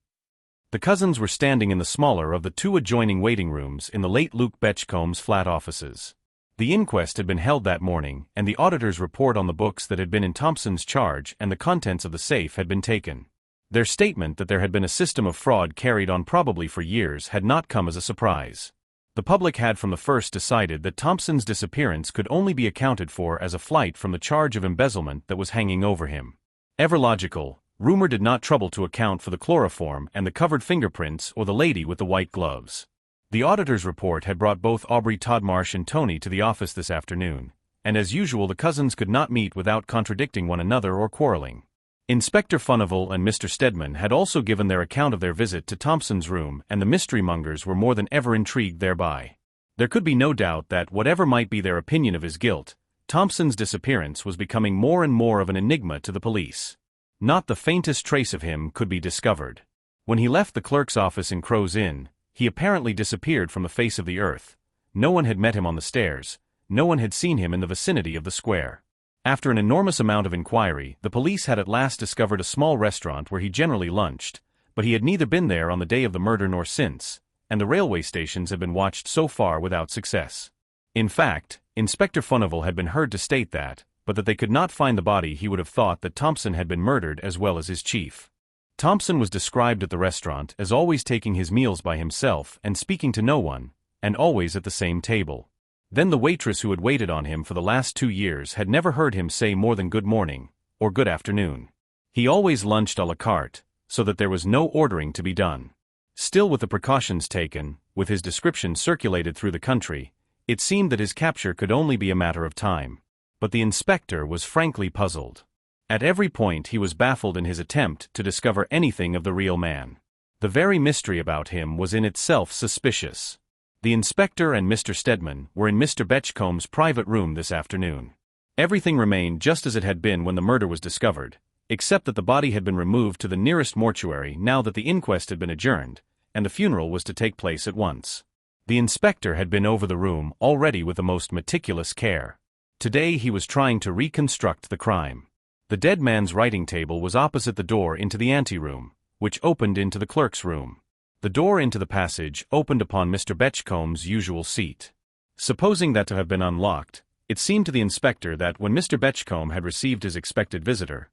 The cousins were standing in the smaller of the two adjoining waiting rooms in the late Luke Betchcomb's flat offices. The inquest had been held that morning, and the auditor's report on the books that had been in Thompson's charge and the contents of the safe had been taken. Their statement that there had been a system of fraud carried on probably for years had not come as a surprise. The public had from the first decided that Thompson's disappearance could only be accounted for as a flight from the charge of embezzlement that was hanging over him. Ever logical, rumor did not trouble to account for the chloroform and the covered fingerprints or the lady with the white gloves. The auditor's report had brought both Aubrey Todmarsh and Tony to the office this afternoon, and as usual the cousins could not meet without contradicting one another or quarreling. Inspector Furnival and Mr. Stedman had also given their account of their visit to Thompson's room, and the mystery-mongers were more than ever intrigued thereby. There could be no doubt that, whatever might be their opinion of his guilt, Thompson's disappearance was becoming more and more of an enigma to the police. Not the faintest trace of him could be discovered. When he left the clerk's office in Crow's Inn, he apparently disappeared from the face of the earth. No one had met him on the stairs, no one had seen him in the vicinity of the square. After an enormous amount of inquiry, the police had at last discovered a small restaurant where he generally lunched, but he had neither been there on the day of the murder nor since, and the railway stations had been watched so far without success. In fact, Inspector Furnival had been heard to state that, but that they could not find the body, he would have thought that Thompson had been murdered as well as his chief. Thompson was described at the restaurant as always taking his meals by himself and speaking to no one, and always at the same table. Then the waitress who had waited on him for the last 2 years had never heard him say more than good morning, or good afternoon. He always lunched à la carte, so that there was no ordering to be done. Still, with the precautions taken, with his description circulated through the country, it seemed that his capture could only be a matter of time. But the inspector was frankly puzzled. At every point he was baffled in his attempt to discover anything of the real man. The very mystery about him was in itself suspicious. The inspector and Mr. Stedman were in Mr. Betchcomb's private room this afternoon. Everything remained just as it had been when the murder was discovered, except that the body had been removed to the nearest mortuary now that the inquest had been adjourned, and the funeral was to take place at once. The inspector had been over the room already with the most meticulous care. Today he was trying to reconstruct the crime. The dead man's writing table was opposite the door into the anteroom, which opened into the clerk's room. The door into the passage opened upon Mr. Betchcomb's usual seat. Supposing that to have been unlocked, it seemed to the inspector that when Mr. Betchcombe had received his expected visitor,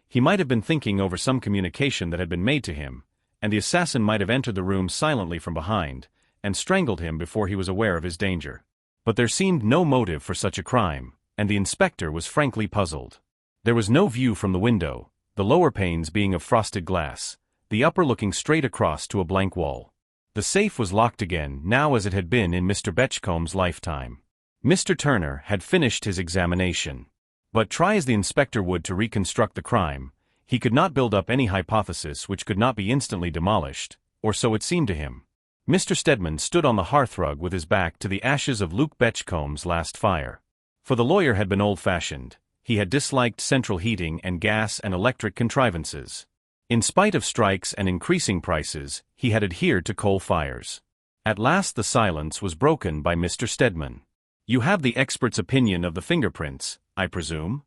he might have been thinking over some communication that had been made to him, and the assassin might have entered the room silently from behind, and strangled him before he was aware of his danger. But there seemed no motive for such a crime, and the inspector was frankly puzzled. There was no view from the window, the lower panes being of frosted glass, the upper looking straight across to a blank wall. The safe was locked again, now as it had been in Mr. Betchcomb's lifetime. Mr. Turner had finished his examination. But try as the inspector would to reconstruct the crime, he could not build up any hypothesis which could not be instantly demolished, or so it seemed to him. Mr. Stedman stood on the hearthrug with his back to the ashes of Luke Betchcomb's last fire. For the lawyer had been old-fashioned, he had disliked central heating and gas and electric contrivances. In spite of strikes and increasing prices, he had adhered to coal fires. At last the silence was broken by Mr. Stedman. "You have the expert's opinion of the fingerprints, I presume?"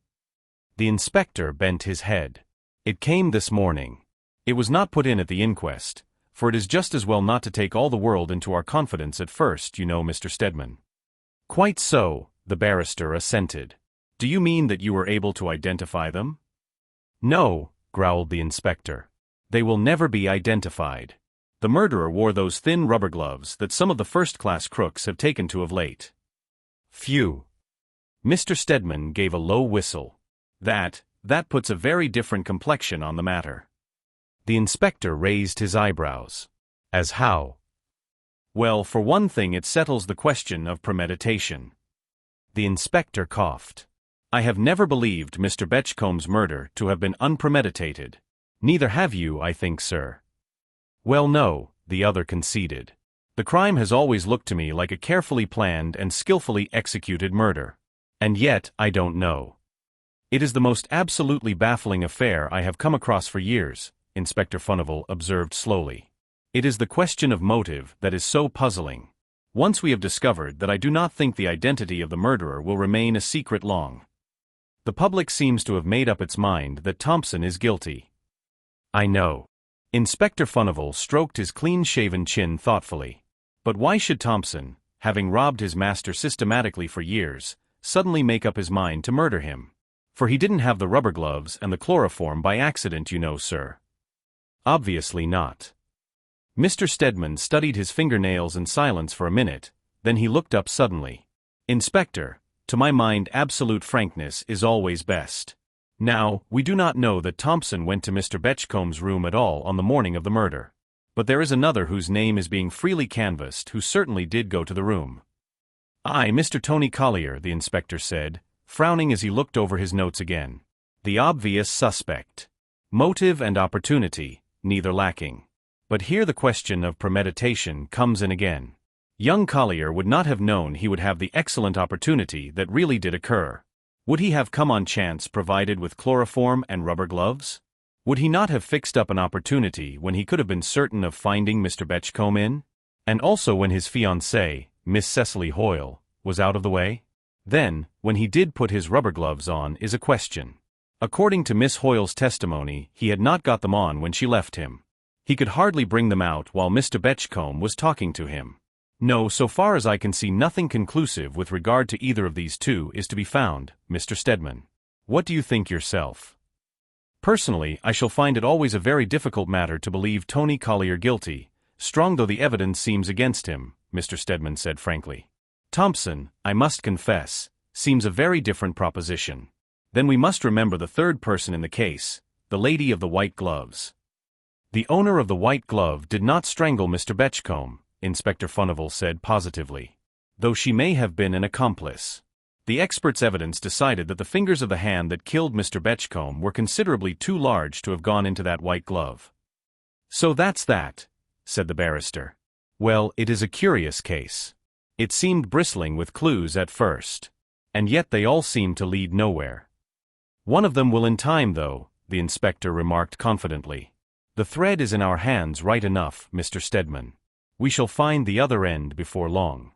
The inspector bent his head. "It came this morning. It was not put in at the inquest, for it is just as well not to take all the world into our confidence at first, you know, Mr. Stedman." "Quite so," the barrister assented. "Do you mean that you were able to identify them?" "No," growled the inspector. "They will never be identified. The murderer wore those thin rubber gloves that some of the first-class crooks have taken to of late." "Phew." Mr. Stedman gave a low whistle. That puts a very different complexion on the matter." The inspector raised his eyebrows. "As how?" "Well, for one thing it settles the question of premeditation." The inspector coughed. "I have never believed Mr. Betchcomb's murder to have been unpremeditated. Neither have you, I think, sir." "Well, no," the other conceded. "The crime has always looked to me like a carefully planned and skillfully executed murder. And yet, I don't know. It is the most absolutely baffling affair I have come across for years," Inspector Furnival observed slowly. "It is the question of motive that is so puzzling. Once we have discovered that, I do not think the identity of the murderer will remain a secret long. The public seems to have made up its mind that Thompson is guilty." "I know." Inspector Furnival stroked his clean-shaven chin thoughtfully. "But why should Thompson, having robbed his master systematically for years, suddenly make up his mind to murder him? For he didn't have the rubber gloves and the chloroform by accident, you know, sir." "Obviously not." Mr. Stedman studied his fingernails in silence for a minute, then he looked up suddenly. "Inspector, to my mind absolute frankness is always best. Now, we do not know that Thompson went to Mr. Betchcomb's room at all on the morning of the murder. But there is another whose name is being freely canvassed who certainly did go to the room." "Aye, Mr. Tony Collier," the inspector said, frowning as he looked over his notes again. "The obvious suspect. Motive and opportunity, neither lacking. But here the question of premeditation comes in again. Young Collier would not have known he would have the excellent opportunity that really did occur. Would he have come on chance provided with chloroform and rubber gloves? Would he not have fixed up an opportunity when he could have been certain of finding Mr. Betchcombe in? And also when his fiancée, Miss Cecily Hoyle, was out of the way? Then, when he did put his rubber gloves on is a question. According to Miss Hoyle's testimony, he had not got them on when she left him. He could hardly bring them out while Mr. Betchcombe was talking to him. No, so far as I can see, nothing conclusive with regard to either of these two is to be found, Mr. Stedman. What do you think yourself?" "Personally, I shall find it always a very difficult matter to believe Tony Collier guilty, strong though the evidence seems against him," Mr. Stedman said frankly. "Thompson, I must confess, seems a very different proposition. Then we must remember the third person in the case, the lady of the white gloves." "The owner of the white glove did not strangle Mr. Betchcombe," Inspector Furnival said positively, "though she may have been an accomplice. The expert's evidence decided that the fingers of the hand that killed Mr. Betchcombe were considerably too large to have gone into that white glove." "So that's that," said the barrister. "Well, it is a curious case. It seemed bristling with clues at first. And yet they all seem to lead nowhere." "One of them will in time, though," the inspector remarked confidently. "The thread is in our hands right enough, Mr. Stedman. We shall find the other end before long."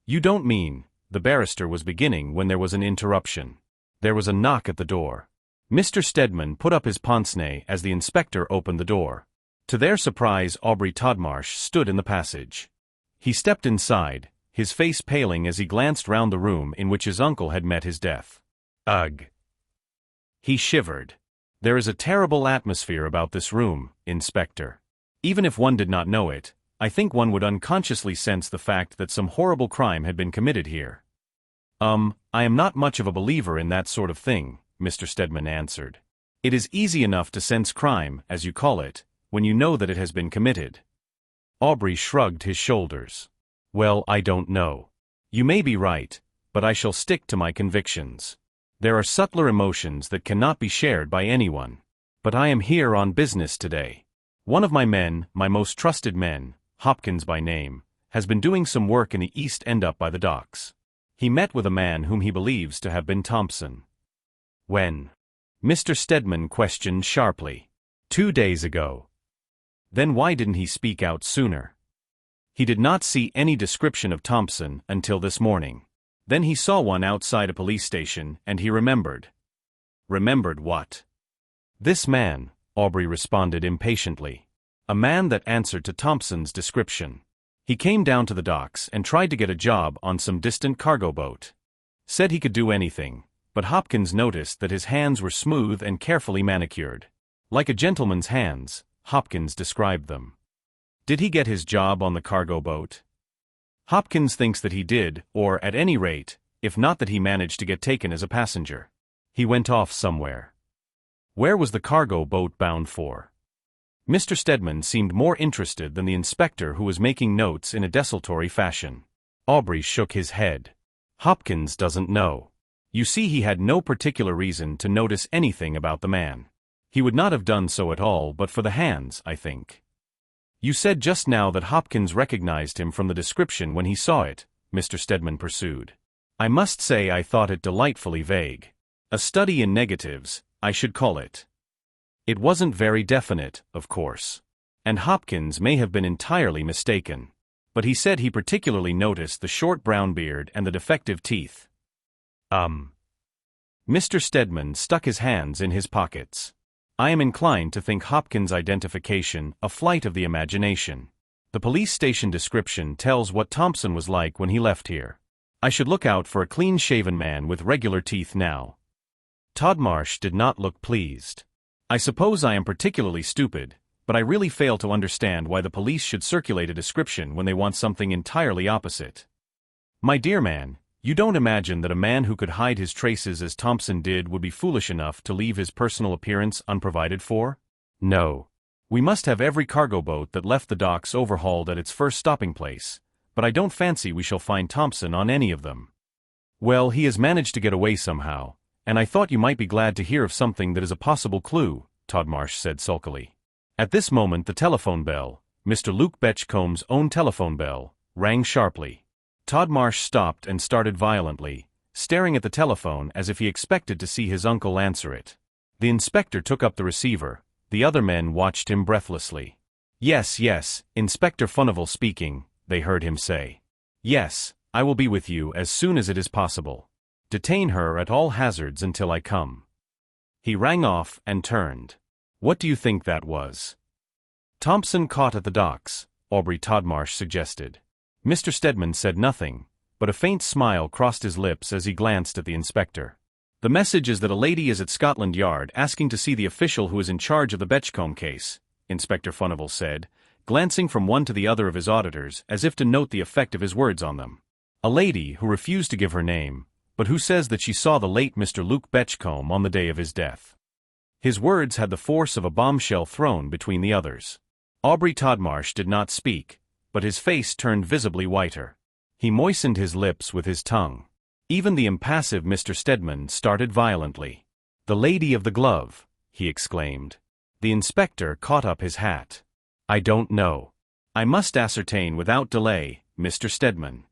"You don't mean—" the barrister was beginning when there was an interruption. There was a knock at the door. Mr. Stedman put up his pince-nez as the inspector opened the door. To their surprise, Aubrey Todmarsh stood in the passage. He stepped inside, his face paling as he glanced round the room in which his uncle had met his death. "Ugh!" He shivered. "There is a terrible atmosphere about this room, Inspector. Even if one did not know it, I think one would unconsciously sense the fact that some horrible crime had been committed here." I am not much of a believer in that sort of thing," Mr. Stedman answered. It is easy enough to sense crime, as you call it, when you know that it has been committed. Aubrey shrugged his shoulders. Well, I don't know. You may be right, but I shall stick to my convictions. There are subtler emotions that cannot be shared by anyone. But I am here on business today. One of my men, my most trusted men, Hopkins by name, has been doing some work in the East End up by the docks. He met with a man whom he believes to have been Thompson. When? Mr. Stedman questioned sharply. 2 days ago. Then why didn't he speak out sooner? He did not see any description of Thompson until this morning. Then he saw one outside a police station, and he remembered. Remembered what? This man, Aubrey responded impatiently. A man that answered to Thompson's description. He came down to the docks and tried to get a job on some distant cargo boat. Said he could do anything, but Hopkins noticed that his hands were smooth and carefully manicured. Like a gentleman's hands, Hopkins described them. Did he get his job on the cargo boat? Hopkins thinks that he did, or at any rate, if not that he managed to get taken as a passenger. He went off somewhere. Where was the cargo boat bound for? Mr. Stedman seemed more interested than the inspector, who was making notes in a desultory fashion. Aubrey shook his head. Hopkins doesn't know. You see, he had no particular reason to notice anything about the man. He would not have done so at all but for the hands, I think. You said just now that Hopkins recognized him from the description when he saw it, Mr. Stedman pursued. I must say I thought it delightfully vague. A study in negatives, I should call it. It wasn't very definite, of course. And Hopkins may have been entirely mistaken. But he said he particularly noticed the short brown beard and the defective teeth. Mr. Stedman stuck his hands in his pockets. I am inclined to think Hopkins' identification a flight of the imagination. The police station description tells what Thompson was like when he left here. I should look out for a clean-shaven man with regular teeth now. Todmarsh did not look pleased. I suppose I am particularly stupid, but I really fail to understand why the police should circulate a description when they want something entirely opposite. My dear man, you don't imagine that a man who could hide his traces as Thompson did would be foolish enough to leave his personal appearance unprovided for? No. We must have every cargo boat that left the docks overhauled at its first stopping place, but I don't fancy we shall find Thompson on any of them. Well, he has managed to get away somehow, and I thought you might be glad to hear of something that is a possible clue, Todmarsh said sulkily. At this moment the telephone bell, Mr. Luke Betchcomb's own telephone bell, rang sharply. Todmarsh stopped and started violently, staring at the telephone as if he expected to see his uncle answer it. The inspector took up the receiver. The other men watched him breathlessly. Yes, Inspector Furnival speaking, they heard him say. Yes, I will be with you as soon as it is possible. Detain her at all hazards until I come. He rang off and turned. What do you think that was? Thompson caught at the docks, Aubrey Todmarsh suggested. Mr. Stedman said nothing, but a faint smile crossed his lips as he glanced at the inspector. The message is that a lady is at Scotland Yard asking to see the official who is in charge of the Betchcombe case, Inspector Furnival said, glancing from one to the other of his auditors as if to note the effect of his words on them. A lady who refused to give her name, but who says that she saw the late Mr. Luke Betchcombe on the day of his death. His words had the force of a bombshell thrown between the others. Aubrey Todmarsh did not speak, but his face turned visibly whiter. He moistened his lips with his tongue. Even the impassive Mr. Stedman started violently. The lady of the glove, he exclaimed. The inspector caught up his hat. I don't know. I must ascertain without delay, Mr. Stedman.